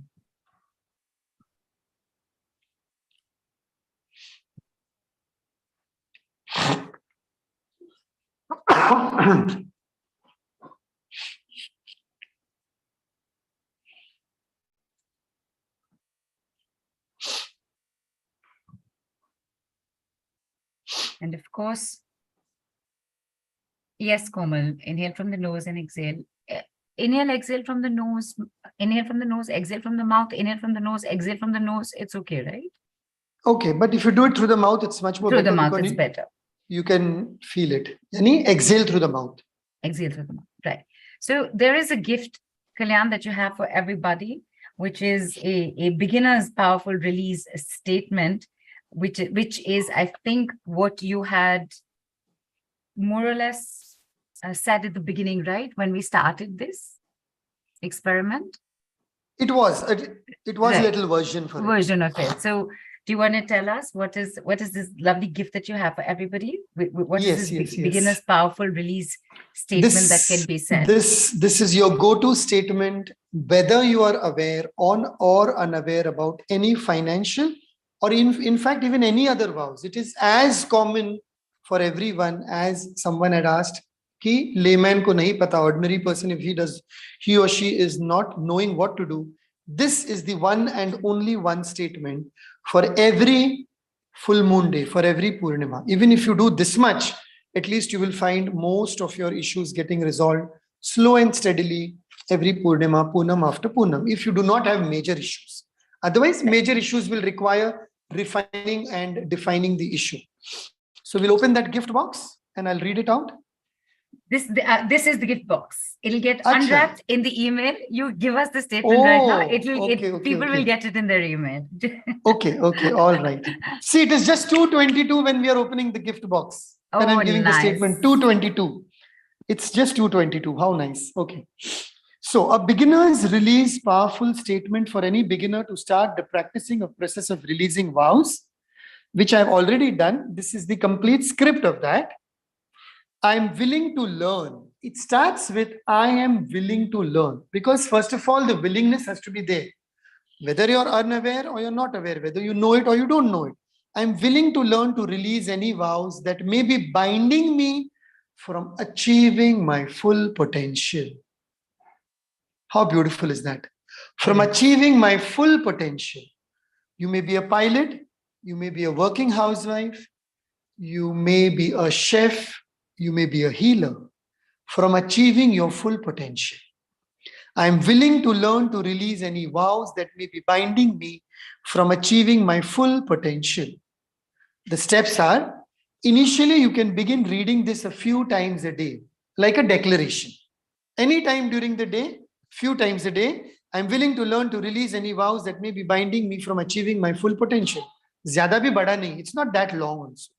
And of course, yes, Komal, inhale from the nose and exhale. Inhale, exhale from the nose, inhale from the nose, exhale from the mouth, inhale from the nose, exhale from the nose. It's okay, right? Okay, but if you do it through the mouth, it's much more Through better the mouth, because it's better. you can feel it. Yani exhale through the mouth. Exhale through the mouth, right. So there is a gift, Kalyaan, that you have for everybody, which is a beginner's powerful release statement, which is, I think, what you had more or less said at the beginning, right? When we started this experiment. It was a Right. little version for it. Version of it. So do you want to tell us what is this lovely gift that you have for everybody? What is this beginner's powerful release statement that can be said? This is your go-to statement, whether you are aware on or unaware about any financial or in fact even any other vows. It is as common for everyone as someone had asked कि layman को नहीं पता, ordinary person, if he or she is not knowing what to do, this is the one and only one statement for every full moon day, for every Purnima. Even if you do this much, at least you will find most of your issues getting resolved slow and steadily every Purnima, Poonam after Poonam, if you do not have major issues. Otherwise, major issues will require refining and defining the issue. So we'll open that gift box and I'll read it out. This is the gift box. It'll get unwrapped in the email. You give us the statement right now. People will get it in their email. Okay, all right. See, it is just 222 when we are opening the gift box. When I'm giving the statement, 222. It's just 222. How nice. Okay. So a beginner's release powerful statement for any beginner to start the practicing of process of releasing vows, which I've already done. This is the complete script of that. I'm willing to learn. It starts with I am willing to learn, because first of all, the willingness has to be there. Whether you're unaware or you're not aware, whether you know it or you don't know it. I'm willing to learn to release any vows that may be binding me from achieving my full potential. How beautiful is that? From achieving my full potential. You may be a pilot, you may be a working housewife, you may be a chef, you may be a healer. From achieving your full potential. I am willing to learn to release any vows that may be binding me from achieving my full potential. The steps are, initially you can begin reading this a few times a day, like a declaration. Anytime during the day, few times a day, I am willing to learn to release any vows that may be binding me from achieving my full potential. Zyada bhi bada nahi, it's not that long also.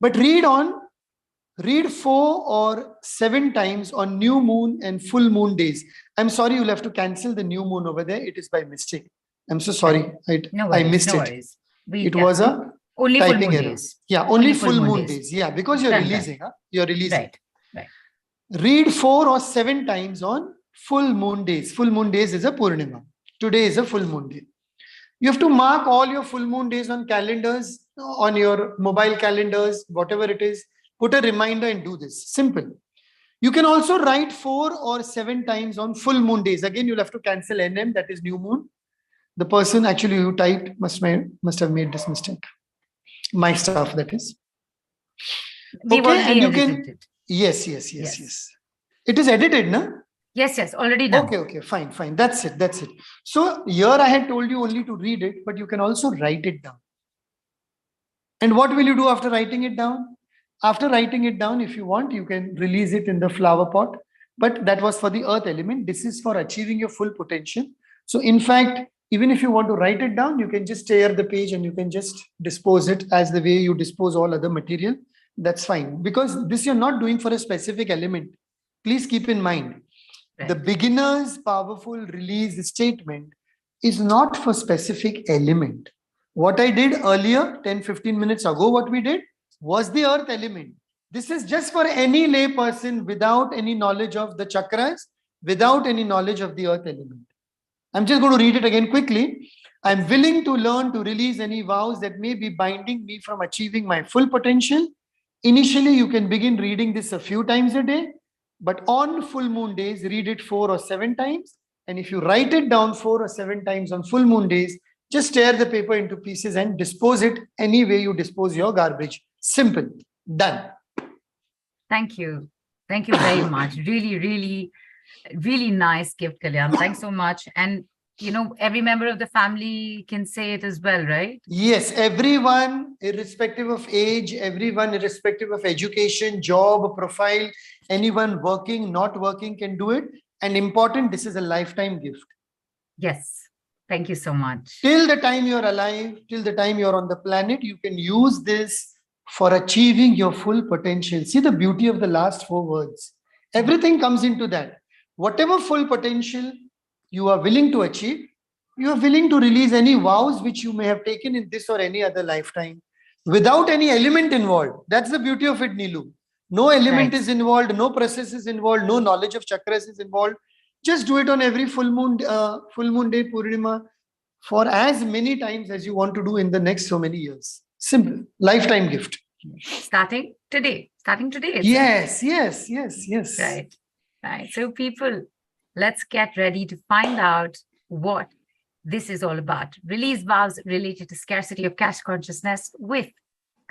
But read 4 or 7 times on new moon and full moon days. I'm sorry, you'll have to cancel the new moon over there. It is by mistake. I'm so sorry. I missed it. It was a only typing full moon error. days. Yeah, only full moon days. Yeah, because you're releasing. You're releasing. Right. Read 4 or 7 times on full moon days. Full moon days is a Purnima. Today is a full moon day. You have to mark all your full moon days on calendars, on your mobile calendars, whatever it is. Put a reminder and do this. Simple. You can also write 4 or 7 times on full moon days. Again, you'll have to cancel NM, that is new moon. The person actually who typed must have made this mistake. My staff, that is. Okay, and you can. Yes. It is edited, no? Yes, already done. Okay, fine. That's it. So here I had told you only to read it, but you can also write it down. And what will you do after writing it down? After writing it down, if you want, you can release it in the flower pot. But that was for the earth element. This is for achieving your full potential. So in fact, even if you want to write it down, you can just tear the page and you can just dispose it as the way you dispose all other material. That's fine. Because this you're not doing for a specific element. Please keep in mind, the beginner's powerful release statement is not for specific element. What I did earlier, 10-15 minutes ago, what we did was the earth element. This is just for any lay person without any knowledge of the chakras, without any knowledge of the earth element. I'm just going to read it again quickly. I'm willing to learn to release any vows that may be binding me from achieving my full potential. Initially, you can begin reading this a few times a day, but on full moon days, read it 4 or 7 times. And if you write it down 4 or 7 times on full moon days, just tear the paper into pieces and dispose it any way you dispose your garbage. Simple. Done. Thank you. Thank you very much. Really, really, really nice gift, Kalyaan. Thanks so much. And every member of the family can say it as well, right? Yes, everyone, irrespective of age, everyone, irrespective of education, job, profile, anyone working, not working can do it. And important, this is a lifetime gift. Yes. Thank you so much. Till the time you're alive, till the time you're on the planet, you can use this for achieving your full potential. See the beauty of the last 4 words. Everything comes into that. Whatever full potential you are willing to achieve, you are willing to release any vows which you may have taken in this or any other lifetime without any element involved. That's the beauty of it, Neelu. No element is involved, no process is involved, no knowledge of chakras is involved. Just do it on every full moon day, Purnima, for as many times as you want to do in the next so many years. Simple, lifetime gift. Starting today. Yes. Right. So people, let's get ready to find out what this is all about. Release vows related to scarcity of cash consciousness with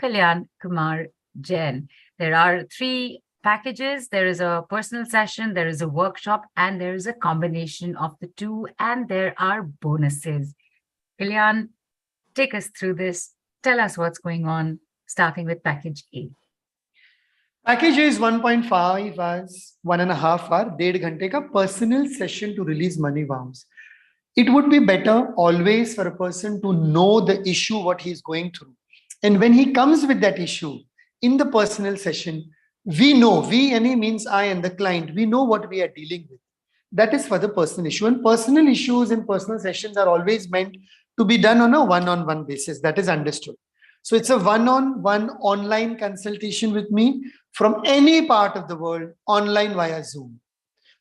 Kalyaan Kumar Jain. There are 3 packages. There is a personal session, there is a workshop, and there is a combination of the 2, and there are bonuses. Kalyaan, take us through this. Tell us what's going on, starting with package A. Package A is 1.5 hours, 1.5 hour, 1.5 ghante ka personal session to release money vows. It would be better always for a person to know the issue, what he's going through. And when he comes with that issue in the personal session, we know, any means I and the client, we know what we are dealing with. That is for the personal issue. And personal issues and personal sessions are always meant to be done on a one-on-one basis. That is understood. So it's a one-on-one online consultation with me from any part of the world, online via Zoom.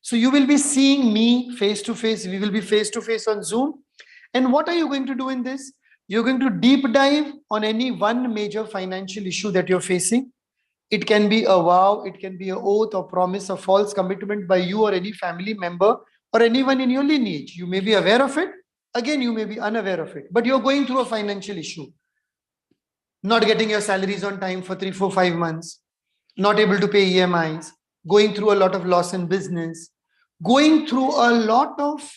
So you will be seeing me face to face. We will be face to face on Zoom. And what are you going to do in this? You're going to deep dive on any one major financial issue that you're facing. It can be a vow, it can be an oath or promise or false commitment by you or any family member or anyone in your lineage. You may be aware of it. Again, you may be unaware of it. But you're going through a financial issue. Not getting your salaries on time for 3, 4, 5 months. Not able to pay EMIs. Going through a lot of loss in business. Going through a lot of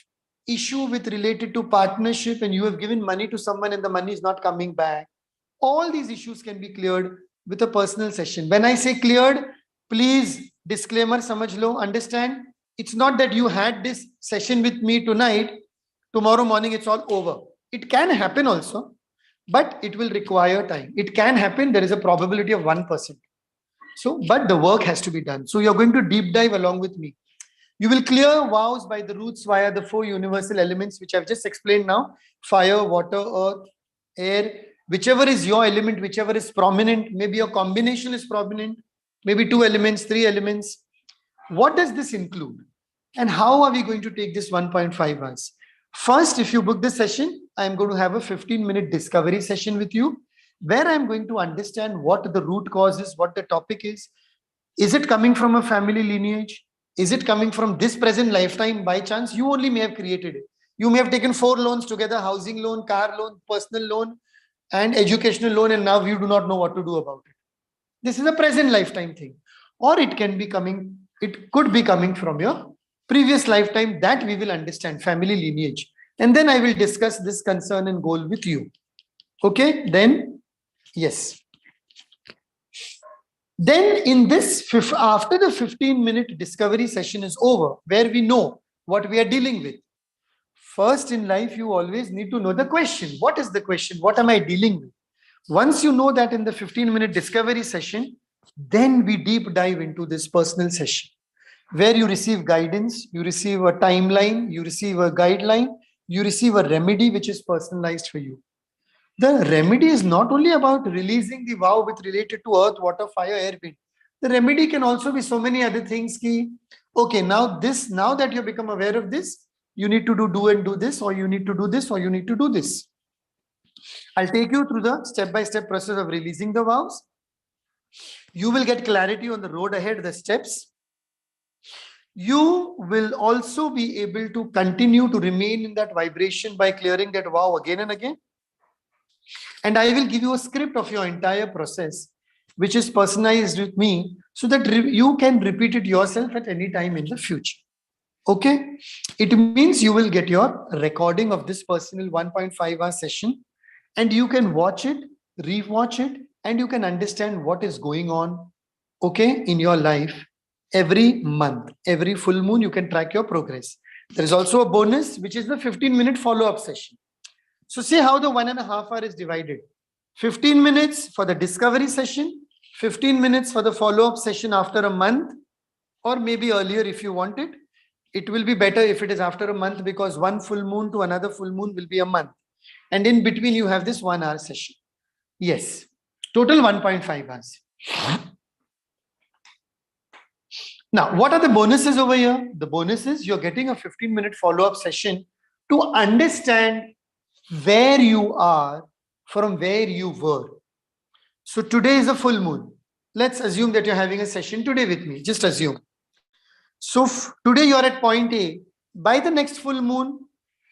issue with related to partnership, and you have given money to someone and the money is not coming back. All these issues can be cleared with a personal session. When I say cleared, please, disclaimer, samajh lo, understand, it's not that you had this session with me tonight, tomorrow morning it's all over. It can happen also, but it will require time. It can happen, there is a probability of 1%. So, but the work has to be done. So you're going to deep dive along with me. You will clear vows by the roots via the 4 universal elements, which I've just explained now: fire, water, earth, air, whichever is your element, whichever is prominent. Maybe a combination is prominent, maybe 2 elements, 3 elements. What does this include? And how are we going to take this 1.5 hours? First, if you book this session, I'm going to have a 15-minute discovery session with you, where I'm going to understand what the root cause is, what the topic is. Is it coming from a family lineage? Is it coming from this present lifetime by chance? You only may have created it. You may have taken 4 loans together: housing loan, car loan, personal loan, and educational loan, and now you do not know what to do about it. This is a present lifetime thing. Or it could be coming from your previous lifetime, that we will understand, family lineage. And then I will discuss this concern and goal with you. Okay, then, yes. Then in this, after the 15-minute discovery session is over, where we know what we are dealing with. First in life, you always need to know the question. What is the question? What am I dealing with? Once you know that in the 15-minute discovery session, then we deep dive into this personal session, where you receive guidance, you receive a timeline, you receive a guideline, you receive a remedy which is personalized for you. The remedy is not only about releasing the vow with related to earth, water, fire, air, wind. The remedy can also be so many other things. Okay, now that you become aware of this, you need to do this, or you need to do this, or you need to do this. I'll take you through the step-by-step process of releasing the vows. You will get clarity on the road ahead, the steps. You will also be able to continue to remain in that vibration by clearing that vow again and again. And I will give you a script of your entire process, which is personalized with me, so that you can repeat it yourself at any time in the future. Okay, it means you will get your recording of this personal 1.5 hour session, and you can watch it, rewatch it, and you can understand what is going on, okay, in your life. Every month, every full moon, you can track your progress. There is also a bonus, which is the 15-minute follow-up session. So see how the 1.5 hour is divided. 15 minutes for the discovery session, 15 minutes for the follow-up session after a month, or maybe earlier if you want it. It will be better if it is after a month, because one full moon to another full moon will be a month. And in between, you have this 1 hour session. Yes, total 1.5 hours. Now, what are the bonuses over here? The bonus is you're getting a 15-minute follow-up session to understand where you are from where you were. So today is a full moon. Let's assume that you're having a session today with me. Just assume. So today you're at point A. By the next full moon,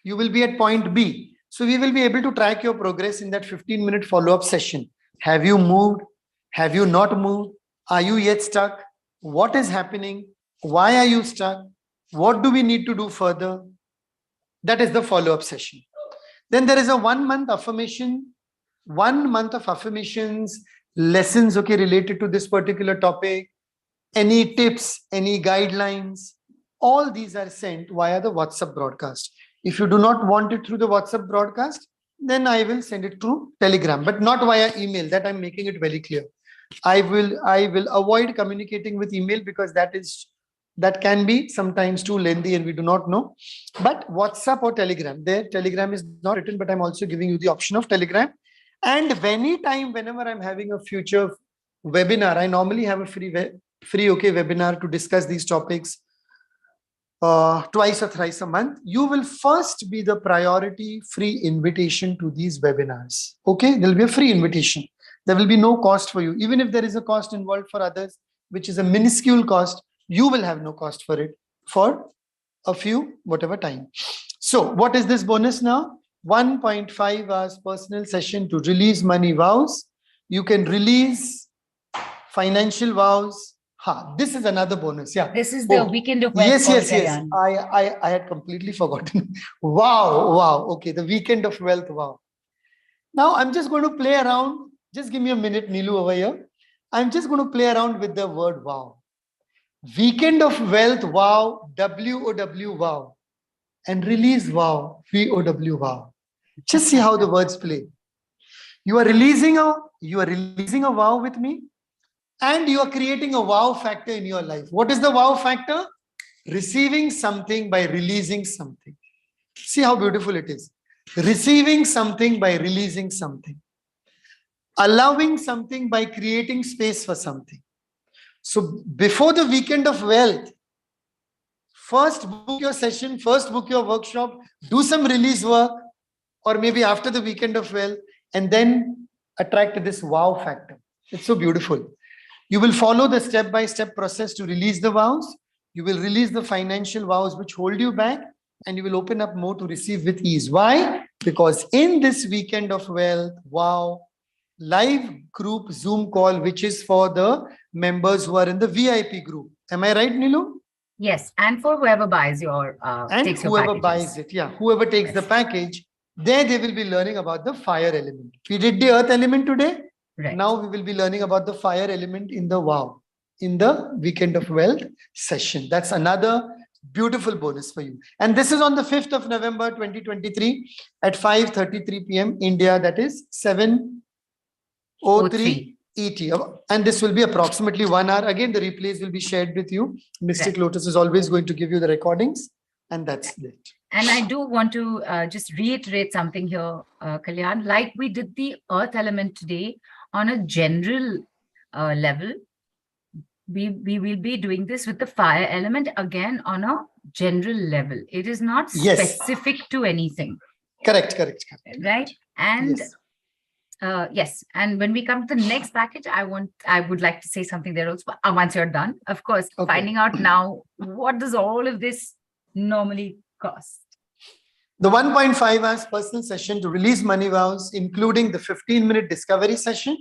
you will be at point B. So we will be able to track your progress in that 15-minute follow-up session. Have you moved? Have you not moved? Are you yet stuck? What is happening? Why are you stuck? What do we need to do further? That is the follow-up session. Then there is a 1 month affirmation, 1 month of affirmations, lessons, okay, related to this particular topic, any tips, any guidelines, all these are sent via the WhatsApp broadcast. If you do not want it through the WhatsApp broadcast, then I will send it through Telegram, but not via email. That I'm making it very clear. I will avoid communicating with email, because that can be sometimes too lengthy and we do not know. But WhatsApp or Telegram, there Telegram is not written, but I'm also giving you the option of Telegram. And whenever I'm having a future webinar, I normally have a free webinar to discuss these topics twice or thrice a month. You will first be the priority free invitation to these webinars. Okay, there'll be a free invitation. There will be no cost for you. Even if there is a cost involved for others, which is a minuscule cost, you will have no cost for it for a few whatever time. So what is this bonus now? 1.5 hours personal session to release money vows. You can release financial vows. This is another bonus. Yeah. This is the weekend of wealth. Yes. I had completely forgotten. Wow. Okay, the weekend of wealth. Wow. Now I'm just going to play around. Just give me a minute, Nilu, over here. I'm just going to play around with the word wow. Weekend of wealth, wow, W-O-W, wow. And release, wow, V-O-W, wow. Just see how the words play. You are releasing a wow with me, and you are creating a wow factor in your life. What is the wow factor? Receiving something by releasing something. See how beautiful it is. Receiving something by releasing something. Allowing something by creating space for something. So before the weekend of wealth, first book your session, first book your workshop, do some release work, or maybe after the weekend of wealth, and then attract this wow factor. It's so beautiful. You will follow the step-by-step process to release the vows. You will release the financial vows which hold you back, and you will open up more to receive with ease. Why? Because in this weekend of wealth, wow, live group Zoom call, which is for the members who are in the VIP group. Am I right, Nilu? Yes, and for whoever buys your and whoever buys it, whoever takes the package, there they will be learning about the fire element. We did the earth element today. Right. Now we will be learning about the fire element in the wow, in the weekend of wealth session. That's another beautiful bonus for you. And this is on the 5th of November 2023 at 5:33 p.m. India. That is 7:03 ET. And this will be approximately 1 hour. Again, the replays will be shared with you. Mystic Lotus is always going to give you the recordings. And that's it. And I do want to just reiterate something here, Kalyaan. Like we did the earth element today on a general level, we will be doing this with the fire element again on a general level. It is not specific to anything. Correct. Right? And yes. And when we come to the next package, I would like to say something there also. Once you're done, of course, finding out now, what does all of this normally cost? The 1.5 hours personal session to release money vows, including the 15-minute discovery session,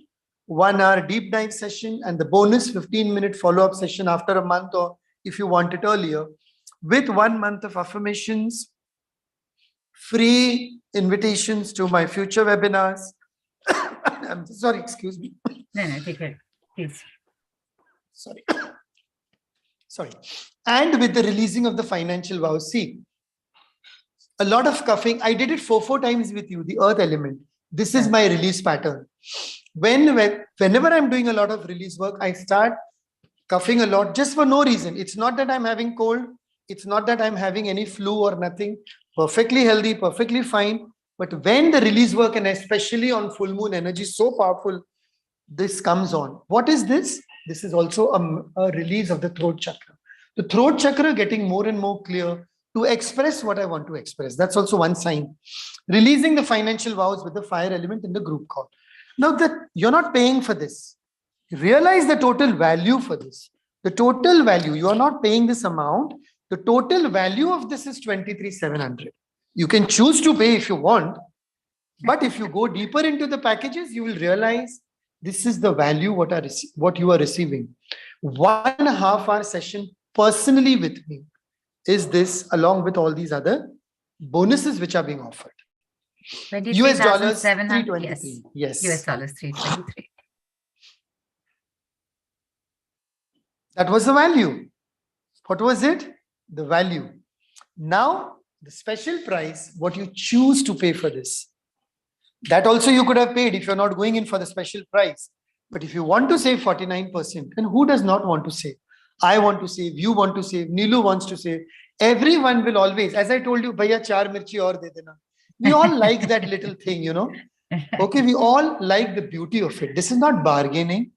1 hour deep dive session, and the bonus 15-minute follow-up session after a month, or if you want it earlier, with 1 month of affirmations, free invitations to my future webinars. I'm sorry, excuse me. No, take it, please. Sorry. Sorry. And with the releasing of the financial vows. See, a lot of cuffing. I did it four times with you, the earth element. This is my release pattern. Whenever I'm doing a lot of release work, I start coughing a lot just for no reason. It's not that I'm having cold. It's not that I'm having any flu or nothing. Perfectly healthy, perfectly fine. But when the release work, and especially on full moon energy, so powerful, this comes on. What is this? This is also a release of the throat chakra. The throat chakra getting more and more clear to express what I want to express. That's also one sign. Releasing the financial vows with the fire element in the group call. Now that you're not paying for this, realize the total value for this. The total value, you are not paying this amount. The total value of this is 23,700. You can choose to pay if you want, but if you go deeper into the packages, you will realize this is the value what you are receiving. 1.5 hour session personally with me is this, along with all these other bonuses which are being offered. US dollars 323. Yes. US dollars 323. That was the value. What was it? The value. Now, the special price, what you choose to pay for this. That also you could have paid if you're not going in for the special price. But if you want to save 49%, then who does not want to save? I want to save, you want to save, Neelu wants to save. Everyone will always, as I told you, bhaiya 4 mirchi aur de dena. We all like that little thing, you know. Okay, we all like the beauty of it. This is not bargaining.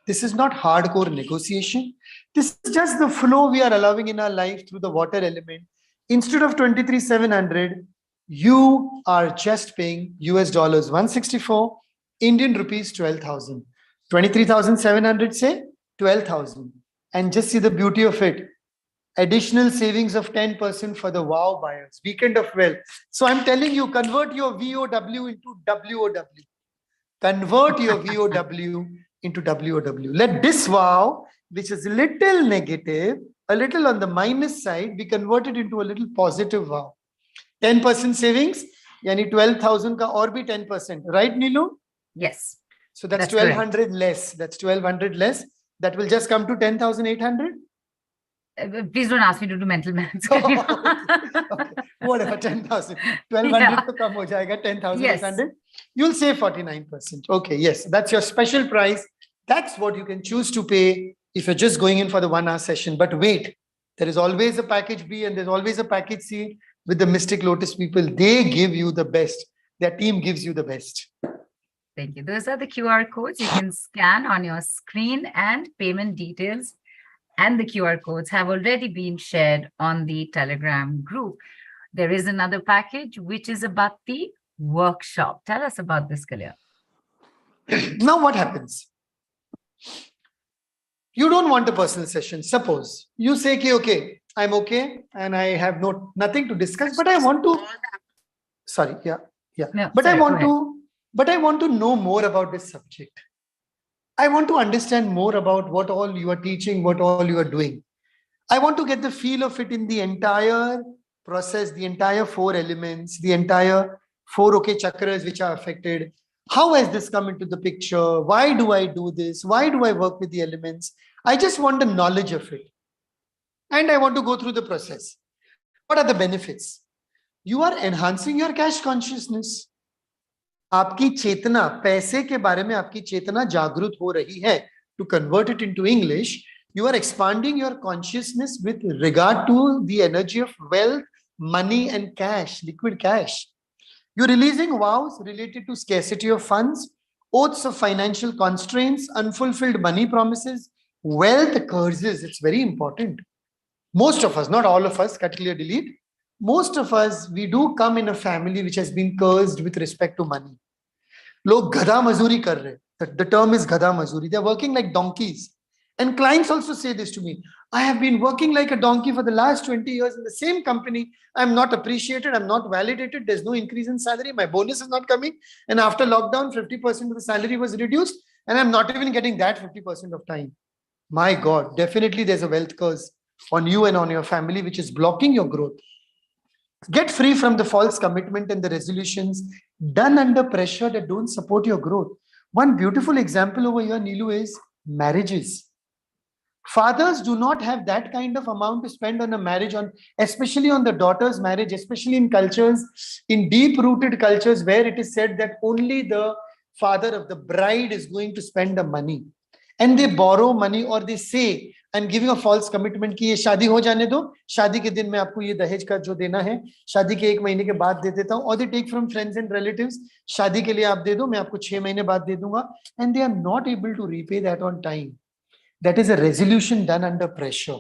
This is not hardcore negotiation. This is just the flow we are allowing in our life through the water element. Instead of 23,700, you are just paying US dollars 164, Indian rupees 12,000. 23,700 say 12,000. And just see the beauty of it. Additional savings of 10% for the wow buyers. Weekend of wealth. So I'm telling you, convert your VOW into WOW. Convert your VOW into WOW. Let this wow, which is a little negative, a little on the minus side, be converted into a little positive wow. 10% savings, yani 12,000 ka aur bhi 10%. Right, Neelu? Yes. So that's 1,200 less. That's 1,200 less. That will just come to 10,800. Please don't ask me to do mental maths. Okay. Whatever, 10,000. 1,200 to come ho jayega, 10,800. Yes. You'll save 49%. Okay, yes. That's your special price. That's what you can choose to pay if you're just going in for the 1 hour session. But wait, there is always a package B and there's always a package C with the Mystic Lotus people. They give you the best. Their team gives you the best. Thank you. Those are the QR codes you can scan on your screen, and payment details and the QR codes have already been shared on the Telegram group. There is another package which is about the workshop. Tell us about this, Kalyaan. Now what happens? You don't want a personal session. Suppose you say, okay, I'm okay and I have nothing to discuss, but I want to, sorry, yeah. No, but sorry, I want to know more about this subject. I want to understand more about what all you are teaching, what all you are doing. I want to get the feel of it in the entire process, the entire 4 elements, the entire 4 chakras which are affected. How has this come into the picture? Why do I do this? Why do I work with the elements? I just want the knowledge of it. And I want to go through the process. What are the benefits? You are enhancing your cash consciousness. आपकी चेतना, पैसे के बारे में आपकी चेतना जागृत हो रही है. To convert it into English, you are expanding your consciousness with regard to the energy of wealth, money and cash, liquid cash. You're releasing vows related to scarcity of funds, oaths of financial constraints, unfulfilled money promises, wealth curses. It's very important. Most of us, not all of us, cut, clear, delete. Most of us, we do come in a family which has been cursed with respect to money. Log gada mazuri kar rahe. The term is gada mazuri. They're working like donkeys. And clients also say this to me. I have been working like a donkey for the last 20 years in the same company. I'm not appreciated. I'm not validated. There's no increase in salary. My bonus is not coming. And after lockdown, 50% of the salary was reduced. and I'm not even getting that 50% of time, my God, definitely there's a wealth curse on you and on your family, which is blocking your growth. Get free from the false commitment and the resolutions done under pressure that don't support your growth. One beautiful example over here, Neelu, is marriages. Fathers do not have that kind of amount to spend on a marriage, on especially on the daughter's marriage, especially in cultures, in deep-rooted cultures where it is said that only the father of the bride is going to spend the money. And they borrow money, or they say, I'm giving a false commitment कि ये शादी हो जाने दो, शादी के दिन मैं आपको ये दहेज का जो देना है, शादी के 1 महीने के बाद दे देता हूँ, or they take from friends and relatives, शादी के लिए आप दे दो, मैं आपको 6 महीने बाद दे दूंगा, and they are not able to repay that on time. That is a resolution done under pressure.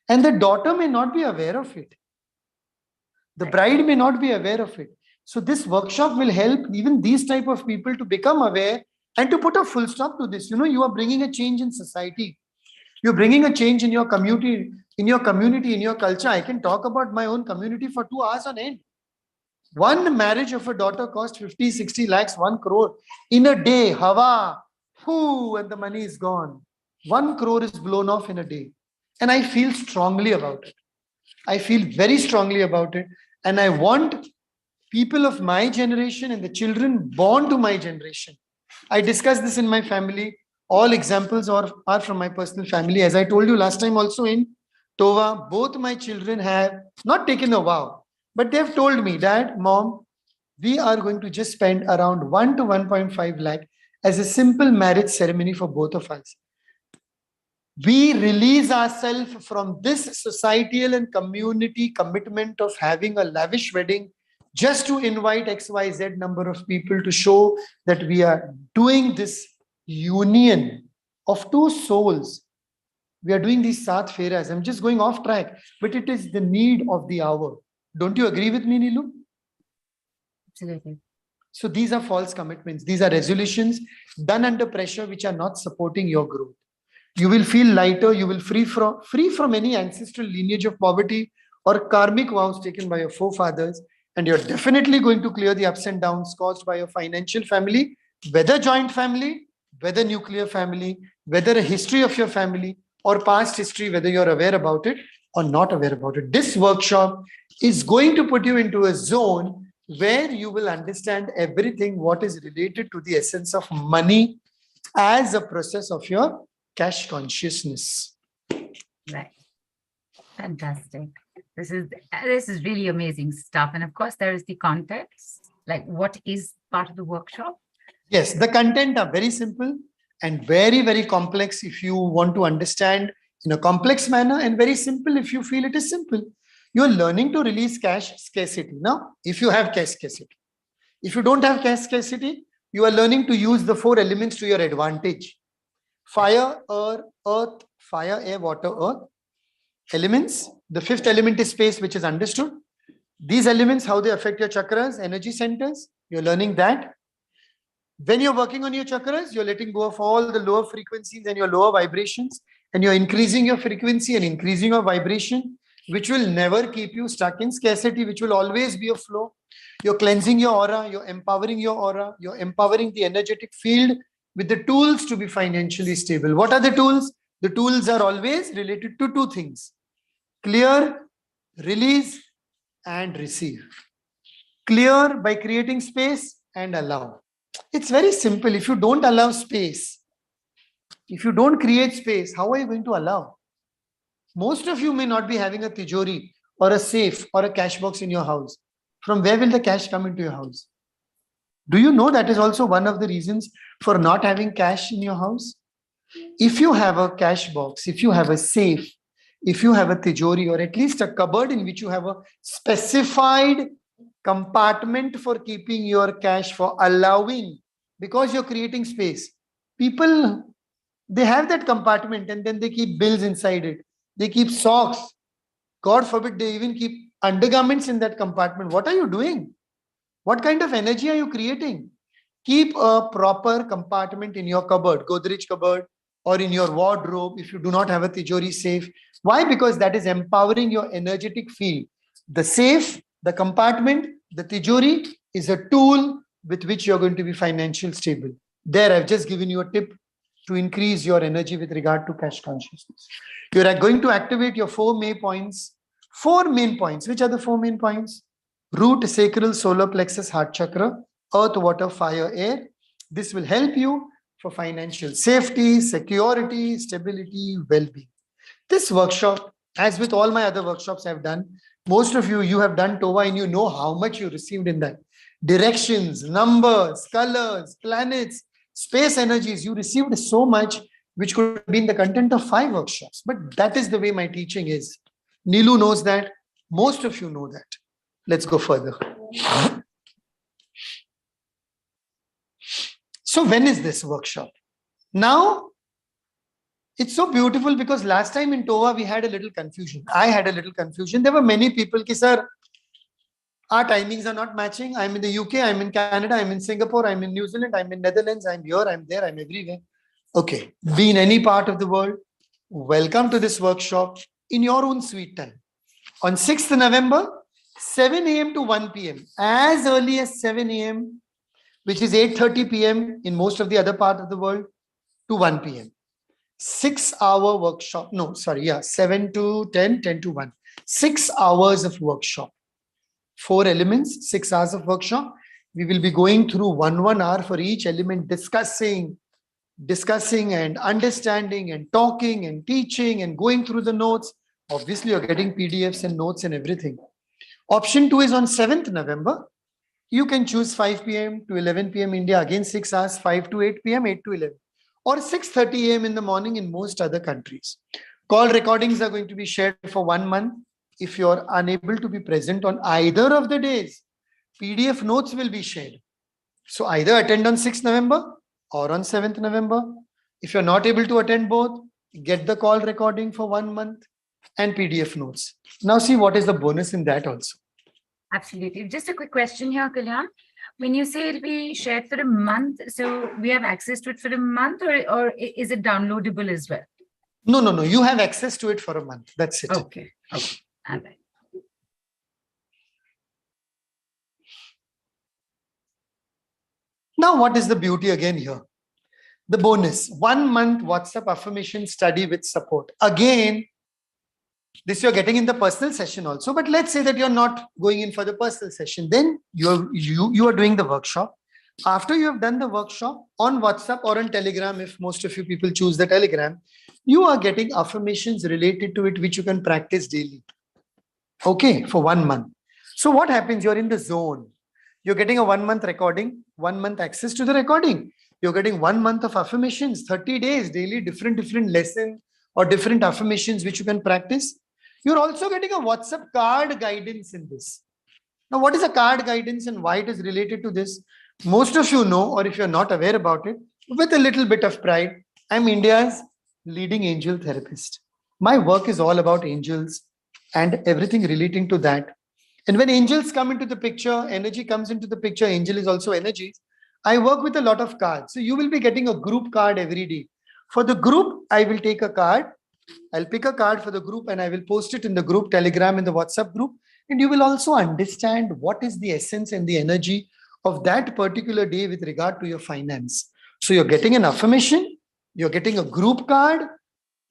And the daughter may not be aware of it. The bride may not be aware of it. So this workshop will help even these type of people to become aware and to put a full stop to this. You know, you are bringing a change in society. You're bringing a change in your community, in your culture. I can talk about my own community for 2 hours on end. One marriage of a daughter cost 50, 60 lakhs, 1 crore. In a day, hawa, whoo, and the money is gone. 1 crore is blown off in a day. And I feel strongly about it. I feel very strongly about it. And I want people of my generation and the children born to my generation. I discuss this in my family. All examples are from my personal family. As I told you last time also in Tova, both my children have not taken a vow, but they have told me, Dad, Mom, we are going to just spend around 1 to 1.5 lakh as a simple marriage ceremony for both of us. We release ourselves from this societal and community commitment of having a lavish wedding just to invite XYZ number of people to show that we are doing this union of 2 souls. We are doing these Sat Feras. I'm just going off track, but it is the need of the hour. Don't you agree with me, Neelu? Absolutely. So these are false commitments. These are resolutions done under pressure which are not supporting your growth. You will feel lighter. You will free from any ancestral lineage of poverty or karmic vows taken by your forefathers. And you're definitely going to clear the ups and downs caused by your financial family, whether joint family, whether nuclear family, whether a history of your family or past history, whether you're aware about it or not aware about it. This workshop is going to put you into a zone where you will understand everything what is related to the essence of money as a process of your cash consciousness. Right. Fantastic. This is really amazing stuff. And of course, there is the context, like what is part of the workshop. Yes, the content are very simple and very, very complex if you want to understand in a complex manner, and very simple if you feel it is simple. You're learning to release cash scarcity. Now, if you have cash scarcity, if you don't have cash scarcity, you are learning to use the 4 elements to your advantage. Fire, earth, fire, air, water, earth. Elements. The 5th element is space, which is understood. These elements, how they affect your chakras, energy centers. You're learning that. When you're working on your chakras, you're letting go of all the lower frequencies and your lower vibrations, and you're increasing your frequency and increasing your vibration, which will never keep you stuck in scarcity, which will always be a flow. You're cleansing your aura, you're empowering your aura, you're empowering the energetic field with the tools to be financially stable. What are the tools? The tools are always related to 2 things: clear, release, and receive. Clear by creating space, and allow. It's very simple. If you don't allow space, if you don't create space, how are you going to allow? Most of you may not be having a tijori or a safe or a cash box in your house. From where will the cash come into your house? Do you know that is also one of the reasons for not having cash in your house? If you have a cash box, if you have a safe, if you have a tijori, or at least a cupboard in which you have a specified compartment for keeping your cash, for allowing, because you're creating space. People, they have that compartment and then they keep bills inside it. They keep socks. God forbid, they even keep undergarments in that compartment. What are you doing? What kind of energy are you creating? Keep a proper compartment in your cupboard, Godrej cupboard, or in your wardrobe if you do not have a tijori safe. Why? Because that is empowering your energetic field. The safe, the compartment, the tijori is a tool with which you're going to be financially stable. There, I've just given you a tip to increase your energy with regard to cash consciousness. You're going to activate your 4 main points. 4 main points. Which are the 4 main points? Root, sacral, solar plexus, heart chakra, earth, water, fire, air. This will help you for financial safety, security, stability, well-being. This workshop, as with all my other workshops I've done, most of you have done Tova and you know how much you received in that. Directions, numbers, colors, planets, space energies. You received so much, which could have been the content of 5 workshops. But that is the way my teaching is. Neelu knows that. Most of you know that. Let's go further. So when is this workshop? Now, it's so beautiful because last time in Tova, we had a little confusion. I had a little confusion. There were many people ki, sir, our timings are not matching. I'm in the UK, I'm in Canada, I'm in Singapore, I'm in New Zealand, I'm in Netherlands, I'm here, I'm there, I'm everywhere. Okay, be in any part of the world. Welcome to this workshop in your own sweet time. On 6th November, 7 a.m. to 1 p.m. As early as 7 a.m., which is 8:30 p.m. in most of the other part of the world, to 1 p.m. 6-hour workshop. No, sorry, yeah, 7 to 10, 10 to 1. 6 hours of workshop. 4 elements, 6 hours of workshop. We will be going through 1 hour for each element, discussing and understanding and talking and teaching and going through the notes. Obviously, you're getting PDFs and notes and everything. Option 2 is on 7th November. You can choose 5 p.m. to 11 p.m. India, again 6 hours, 5 to 8 p.m., 8 to 11. Or 6:30 a.m. in the morning in most other countries. Call recordings are going to be shared for 1 month. If you're unable to be present on either of the days, PDF notes will be shared. So either attend on 6th November or on 7th November. If you're not able to attend both, get the call recording for 1 month and PDF notes. Now see what is the bonus in that also. Absolutely. Just a quick question here, Kalyaan. When you say it'll be shared for a month, so we have access to it for a month, or is it downloadable as well? No. You have access to it for a month. That's it. Okay. All right. Now, what is the beauty again here? The bonus, 1 month WhatsApp affirmation study with support. Again, this you're getting in the personal session also, but let's say that you're not going in for the personal session. Then you are doing the workshop. After you have done the workshop on WhatsApp or on Telegram, if most of you people choose the Telegram, you are getting affirmations related to it, which you can practice daily. Okay, for 1 month. So what happens? You're in the zone. You're getting a 1 month recording, 1 month access to the recording. You're getting 1 month of affirmations, 30 days, daily, different lessons or different affirmations which you can practice. You're also getting a WhatsApp card guidance in this. Now, what is a card guidance and why it is related to this? Most of you know, or if you're not aware about it, with a little bit of pride, I'm India's leading angel therapist. My work is all about angels and everything relating to that. And when angels come into the picture, energy comes into the picture, angel is also energy. I work with a lot of cards. So you will be getting a group card every day. For the group, I will take a card. I'll pick a card for the group and I will post it in the group Telegram, in the WhatsApp group. And you will also understand what is the essence and the energy of that particular day with regard to your finance. So you're getting an affirmation, you're getting a group card,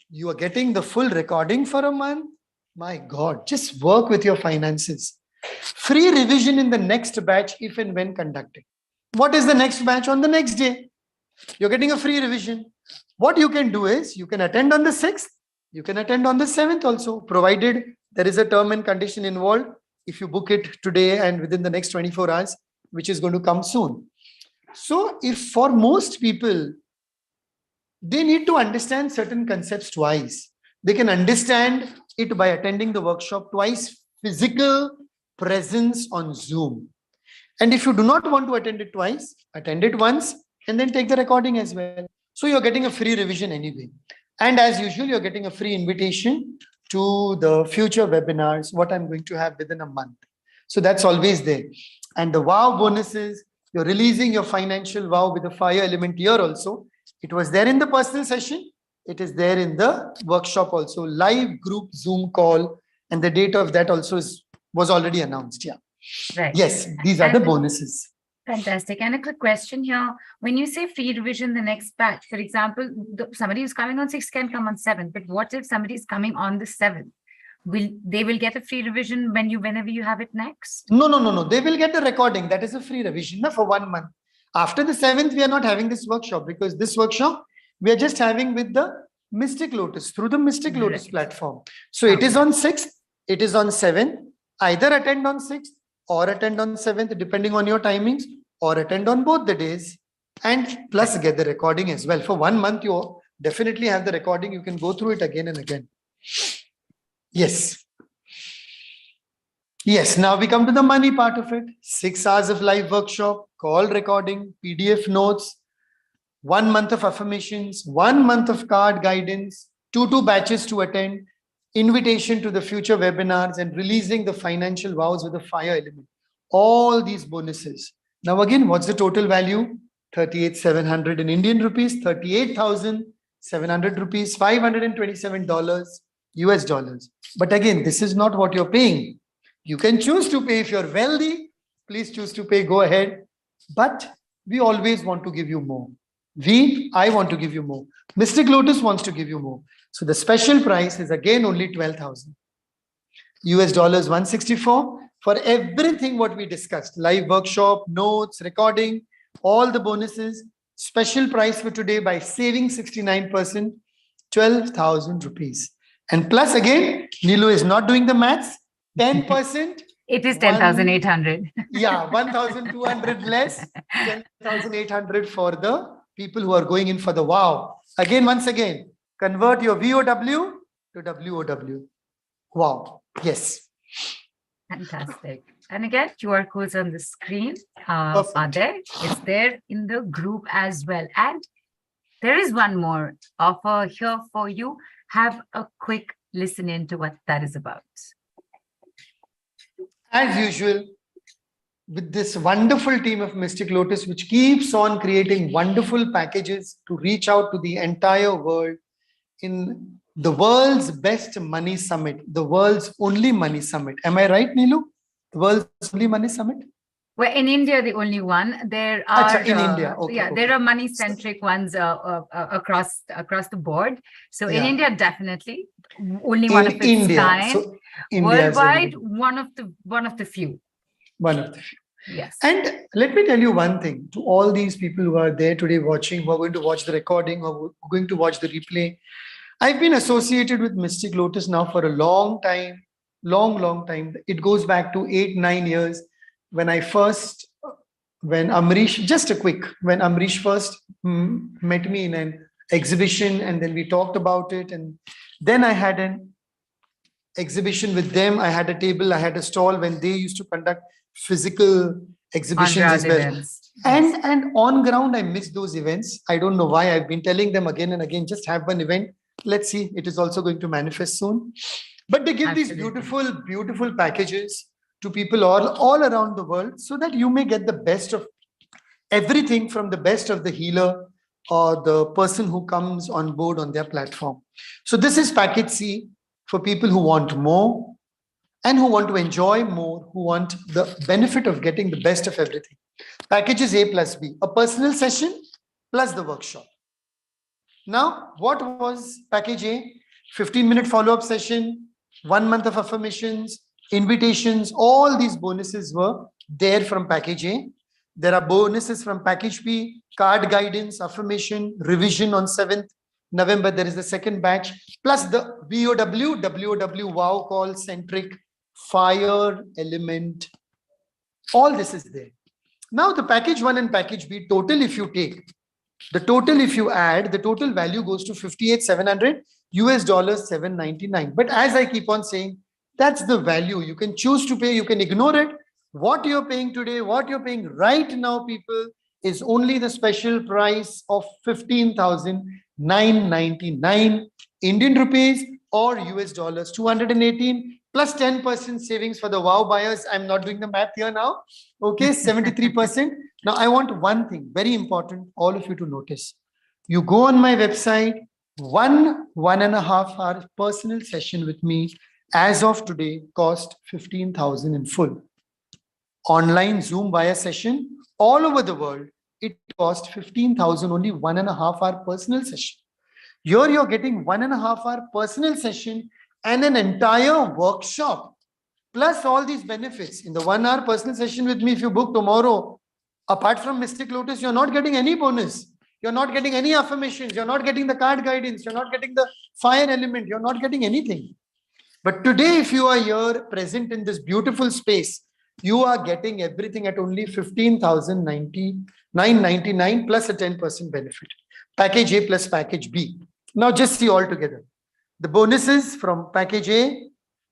you are getting the full recording for a month. My God, just work with your finances. Free revision in the next batch if and when conducted. What is the next batch? On the next day, you're getting a free revision. What you can do is you can attend on the 6th, you can attend on the 7th also, provided there is a term and condition involved. If you book it today and within the next 24 hours, which is going to come soon. So if for most people, they need to understand certain concepts twice. They can understand it by attending the workshop twice, physical presence on Zoom. And if you do not want to attend it twice, attend it once and then take the recording as well. So you're getting a free revision anyway. And as usual, you're getting a free invitation to the future webinars, what I'm going to have within a month. So that's always there. And the wow bonuses, you're releasing your financial wow with the fire element here also. It was there in the personal session. It is there in the workshop also. Live group Zoom call. And the date of that also was already announced. Yeah. Right. Yes, these are the bonuses. Fantastic. And a quick question here. When you say free revision, the next batch, for example, somebody who's coming on 6th can come on 7th, but what if somebody is coming on the 7th? They will get a free revision whenever you have it next? No. They will get the recording. That is a free revision for 1 month. After the 7th, we are not having this workshop, because this workshop we are just having with the Mystic Lotus, through the Mystic Lotus platform. So it is on 6th, it is on 7th. Either attend on 6th or attend on 7th, depending on your timings, or attend on both the days, and plus get the recording as well. For 1 month, you definitely have the recording. You can go through it again and again. Yes. Yes, now we come to the money part of it. 6 hours of live workshop, call recording, PDF notes, 1 month of affirmations, 1 month of card guidance, two batches to attend, invitation to the future webinars, and releasing the financial vows with a fire element. All these bonuses. Now again, what's the total value? 38,700 in Indian rupees, 38,700 rupees, $527 US dollars. But again, this is not what you're paying. You can choose to pay. If you're wealthy, please choose to pay, go ahead. But we always want to give you more. I want to give you more. Mystic Lotus wants to give you more. So the special price is again only 12,000 US dollars, 164 for everything what we discussed. Live workshop, notes, recording, all the bonuses. Special price for today by saving 69%, 12,000 rupees. And plus again, Nilu is not doing the maths. 10%. It is 10,800. Yeah, 1,200 less, 10,800 for the people who are going in for the wow. Again, once again, convert your VOW to WOW. Wow. Yes. Fantastic. And again, QR codes on the screen are there. It's there in the group as well. And there is one more offer here for you. Have a quick listen into what that is about. As usual, with this wonderful team of Mystic Lotus, which keeps on creating wonderful packages to reach out to the entire world in the world's best money summit, the world's only money summit. Am I right, Neelu? The world's only money summit? Well, in India, the only one. There are in India. Okay, there are money-centric ones across the board. So in India, definitely only one of its kind. So worldwide, one of the few. One of the few. Yes. And let me tell you one thing to all these people who are there today watching, who are going to watch the recording, or going to watch the replay. I've been associated with Mystic Lotus now for a long time, long time. It goes back to 8-9 years when Amrish first met me in an exhibition, and then we talked about it. And then I had an exhibition with them. I had a table, I had a stall when they used to conduct physical exhibitions as well. Events. And on ground, I miss those events. I don't know why. I've been telling them again and again, just have one event. Let's see, it is also going to manifest soon. But they give these beautiful packages to people all around the world, so that you may get the best of everything from the best of the healer or the person who comes on board on their platform. So this is package C for people who want more and who want to enjoy more, who want the benefit of getting the best of everything. Packages A plus B, a personal session plus the workshop. Now, what was package A? 15-minute follow-up session, 1 month of affirmations, invitations, all these bonuses were there from package A. There are bonuses from package B, card guidance, affirmation, revision on 7th November. There is the second batch, plus the WOW, wow call centric, fire element. All this is there. Now the package 1 and package B total, if you take, the total, if you add, the total value goes to 58,700 US dollars, 799. But as I keep on saying, that's the value. You can choose to pay, you can ignore it. What you're paying today, what you're paying right now, people, is only the special price of 15,999 Indian rupees or US dollars, 218 plus 10% savings for the wow buyers. I'm not doing the math here now. Okay, 73%. Now I want one thing, very important, all of you to notice. You go on my website, 1.5 hour personal session with me as of today cost 15,000 in full. Online Zoom via session all over the world, it cost 15,000, only 1.5 hour personal session. Here you're getting 1.5 hour personal session and an entire workshop, plus all these benefits. In the 1 hour personal session with me, if you book tomorrow, apart from Mystic Lotus, you're not getting any bonus. You're not getting any affirmations. You're not getting the card guidance. You're not getting the fire element. You're not getting anything. But today, if you are here present in this beautiful space, you are getting everything at only 15,999 plus a 10% benefit. Package A plus package B. Now just see all together. The bonuses from package A,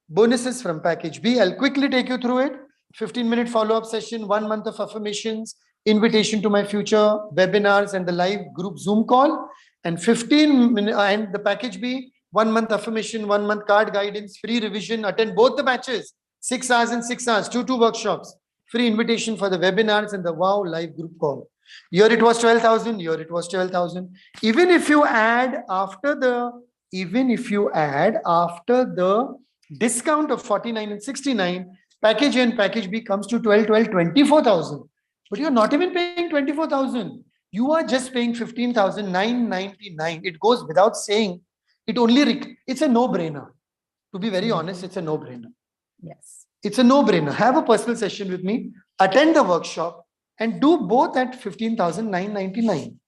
bonuses from package B. I'll quickly take you through it. 15-minute follow-up session, 1 month of affirmations, invitation to my future webinars and the live group Zoom call, and 15 minutes, and the package B, 1 month affirmation, 1 month card guidance, free revision, attend both the batches, 6 hours and 6 hours, two workshops, free invitation for the webinars and the wow live group call. Here it was 12,000, here it was 12,000. Even if you add after the discount of 49 and 69, package A and package B comes to 24,000. But you're not even paying 24,000. You are just paying 15,999. It goes without saying. It's a no-brainer. To be very honest, it's a no-brainer. Yes. It's a no-brainer. Have a personal session with me, attend the workshop, and do both at 15,999.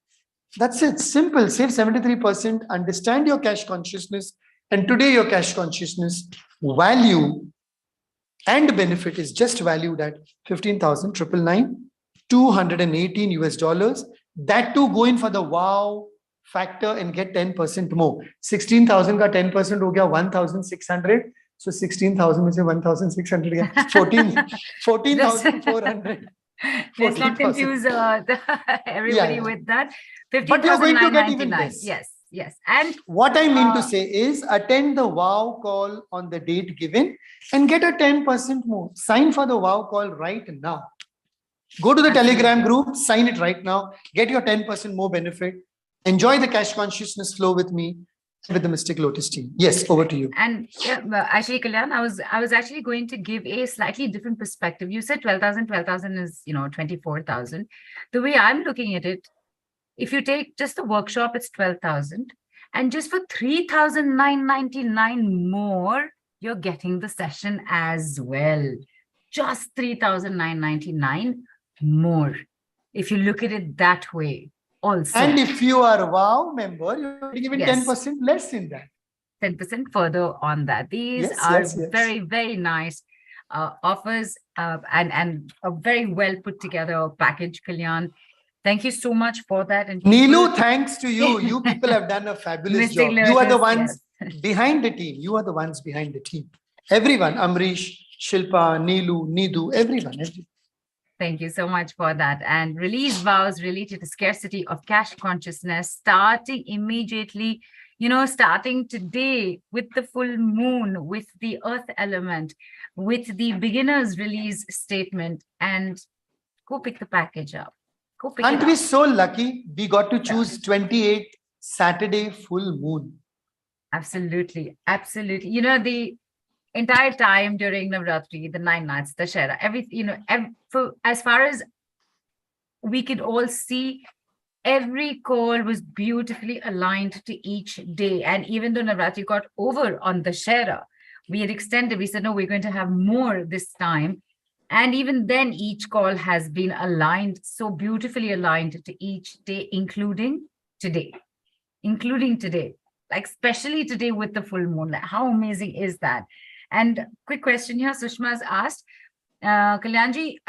That's it. Simple. Save 73%. Understand your cash consciousness. And today your cash consciousness value and benefit is just valued at 15,999, $218 US. That too, go in for the wow factor and get 10% more. 16,000 ka 10% ho gaya 1,600. So 16,000 is 1,600. 14,400. Let's not confuse everybody with that. But you're going to get even less. Yes. And what I mean to say is attend the wow call on the date given and get a 10% more. Sign for the wow call right now. Go to the Telegram group, sign it right now, get your 10% more benefit. Enjoy the cash consciousness flow with me, with the Mystic Lotus team. Yes, over to you. And actually, Kalyaan, I was actually going to give a slightly different perspective. You said 12,000 is 24,000. The way I'm looking at it, if you take just the workshop, it's 12,000, and just for 3,999 more, you're getting the session as well. Just 3,999 more. If you look at it that way, also. And if you are a wow member, you're giving 10% less in that. 10% further on that. These are very, very nice offers and a very well put together package, Kalyaan. Thank you so much for that. And Neelu, thanks to you. You people have done a fabulous job. You are the ones behind the team. You are the ones behind the team. Everyone, Amrish, Shilpa, Neelu, Nidu, everyone. Thank you so much for that. And release vows related to scarcity of cash consciousness, starting immediately, starting today with the full moon, with the earth element, with the beginner's release statement, and go pick the package up. Aren't we so lucky we got to choose 28th Saturday full moon? Absolutely. The entire time during Navratri, the 9 nights, the Shara, everything, as far as we could all see, every call was beautifully aligned to each day. And even though Navratri got over on the Shara, we had extended, we said, no, we're going to have more this time. And even then, each call has been aligned, so beautifully aligned to each day, including today, like especially today with the full moon. How amazing is that? And quick question here, Sushma's asked, Kalyaanji,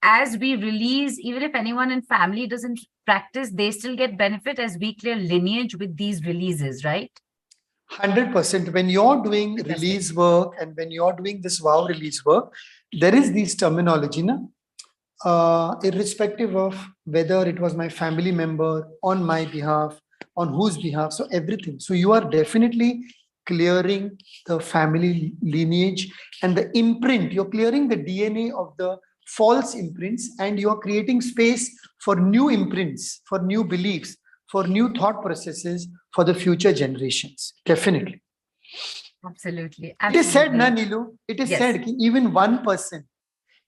as we release, even if anyone in family doesn't practice, they still get benefit as we clear lineage with these releases, right? 100%. When you're doing release work and when you're doing this wow release work, there is this terminology, irrespective of whether it was my family member, on my behalf, on whose behalf, so everything. So you are definitely clearing the family lineage and the imprint. You're clearing the DNA of the false imprints, and you're creating space for new imprints, for new beliefs, for new thought processes for the future generations. Definitely. Absolutely. It is said, Nilu, it is said, even one person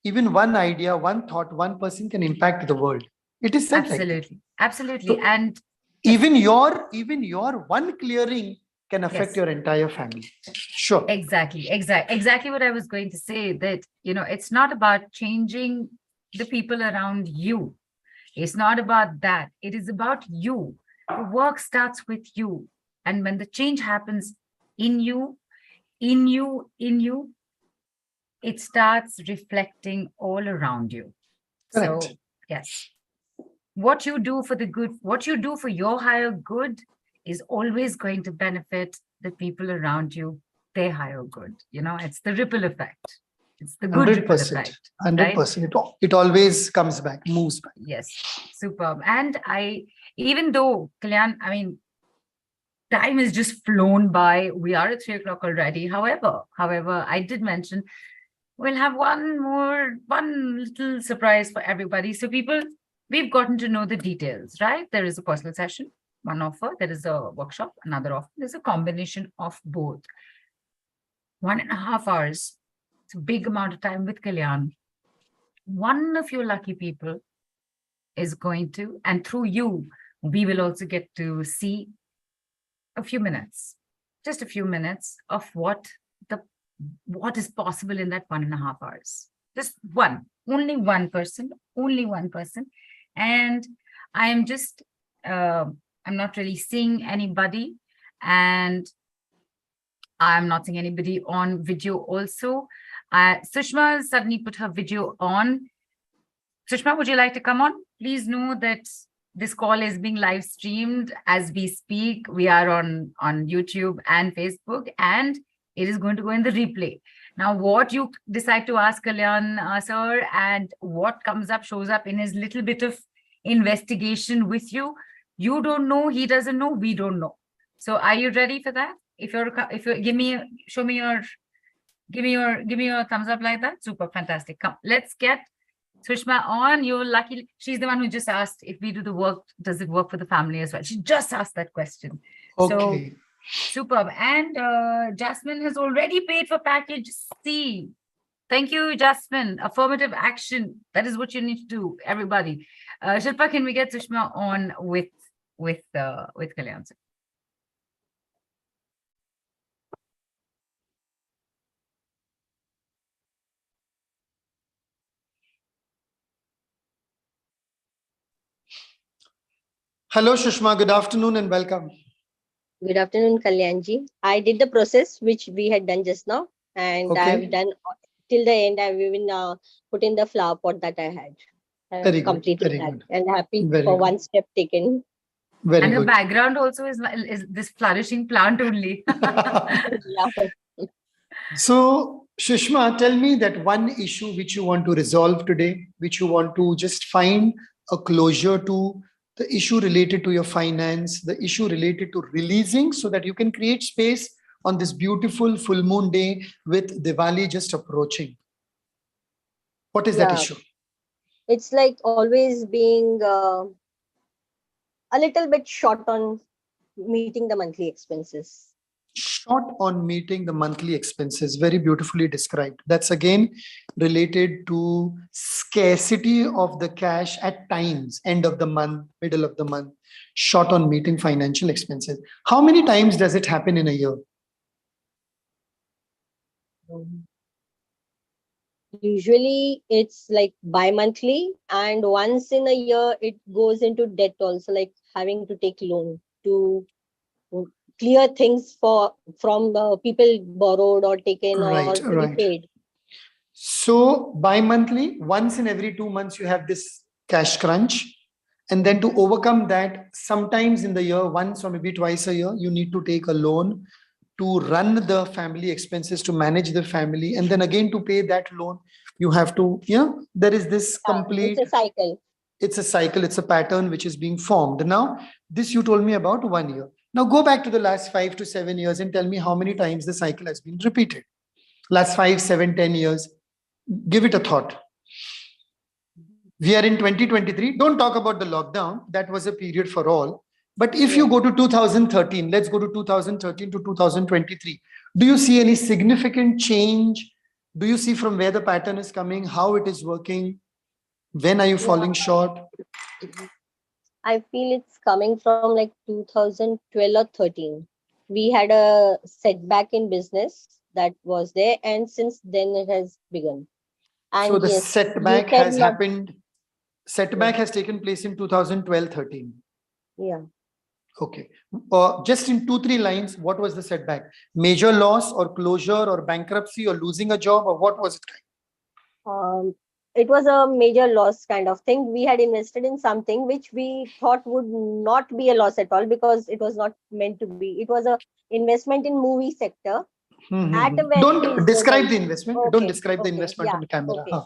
even one idea, one thought, one person can impact the world. It is said like that. Absolutely. So And even your one clearing can affect yes, your entire family. Sure. exactly what I was going to say, that, it's not about changing the people around you. It's not about that. It is about you. The work starts with you. And when the change happens in you, it starts reflecting all around you. Correct. So, yes, what you do for the good, what you do for your higher good is always going to benefit the people around you, their higher good. It's the ripple effect. It's the good ripple 100%. effect. 100%. It always comes back, moves back. Yes, superb. And even though, Kalyaan, time has just flown by. We are at 3 o'clock already. However, I did mention we'll have one little surprise for everybody. So people, we've gotten to know the details, right? There is a personal session, one offer. There is a workshop, another offer. There's a combination of both. 1.5 hours. It's a big amount of time with Kalyaan. One of your lucky people is going to, and through you, we will also get to see a few minutes, just a few minutes of what is possible in that 1.5 hours. Just only one person. And I am just, I'm not really seeing anybody, and I'm not seeing anybody on video also. Sushma suddenly put her video on. Sushma, would you like to come on? Please know that this call is being live streamed as we speak. We are on YouTube and Facebook, and it is going to go in the replay. Now, what you decide to ask Kalyaan, sir, and what comes up, shows up in his little bit of investigation with you, you don't know, he doesn't know, we don't know. So are you ready for that? If you're give me your thumbs up like that. Super, fantastic. Come, let's get Sushma on. You're lucky. She's the one who just asked, if we do the work, does it work for the family as well? She just asked that question. Okay. So superb. And Jasmine has already paid for package C. Thank you, Jasmine. Affirmative action. That is what you need to do, everybody. Shilpa, can we get Sushma on with Kalyaan? Hello, Shushma. Good afternoon and welcome. Good afternoon, Kalyanji. I did the process which we had done just now, and Okay. I've done till the end. I've even put in the flower pot that I had. Very good, completed very that, good. and happy Very for good. one step taken. Very And good. the background also is this flourishing plant only. Yeah. So, Shushma, tell me that one issue which you want to resolve today, which you want to just find a closure to, the issue related to your finance, the issue related to releasing, so that you can create space on this beautiful full moon day with Diwali just approaching. What is that issue? It's like always being a little bit short on meeting the monthly expenses. Short on meeting the monthly expenses. Very beautifully described. That's again related to scarcity of the cash at times, end of the month, middle of the month, short on meeting financial expenses. How many times does it happen in a year? Usually it's like bi-monthly, and once in a year it goes into debt also, like having to take loan to clear things from people borrowed or taken or repaid. So bi-monthly, once in every 2 months, you have this cash crunch. And then to overcome that, sometimes in the year, once or maybe twice a year, you need to take a loan to run the family expenses, to manage the family. And then again, to pay that loan, you have to, there is this complete... It's a cycle. It's a cycle. It's a pattern which is being formed. Now, this you told me about 1 year. Now go back to the last 5 to 7 years and tell me how many times the cycle has been repeated. Last 5, 7, 10 years. Give it a thought. We are in 2023. Don't talk about the lockdown. That was a period for all. But if you go to 2013, let's go to 2013 to 2023. Do you see any significant change Do you see from where the pattern is coming, how it is working? When are you falling short? I feel it's coming from like 2012 or 13. We had a setback in business that was there, and since then it has begun. So And the yes, you setback said has not. happened, setback has taken place in 2012-13. Yeah. Okay. Just in 2-3 lines, what was the setback? Major loss or closure or bankruptcy or losing a job, or what was it? It was a major loss kind of thing. We had invested in something which we thought would not be a loss at all because it was not meant to be. It was a investment in movie sector at a very Don't describe reasonable. the investment. Don't Okay, describe the okay, investment yeah, on the camera. okay.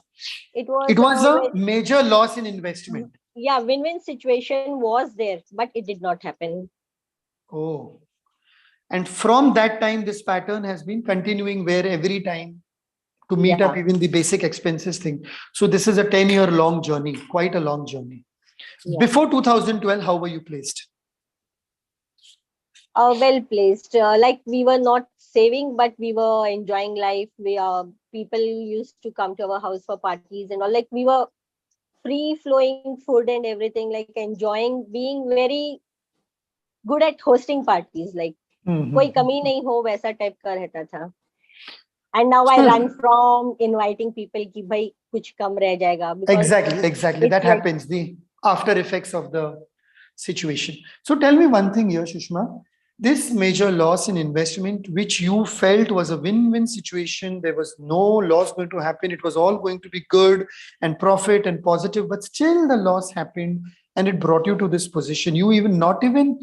It It was was a a major loss in investment. yeah, win-win situation was there, but it did not happen. Oh. And from that time, this pattern has been continuing where every time to meet up Yeah. even the basic expenses thing. So this is a 10-year long journey, quite a long journey. Yeah. Before 2012, how were you placed? Well placed. Like we were not saving, but we were enjoying life. People used to come to our house for parties and all. Like we were free flowing food and everything, like enjoying, being very good at hosting parties. Like कोई कमी नहीं हो वैसा type का रहता था. And now I run from inviting people कि भाई कुछ कम रह जाएगा. Exactly. That like, happens, the after effects of the situation. So tell me one thing here, Sushma. This major loss in investment, which you felt was a win-win situation, there was no loss going to happen. It was all going to be good and profit and positive, but still the loss happened and it brought you to this position. You not even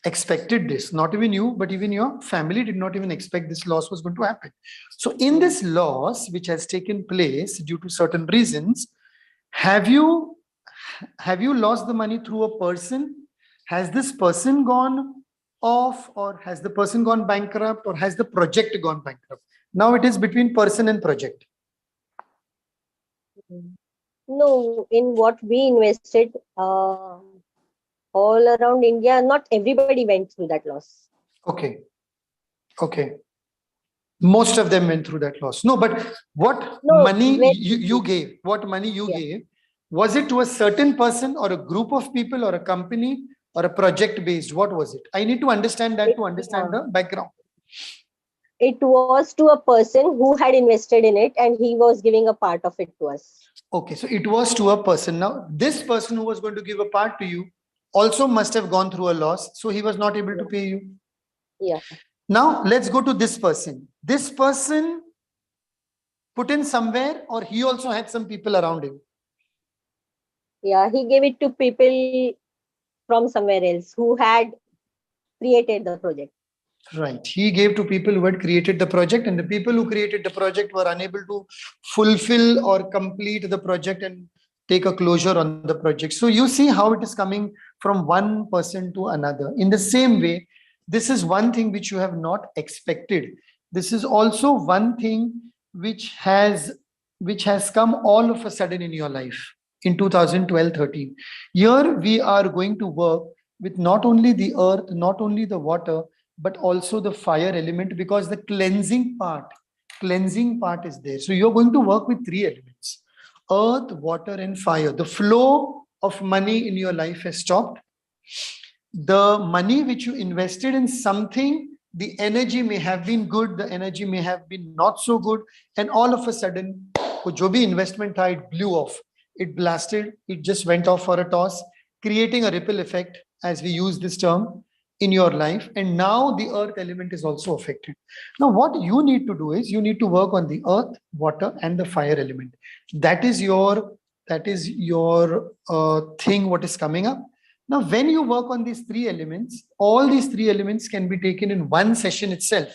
expected this, not even you, but even your family did not even expect this loss was going to happen. So in this loss, which has taken place due to certain reasons, have you lost the money through a person? Has this person gone off, or has the person gone bankrupt, or has the project gone bankrupt? Now it is between person and project. no, in what we invested, all around India, not everybody went through that loss. Okay. Most of them went through that loss. No, but what money you gave, was it to a certain person or a group of people or a company or a project based? What was it? I need to understand that to understand the background. It was to a person who had invested in it and he was giving a part of it to us. Okay, so it was to a person. Now, this person who was going to give a part to you also must have gone through a loss, so he was not able to pay you. Yeah. Now, let's go to this person. This person put in somewhere, or he also had some people around him? Yeah, he gave it to people from somewhere else who had created the project. Right. He gave to people who had created the project, and the people who created the project were unable to fulfill or complete the project and take a closure on the project. So you see how it is coming from one person to another. In the same way, this is one thing which you have not expected. This is also one thing which has come all of a sudden in your life in 2012-13. Here we are going to work with not only the earth, not only the water, but also the fire element, because the cleansing part is there. So you're going to work with 3 elements: earth, water, and fire. The flow of money in your life has stopped. The money which you invested in something, the energy may have been good, the energy may have been not so good, and all of a sudden, jo bhi investment tha, it blew off. It blasted, it just went off for a toss, creating a ripple effect, as we use this term, in your life. And now the earth element is also affected. Now what you need to do is you need to work on the earth, water, and the fire element. That is your thing, what is coming up. Now when you work on these 3 elements, all these 3 elements can be taken in one session itself.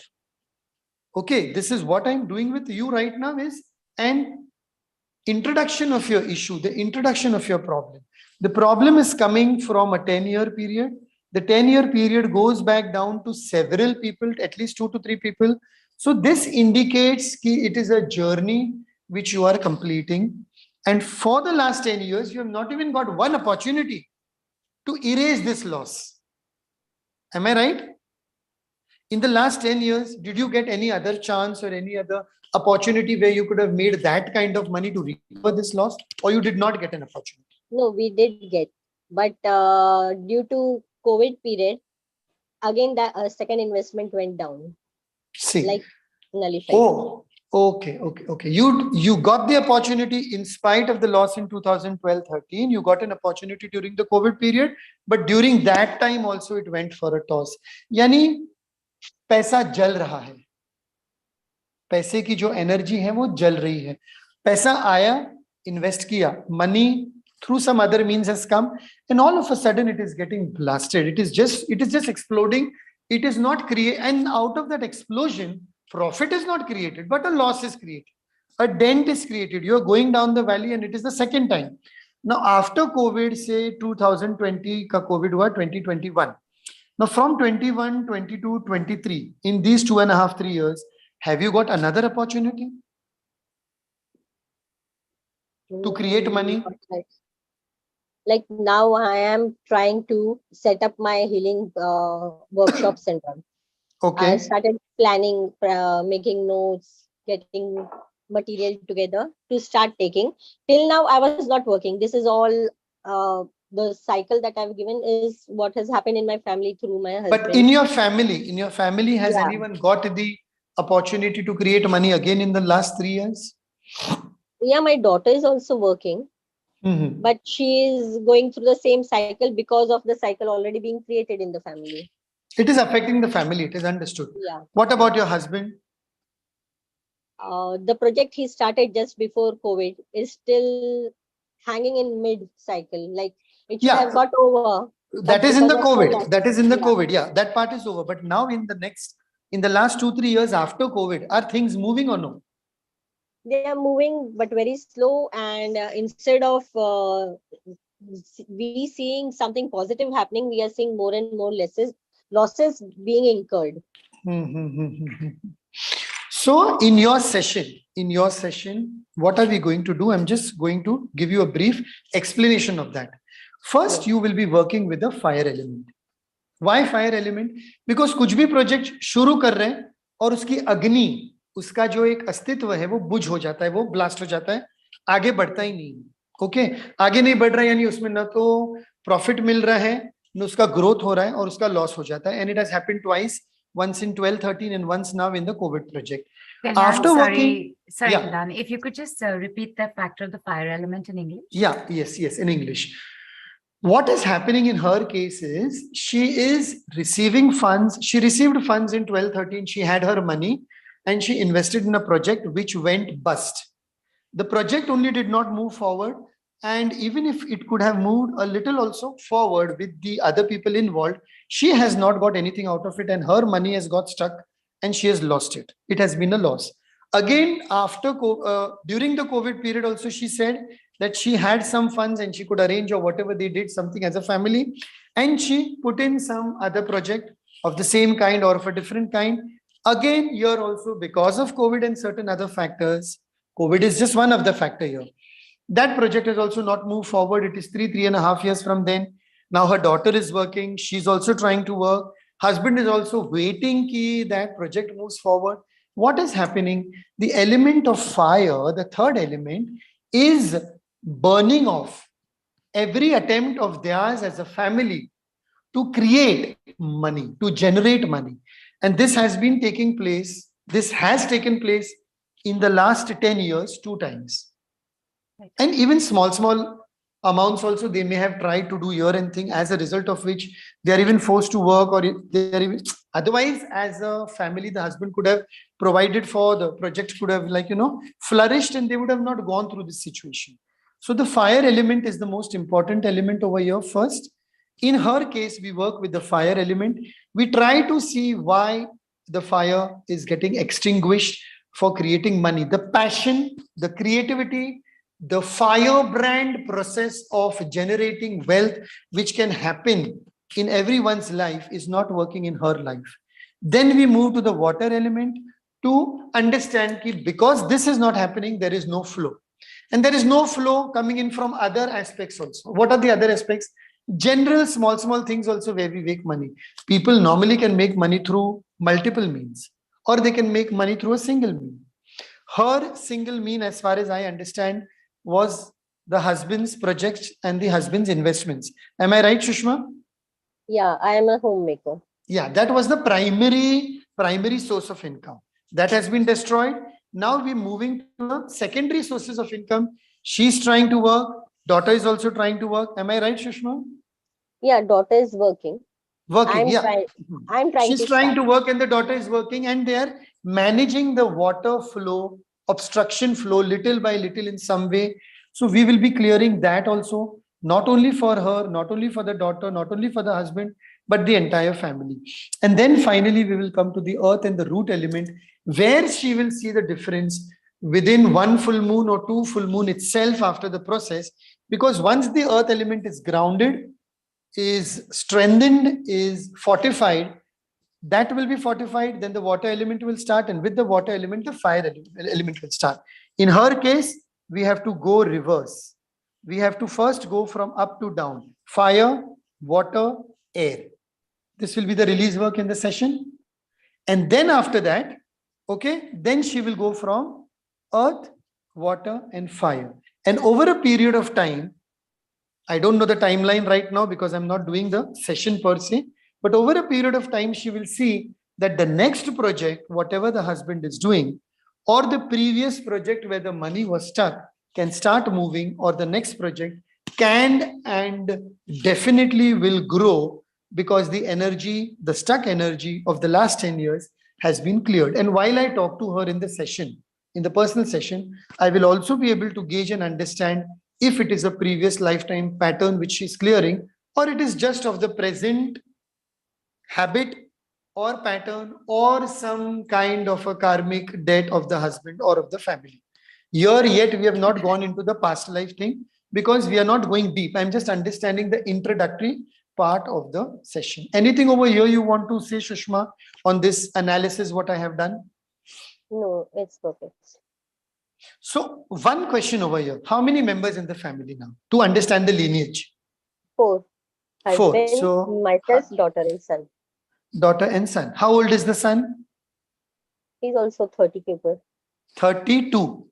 Okay, this is what I'm doing with you right now, is an introduction of your issue, the introduction of your problem. The problem is coming from a 10-year period. The 10-year period goes back down to several people, at least 2 to 3 people. So this indicates that it is a journey which you are completing. And for the last 10 years, you have not even got one opportunity to erase this loss. Am I right? In the last 10 years, did you get any other chance or any other opportunity where you could have made that kind of money to recover this loss, or you did not get an opportunity? No, we did get, but due to COVID period, again that second investment went down, See, like nullified. oh, okay. You got the opportunity in spite of the loss in 2012-13. You got an opportunity during the COVID period, but during that time also it went for a toss. यानी पैसा जल रहा है, पैसे की जो energy है वो जल रही है. पैसा आया, इन्वेस्ट किया, money through some other means has come, and all of a sudden it is getting blasted. It is just exploding. It is not create, and out of that explosion, profit is not created, but a loss is created. A dent is created. You are going down the valley, and it is the second time. Now, after COVID, say 2020 ka COVID hua, 2021. Now, from 21, 22, 23, in these 2.5, 3 years, have you got another opportunity to create money? Like now I am trying to set up my healing workshop center. Okay. I started planning, making notes, getting material together to start taking. Till now I was not working. This is all the cycle that I've given is what has happened in my family through my husband. But in your family, has anyone got the opportunity to create money again in the last 3 years? Yeah, my daughter is also working. But she is going through the same cycle because of the cycle already being created in the family. It is affecting the family. It is understood. Yeah. What about your husband? The project he started just before COVID is still hanging in mid cycle. Like it should have got over. That is in the COVID. That is in the COVID. Yeah, that part is over. But now in the last 2-3 years after COVID, are things moving or no? They are moving, but very slow. And instead of we seeing something positive happening, we are seeing more and more losses being incurred. So in your session, what are we going to do? I'm just going to give you a brief explanation of that. First, you will be working with the fire element. Why fire element? Because कुछ भी project शुरू कर रहे हैं और उसकी अग्नि, उसका जो एक अस्तित्व है वो बुझ हो जाता है, वो ब्लास्ट हो जाता है, आगे बढ़ता ही नहीं. ओके, आगे नहीं बढ़ रहा है, यानी उसमें ना तो प्रॉफिट मिल रहा है, न उसका ग्रोथ हो रहा है, और उसका लॉस हो जाता है. And it has happened twice, once in 12-13 and once now in the COVID project. After working, Kalyaan, if you could just repeat the factor of the fire element in English. Yeah, yes, in English. What is happening in her case is she is receiving funds. She received funds in 12-13. She had her money and she invested in a project which went bust. The project only did not move forward. And even if it could have moved a little also forward with the other people involved, she has not got anything out of it, and her money has got stuck and she has lost it. It has been a loss. Again, during the COVID period also, she said that she had some funds and she could arrange, or whatever they did, something as a family, and she put in some other project of the same kind or of a different kind. Again, here also, because of COVID and certain other factors, COVID is just one of the factor here. That project has also not moved forward. It is 3.5 years from then. Now her daughter is working. She's also trying to work. Husband is also waiting that that project moves forward. What is happening? The element of fire, the third element, is burning off every attempt of theirs as a family to create money, to generate money. And this has been taking place. This has taken place in the last 10 years, 2 times. And even small amounts also they may have tried to do year-end thing, as a result of which they are even forced to work, or they are even otherwise as a family the husband could have provided for, the project could have flourished, and they would have not gone through this situation. So the fire element is the most important element over here. First, in her case, we work with the fire element. We try to see why the fire is getting extinguished for creating money. The passion, the creativity, the firebrand process of generating wealth, which can happen in everyone's life, is not working in her life. Then we move to the water element to understand that because this is not happening, there is no flow. And there is no flow coming in from other aspects also. What are the other aspects? General small things also where we make money. People normally can make money through multiple means, or they can make money through a single mean. Her single mean, as far as I understand, was the husband's projects and the husband's investments. Am I right, Shushma? Yeah, I am a homemaker. Yeah, that was the primary source of income. That has been destroyed. Now we're moving to the secondary sources of income. She's trying to work. Daughter is also trying to work. Am I right, Shushma? Yeah, daughter is working. Working, yeah. I'm trying She's to trying start. to work and the daughter is working, and they are managing the water flow, obstruction flow little by little in some way. So we will be clearing that also, not only for her, not only for the daughter, not only for the husband, but the entire family. And then finally, we will come to the earth and the root element, where she will see the difference within one full moon or two full moon itself after the process. Because once the earth element is grounded, is strengthened, is fortified, that will be fortified, then the water element will start, and with the water element, the fire element will start. In her case, we have to go reverse. We have to first go from up to down: fire, water, air. This will be the release work in the session. And then after that, okay, then she will go from earth, water, and fire. And over a period of time, I don't know the timeline right now because I'm not doing the session per se, but over a period of time, she will see that the next project, whatever the husband is doing, or the previous project where the money was stuck, can start moving, or the next project can and definitely will grow, because the energy, the stuck energy of the last 10 years has been cleared. And while I talk to her in the session, in the personal session, I will also be able to gauge and understand if it is a previous lifetime pattern which she's clearing, or it is just of the present habit or pattern, or some kind of a karmic debt of the husband or of the family. Here yet we have not gone into the past life thing because we are not going deep. I'm just understanding the introductory part of the session. Anything over here you want to say, Shushma, on this analysis, what I have done? No, it's perfect. So one question over here: how many members in the family now, to understand the lineage? 4. Four. Husband, So myself, daughter, and son. daughter and son. How old is the son? He's also 30 people. 32.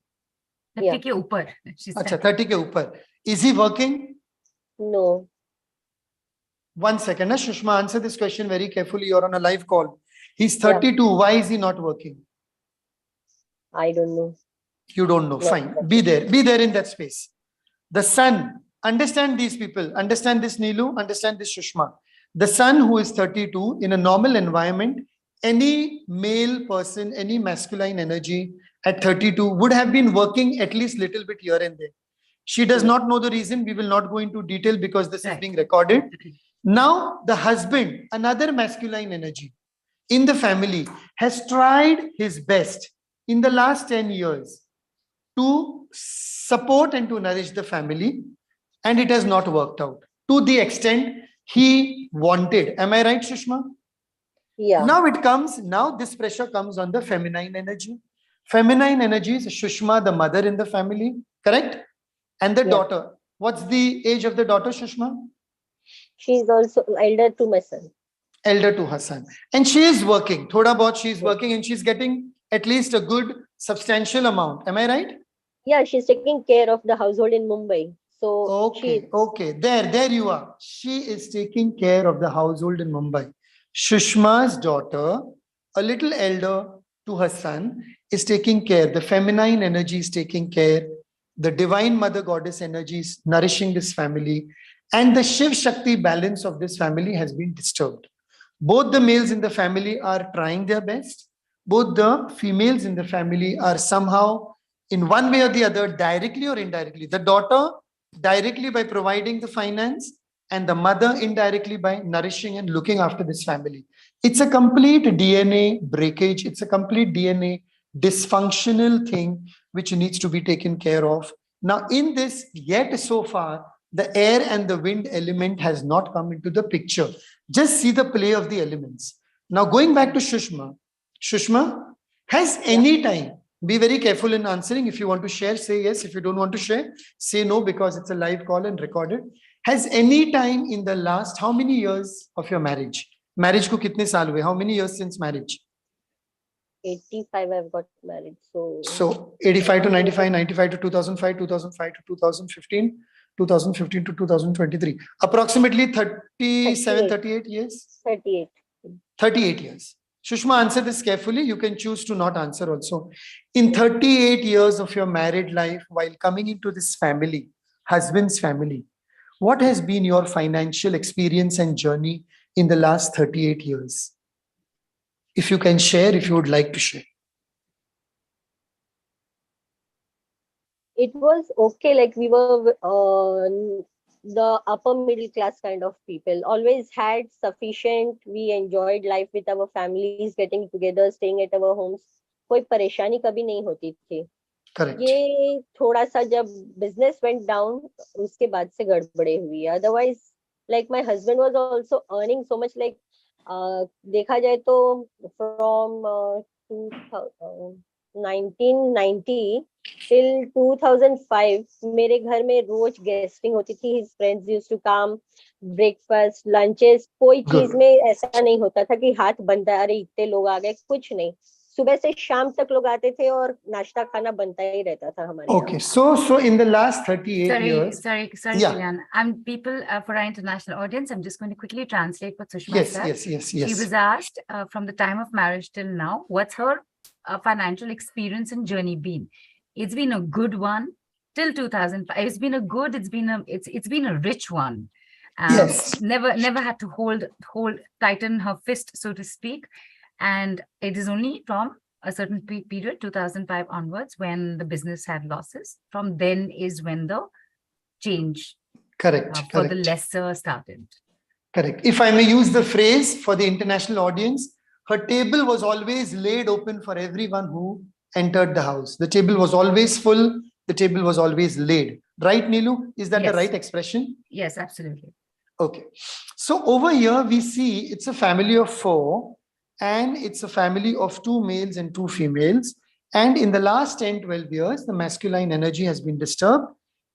30 ke upar, she Acha, said. 30 ke upar. Is he working? No. 1 second, Shushma, answer this question very carefully. You're on a live call. He's 32. Yeah. Why is he not working? I don't know. You don't know. No. Fine. Be there. Be there in that space. The son. Understand these people. Understand this, Neelu. Understand this, Shushma. The son who is 32, in a normal environment, any male person, any masculine energy at 32 would have been working at least little bit here and there. She does not know the reason. We will not go into detail because this is being recorded. Now, the husband, another masculine energy in the family, has tried his best in the last 10 years to support and to nourish the family, and it has not worked out to the extent he wanted. Am I right, Shushma? Yeah. Now this pressure comes on the feminine energy. Feminine energy is Shushma, the mother in the family, correct? And the daughter. What's the age of the daughter, Shushma? She's also elder to my son. Elder to her son. And she is working. Thoda bahut she is working, and she's getting at least a good substantial amount. Am I right? Yeah, she's taking care of the household in Mumbai. So okay. There you are. She is taking care of the household in Mumbai. Shushma's daughter, a little elder to her son, is taking care. The feminine energy is taking care. The divine mother goddess energy is nourishing this family. And the ShivShakti balance of this family has been disturbed. Both the males in the family are trying their best. Both the females in the family are somehow, in one way or the other, directly or indirectly. The daughter directly by providing the finance, and the mother indirectly by nourishing and looking after this family. It's a complete DNA breakage. It's a complete DNA dysfunctional thing which needs to be taken care of. Now, in this, yet so far, the air and the wind element has not come into the picture. Just see the play of the elements. Now, going back to Shushma. Shushma, has any time, be very careful in answering. If you want to share, say yes. If you don't want to share, say no, because it's a live call and recorded. Has any time in the last, how many years of your marriage, Marriage को कितने साल हुए? How many years since marriage? 85 I've got married. So 85 to 95, 95 to 2005, 2005 to 2015, 2015 to 2023. Approximately 37, 38 years? 38. 38 years. Shushma, answer this carefully. You can choose to not answer also. In 38 years of your married life, while coming into this family, husband's family, what has been your financial experience and journey in the last 38 years? If you can share, if you would like to share. It was okay. Like we were the upper middle class kind of people. Always had sufficient. We enjoyed life with our families, getting together, staying at our homes. कोई परेशानी कभी नहीं होती थी. Correct. ये थोड़ा सा जब business went down, उसके बाद से गड़बड़े हुई. Otherwise, like my husband was also earning so much. Like देखा जाए तो from 1990 till 2005 मेरे घर में रोज गेस्टिंग होती थी. His friends used to come, breakfast, lunches. कोई चीज में ऐसा नहीं होता था कि हाथ बंद है, अरे इतने लोग आ गए, कुछ नहीं. सुबह से शाम तक लोग आते थे और नाश्ता खाना बनता ही रहता था हमारे यहाँ. Okay, so in the last 38 years. Sorry, Yeah. Kalyaan. People, for our international audience, I'm just going to quickly translate what Sushma Yes, said. yes. She was asked from the time of marriage till now, what's her financial experience and journey been? It's been a good one till 2005. It's been a good. It's been a rich one. Yes. Never had to tighten her fist, so to speak. And it is only from a certain period, 2005 onwards, when the business had losses. From then is when the change for the lesser started. Correct. If I may use the phrase for the international audience, her table was always laid open for everyone who entered the house. The table was always full. The table was always laid. Right, Neelu? Is that the right expression? Yes, absolutely. Okay. So over here, we see it's a family of 4. And it's a family of 2 males and 2 females. And in the last 10, 12 years, the masculine energy has been disturbed.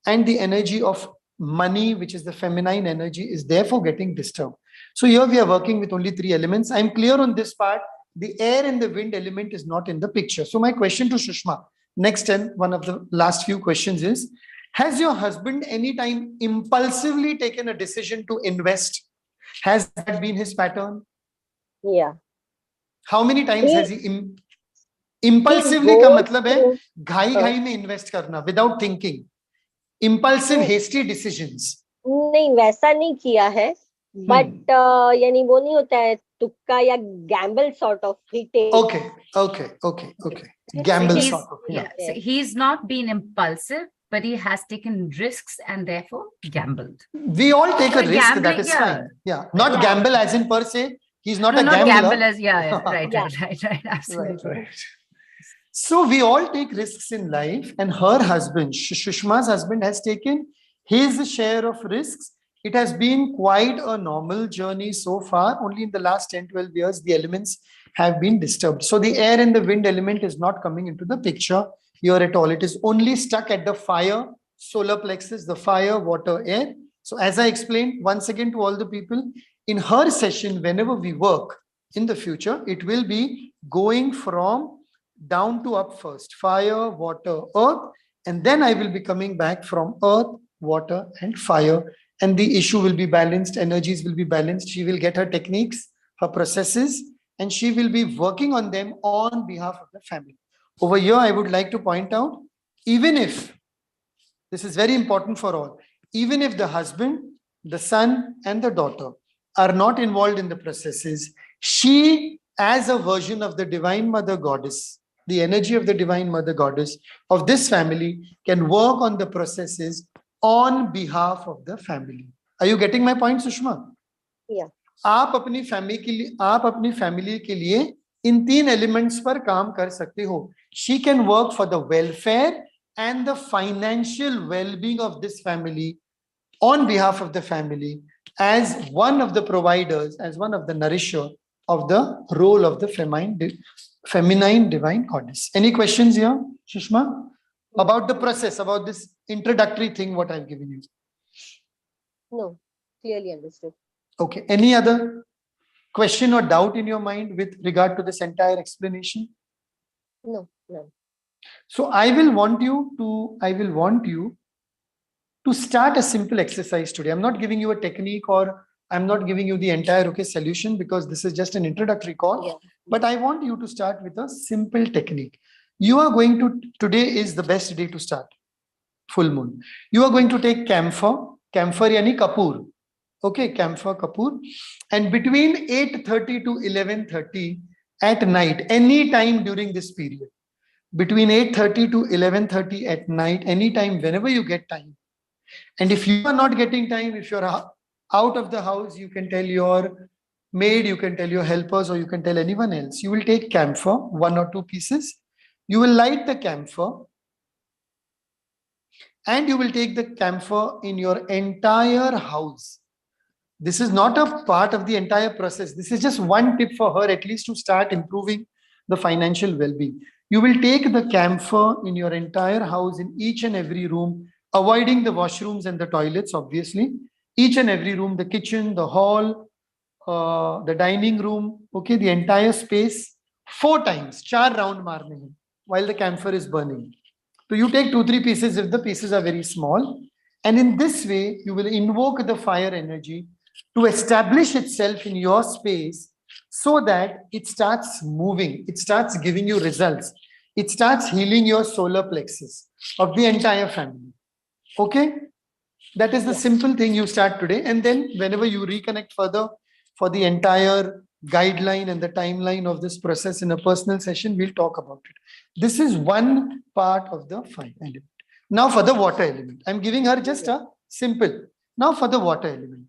And the energy of money, which is the feminine energy, is therefore getting disturbed. So here we are working with only 3 elements. I'm clear on this part. The air and the wind element is not in the picture. So my question to Shushma, next and one of the last few questions is, has your husband anytime impulsively taken a decision to invest? Has that been his pattern? Yeah. How many times has he impulsively का मतलब है घाई में invest करना without thinking, impulsive hasty decisions? नहीं, वैसा नहीं किया है, but यानी वो नहीं होता है तुक्का या gamble sort of. Okay. Gamble sort of. Yeah. So he's not been impulsive, but he has taken risks and therefore gambled. We all take a risk, that is fine. Yeah, not gamble as in per se. He's not a gambler. Gamble as, right. Absolutely. Right. So we all take risks in life, and her husband, Shushma's husband, has taken his share of risks. It has been quite a normal journey so far. Only in the last 10, 12 years, the elements have been disturbed. So the air and the wind element is not coming into the picture here at all. It is only stuck at the fire, solar plexus, the fire, water, air. So as I explained once again to all the people, in her session, whenever we work in the future, it will be going from down to up first, fire, water, earth, and then I will be coming back from earth, water, and fire. And the issue will be balanced, energies will be balanced. She will get her techniques, her processes, and she will be working on them on behalf of the family. Over here, I would like to point out, even if, this is very important for all, even if the husband, the son, and the daughter are not involved in the processes, she, as a version of the Divine Mother Goddess, the energy of the Divine Mother Goddess of this family, can work on the processes on behalf of the family. Are you getting my point, Sushma? Yeah. आप अपनी family के लिए इन 3 elements पर काम कर सकते हो. She can work for the welfare and the financial well-being of this family on behalf of the family, as one of the providers, as one of the nourisher of the role of the feminine divine goddess. Any questions here, Sushma, about the process, about this introductory thing what I've given you? No, clearly understood. Okay. Any other question or doubt in your mind with regard to this entire explanation? No, no. So I will want you to start a simple exercise today. I'm not giving you a technique, or I'm not giving you the entire solution, because this is just an introductory call. Yeah. But I want you to start with a simple technique. You are going to, today is the best day to start, full moon. You are going to take camphor yani kapoor. Okay, camphor, kapoor. And between 8:30 to 11:30 at night, any time during this period, between 8:30 to 11:30 at night, anytime, whenever you get time. And if you are not getting time, if you're out of the house, you can tell your maid, you can tell your helpers, or you can tell anyone else. You will take camphor, 1 or 2 pieces. You will light the camphor, and you will take the camphor in your entire house. This is not a part of the entire process. This is just one tip for her, at least to start improving the financial well-being. You will take the camphor in your entire house, in each and every room, avoiding the washrooms and the toilets, obviously. Each and every room, the kitchen, the hall, the dining room, okay, the entire space, 4 times, 4 round marne hai, while the camphor is burning. So you take 2-3 pieces if the pieces are very small. And in this way, you will invoke the fire energy to establish itself in your space, so that it starts moving, it starts giving you results, it starts healing your solar plexus of the entire family. Okay, that is the simple thing you start today. And then whenever you reconnect further for the entire guideline and the timeline of this process in a personal session, we'll talk about it. This is one part of the fire element. Now for the water element, I'm giving her just a simple. Now for the water element.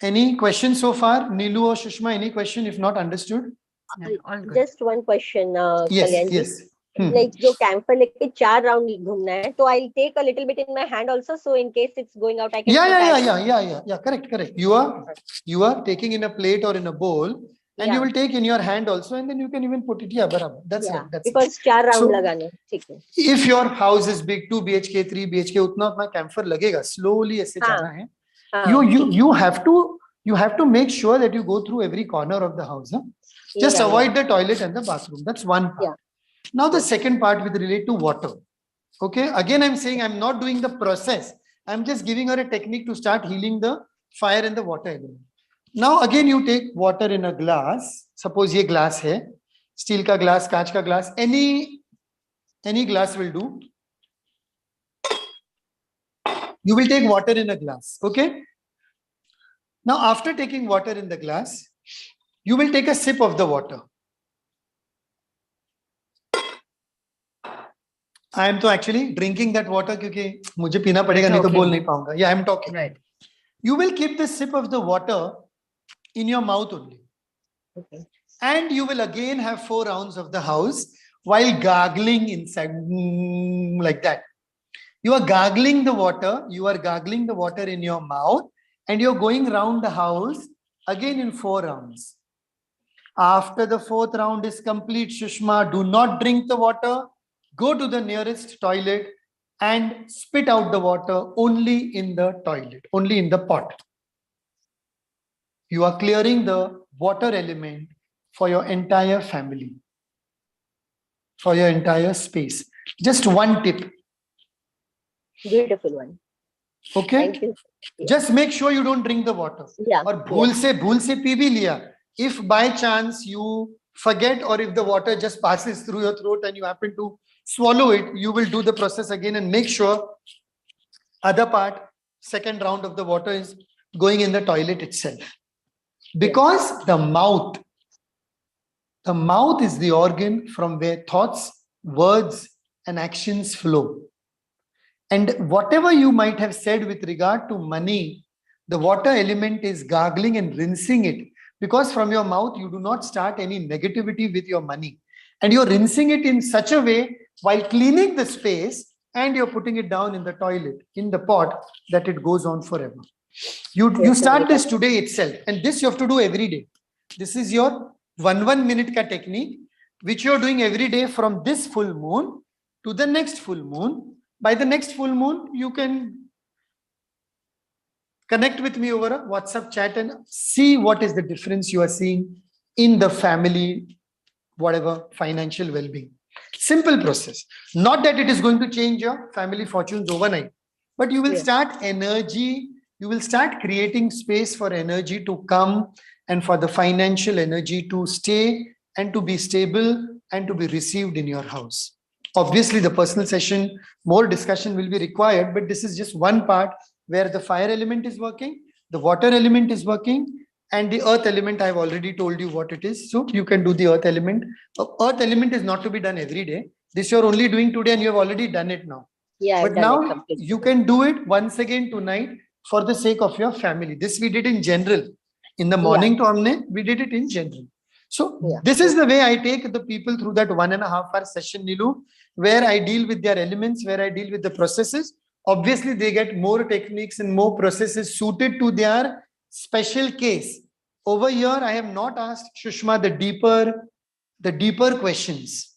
Any questions so far? Nilu or Shushma, any question if not understood? Yeah, all good. Just one question, Yes, Kalyan ji. yes. Like जो camphor लेके 4 round घूमना है, तो I'll take a little bit in my hand also, so in case it's going out, I can. Yeah. Correct. You are taking in a plate or in a bowl, and you will take in your hand also, and then you can even put it. Yeah, barabar. That's right. That's because 4 round लगाने, ठीक है. If your house is big, 2 BHK, 3 BHK, उतना camphor लगेगा. Slowly ऐसे जाना है. You have to make sure that you go through every corner of the house. Huh? Just avoid the toilet and the bathroom. That's one part. Now the second part with relate to water. Okay, again I'm saying I'm not doing the process. I'm just giving her a technique to start healing the fire and the water element. Now again you take water in a glass. Suppose ये glass है, steel का glass, कांच का glass, any glass will do. You will take water in a glass. Okay. Now after taking water in the glass, you will take a sip of the water. I am actually drinking that water क्योंकि मुझे पीना पड़ेगा, नहीं तो बोल नहीं पाऊंगा. Yeah, I'm talking. Right. You will keep the sip of the water in your mouth only. Okay. And you will again have 4 rounds of the house while gargling inside, like that. You are gargling the water. You are gargling the water in your mouth, and you're going round the house again in 4 rounds. After the 4th round is complete, Shushma, do not drink the water. Go to the nearest toilet and spit out the water only in the toilet, only in the pot. You are clearing the water element for your entire family, for your entire space. Just one tip. Beautiful one. Okay. Thank you. Just make sure you don't drink the water. Yeah. Or bhul se pee bhi liya. If by chance you forget, or if the water just passes through your throat and you happen to swallow it, you will do the process again and make sure other part, second round of the water is going in the toilet itself. Because the mouth is the organ from where thoughts, words, and actions flow. And whatever you might have said with regard to money, the water element is gargling and rinsing it. Because from your mouth, you do not start any negativity with your money. And you're rinsing it in such a way while cleaning the space, and you're putting it down in the toilet, in the pot, that it goes on forever. You start this today itself. And this you have to do every day. This is your 1 minute ka technique, which you're doing every day from this full moon to the next full moon. By the next full moon, you can Connect with me over a WhatsApp chat and see what is the difference you are seeing in the family, whatever, financial well-being. Simple process. Not that it is going to change your family fortunes overnight, but you will start energy, you will start creating space for energy to come and for the financial energy to stay and to be stable and to be received in your house. Obviously, the personal session, more discussion will be required, but this is just one part where the fire element is working, the water element is working, and the earth element. I've already told you what it is. So you can do the earth element. Earth element is not to be done every day. This you're only doing today and you have already done it now. Yeah, but now you can do it once again tonight for the sake of your family. This we did in general. In the morning to Amne, we did it in general. So this is the way I take the people through that 1.5 hour session, Nilu, where I deal with their elements, where I deal with the processes. Obviously, they get more techniques and more processes suited to their special case. Over here, I have not asked Shushma the deeper questions.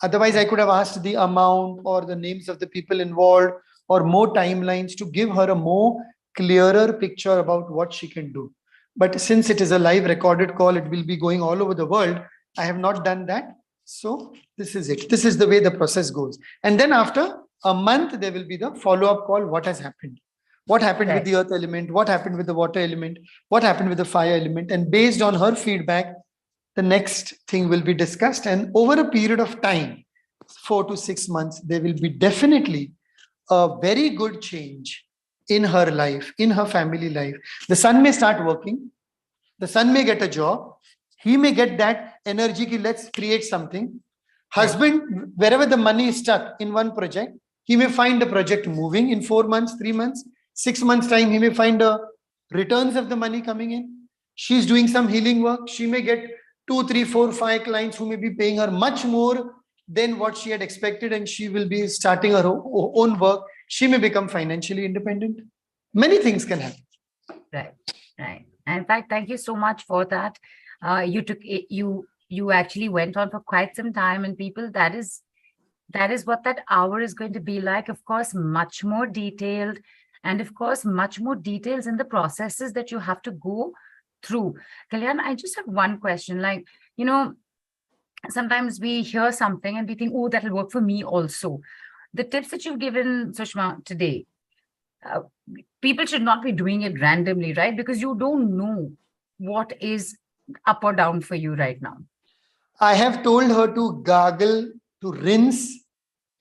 Otherwise, I could have asked the amount or the names of the people involved or more timelines to give her a more clearer picture about what she can do. But since it is a live recorded call, it will be going all over the world. I have not done that. So this is it. This is the way the process goes. And then after a month, there will be the follow-up call. What has happened? What happened with the earth element? What happened with the water element? What happened with the fire element? And based on her feedback, the next thing will be discussed. And over a period of time, 4 to 6 months, there will be definitely a very good change in her life, in her family life. The son may start working. The son may get a job. He may get that energy ki let's create something. Husband, wherever the money is stuck in one project, he may find the project moving in 4 months, 3 months, 6 months time. He may find the returns of the money coming in. She's doing some healing work. She may get 2, 3, 4, 5 clients who may be paying her much more than what she had expected, and she will be starting her own work. She may become financially independent. Many things can happen. Right. And in fact, thank you so much for that. You actually went on for quite some time, and people, that is what that hour is going to be like. Of course, much more detailed, and of course, much more details in the processes that you have to go through. Kalyaan, I just have one question. Like, sometimes we hear something and we think, oh, that'll work for me also. The tips that you've given, Sushma, today, people should not be doing it randomly, right? Because you don't know what is up or down for you right now. I have told her to gargle, to rinse.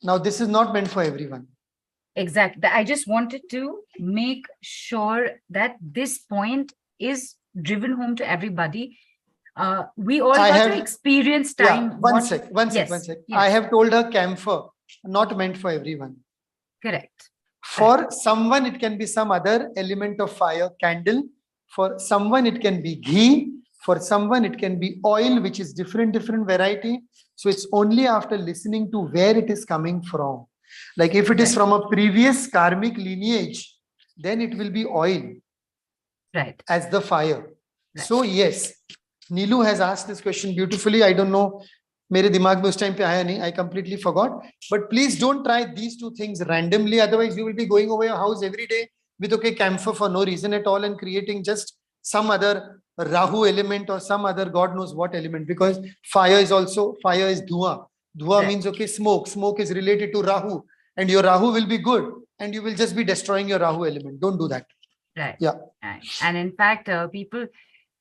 Now, this is not meant for everyone. Exactly. I just wanted to make sure that this point is driven home to everybody. We all got to experience time. Yeah, one sec. Yes. I have told her camphor, not meant for everyone. Correct. For someone, it can be some other element of fire, candle. For someone, it can be ghee. For someone, it can be oil, which is different variety. So it's only after listening to where it is coming from. Like if it is from a previous karmic lineage, then it will be oil. Right. As the fire. Right. So yes, Neelu has asked this question beautifully. I don't know. मेरे दिमाग में उस time पे आया नहीं. I completely forgot. But please don't try these two things randomly. Otherwise, you will be going over your house every day with camphor for no reason at all and creating just some other Rahu element or some other God knows what element. Because fire is Dhua. Dhua means smoke. Smoke is related to Rahu, and your Rahu will be good, and you will just be destroying your Rahu element. Don't do that. Right. Yeah. Right. And in fact, people.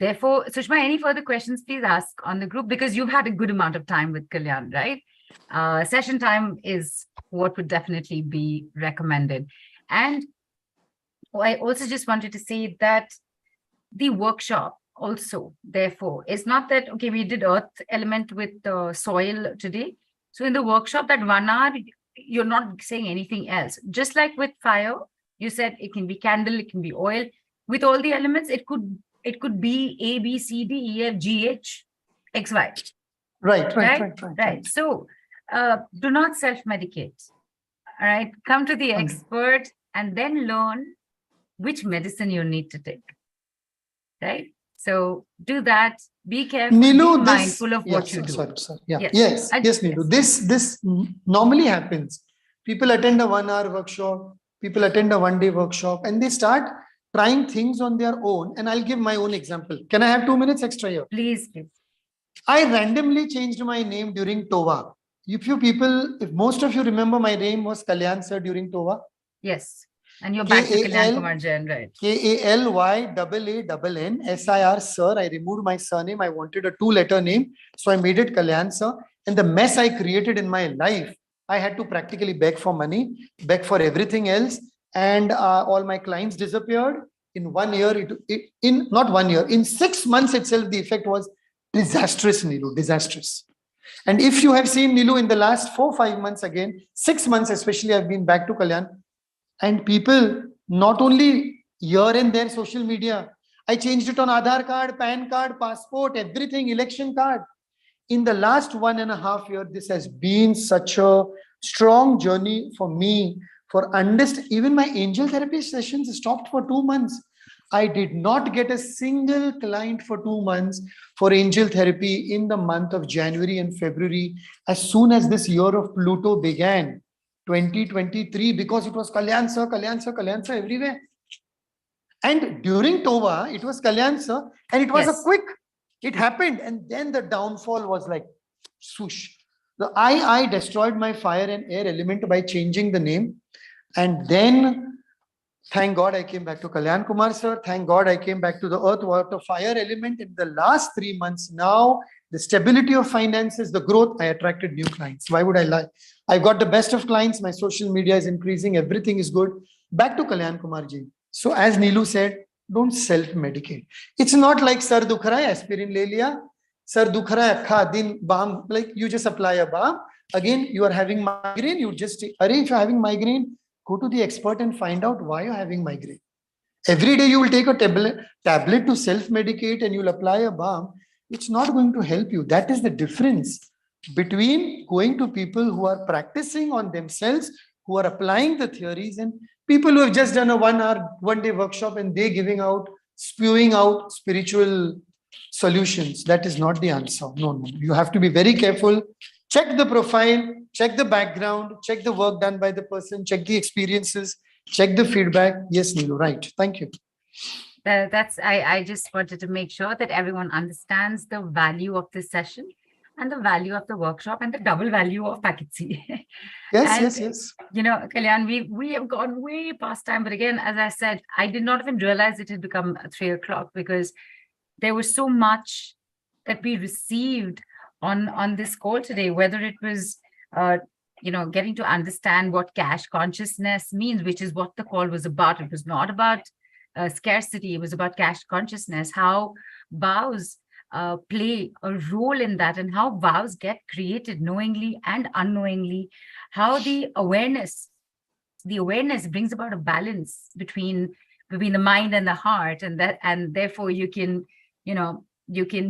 Therefore, Sushma, any further questions, please ask on the group, because you've had a good amount of time with Kalyaan, right? Session time is what would definitely be recommended. And I also just wanted to say that the workshop also, therefore, is not that, okay, we did earth element with soil today. So in the workshop, that 1 hour, you're not saying anything else. Just like with fire, you said it can be candle, it can be oil. With all the elements, it could be A, B, C, D, E, F, G, H, X, Y. Right. So do not self-medicate. All right. Come to the expert and then learn which medicine you need to take. Right. So do that. Be careful. Nilu, be mindful of what you do. Sorry. Yeah. Yes, Nilu. This normally happens. People attend a 1 hour workshop. People attend a 1 day workshop, and they start trying things on their own. And I'll give my own example. Can I have 2 minutes extra here? Please, please. I randomly changed my name during Tova. If most of you remember, my name was Kalyaan sir during Tova. Yes. And you're back to Kalyaan Kumar Jain, right? Kalyaan sir. I removed my surname. I wanted a 2-letter name. So I made it Kalyaan sir. And the mess I created in my life, I had to practically beg for money, beg for everything else. And all my clients disappeared. In 1 year, not 1 year, in 6 months itself, the effect was disastrous, Nilu, disastrous. And if you have seen Nilu in the last 4-5 months again, 6 months especially, I've been back to Kalyaan. And people, not only here and there, social media, I changed it on Aadhaar card, PAN card, passport, everything, election card. In the last 1.5 years, this has been such a strong journey for me. Even my angel therapy sessions stopped for 2 months. I did not get a single client for 2 months for angel therapy in the month of January and February, as soon as this year of Pluto began, 2023, because it was Kalyaan sir everywhere. And during Tova, it was Kalyaan sir, and it was a quick, it happened. And then the downfall was like, swoosh. I destroyed my fire and air element by changing the name. And then, thank God I came back to Kalyaan Kumar sir. Thank God I came back to the earth, water, fire element. In the last 3 months now, the stability of finances, the growth, I attracted new clients. Why would I lie? I got the best of clients. My social media is increasing. Everything is good. Back to Kalyaan Kumar Jain. So as Neelu said, don't self-medicate. It's not like sir dukh raha hai, aspirin le liya. Sir dukh raha hai, akha din balm, like you just apply a balm. Again, you are having migraine. You just, if you're having migraine, go to the expert and find out why you're having migraine. Every day you will take a tablet to self-medicate and you'll apply a balm. It's not going to help you. That is the difference between going to people who are practicing on themselves, who are applying the theories, and people who have just done a 1-day workshop and they spewing out spiritual solutions. That is not the answer. No. You have to be very careful. Check the profile, check the background, check the work done by the person, check the experiences, check the feedback. Yes, Neelu, right. Thank you. I just wanted to make sure that everyone understands the value of this session and the value of the workshop and the double value of packet C. Yes. You know, Kalyaan, we have gone way past time. But again, as I said, I did not even realize it had become 3 o'clock because there was so much that we received on this call today, whether it was, getting to understand what cash consciousness means, which is what the call was about. It was not about scarcity. It was about cash consciousness, how vows play a role in that, and how vows get created knowingly and unknowingly, how the awareness brings about a balance between the mind and the heart, and therefore you can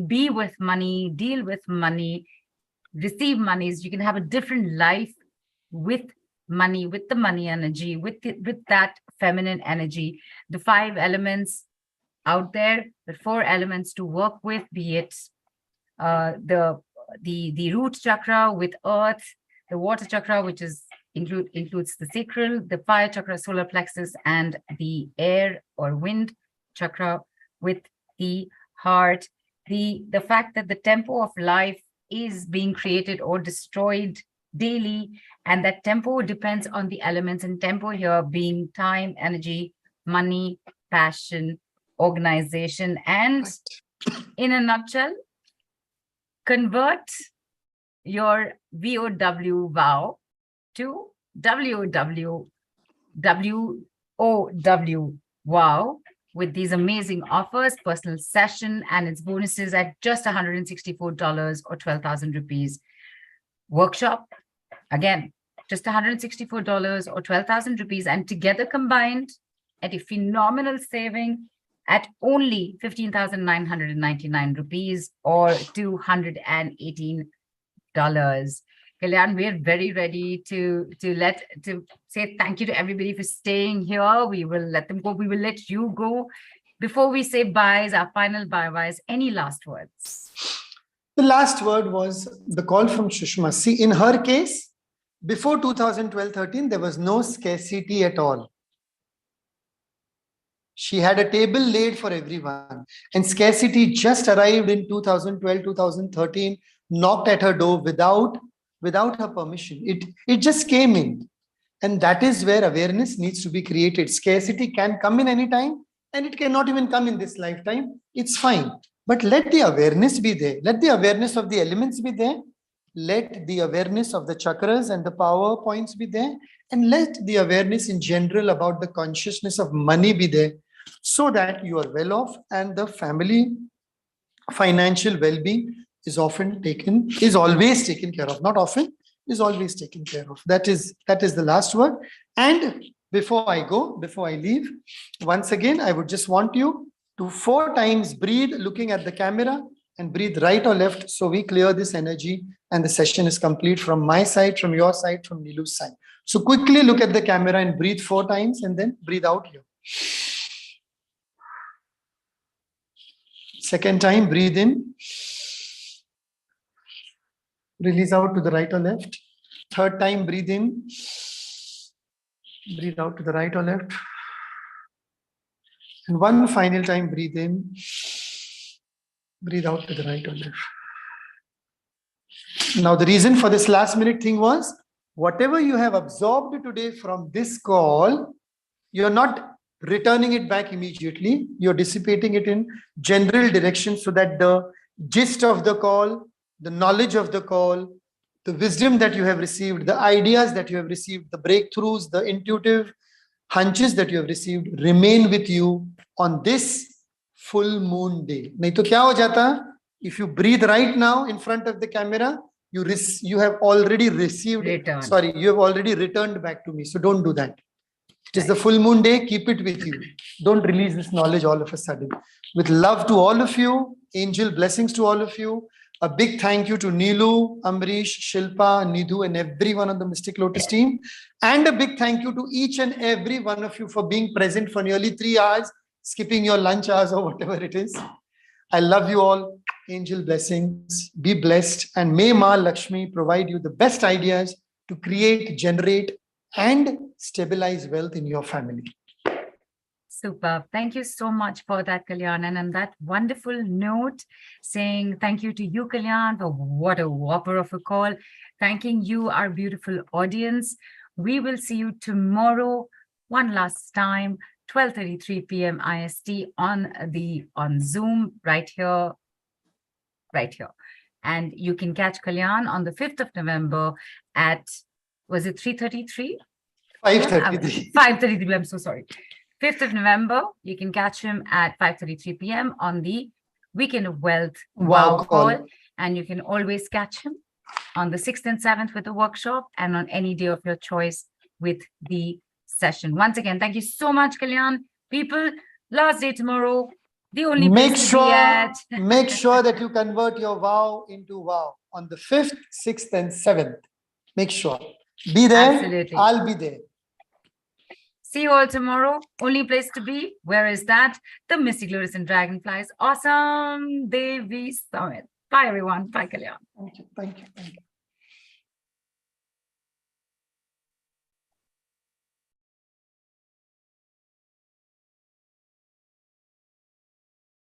be with money, deal with money, receive monies. You can have a different life with money, with the money energy, with that feminine energy. The 5 elements out there, the 4 elements to work with, be it the root chakra with earth, the water chakra, which includes the sacral, the fire chakra, solar plexus, and the air or wind chakra with the heart. The fact that the tempo of life is being created or destroyed daily, and that tempo depends on the elements, and tempo here being time, energy, money, passion, organization. And in a nutshell, convert your VOW vow to WOW wow with these amazing offers, personal session and its bonuses at just $164 or 12,000 rupees. Workshop, again, just $164 or 12,000 rupees, and together combined at a phenomenal saving at only 15,999 rupees or $218. Kalyaan, we're very ready to say thank you to everybody for staying here. We will let them go. We will let you go. Before we say byes, our final bye-byes, any last words? The last word was the call from Shushma. See, in her case, before 2012-13, there was no scarcity at all. She had a table laid for everyone. And scarcity just arrived in 2012, 2013, knocked at her door without her permission. It just came in. And that is where awareness needs to be created. Scarcity can come in any time, and it cannot even come in this lifetime. It's fine. But let the awareness be there. Let the awareness of the elements be there. Let the awareness of the chakras and the power points be there. And let the awareness in general about the consciousness of money be there, so that you are well off and the family financial well-being is always taken care of. Not often, is always taken care of. That is the last word. And before I leave, once again, I would just want you to 4 times breathe looking at the camera and breathe right or left, so we clear this energy and the session is complete from my side, from your side, from Nilu's side. So quickly look at the camera and breathe 4 times and then breathe out here. Second time, breathe in. Release out to the right or left. Third time, breathe in. Breathe out to the right or left. And one final time, breathe in. Breathe out to the right or left. Now, the reason for this last minute thing was, whatever you have absorbed today from this call, you're not returning it back immediately. You're dissipating it in general direction, so that the gist of the call, the knowledge of the call, the wisdom that you have received, the ideas that you have received, the breakthroughs, the intuitive hunches that you have received remain with you on this full moon day. Nahi to kya ho jata? If you breathe right now in front of the camera, you have already received Return. Sorry, you have already returned back to me. So don't do that. It is the full moon day. Keep it with you. Don't release this knowledge all of a sudden. With love to all of you, angel blessings to all of you. A big thank you to Neelu, Amrish, Shilpa, Nidhu, and everyone on the Mystic Lotus team. And a big thank you to each and every one of you for being present for nearly 3 hours, skipping your lunch hours or whatever it is. I love you all. Angel blessings. Be blessed. And may Ma Lakshmi provide you the best ideas to create, generate, and stabilize wealth in your family. Superb. Thank you so much for that, Kalyaan. And on that wonderful note, saying thank you to you, Kalyaan, for what a whopper of a call. Thanking you, our beautiful audience. We will see you tomorrow, one last time, 12:33 p.m. IST on Zoom, right here. And you can catch Kalyaan on the 5th of November at, was it 3:33? 5:33. 5:33, I'm so sorry. 5th of November, you can catch him at 5:33 p.m. on the Weekend of Wealth Wow call. And you can always catch him on the 6th and 7th with the workshop, and on any day of your choice with the session. Once again, thank you so much, Kalyaan. People, last day tomorrow, the only place to be at. Make sure that you convert your vow into wow on the 5th, 6th, and 7th. Make sure. Be there. Absolutely. I'll be there. See you all tomorrow. Only place to be. Where is that? The Mystic Lotus and Dragonflies Awesome Devi Summit. Bye, everyone. Bye, Kalyaan. Thank you. Thank you. Thank you.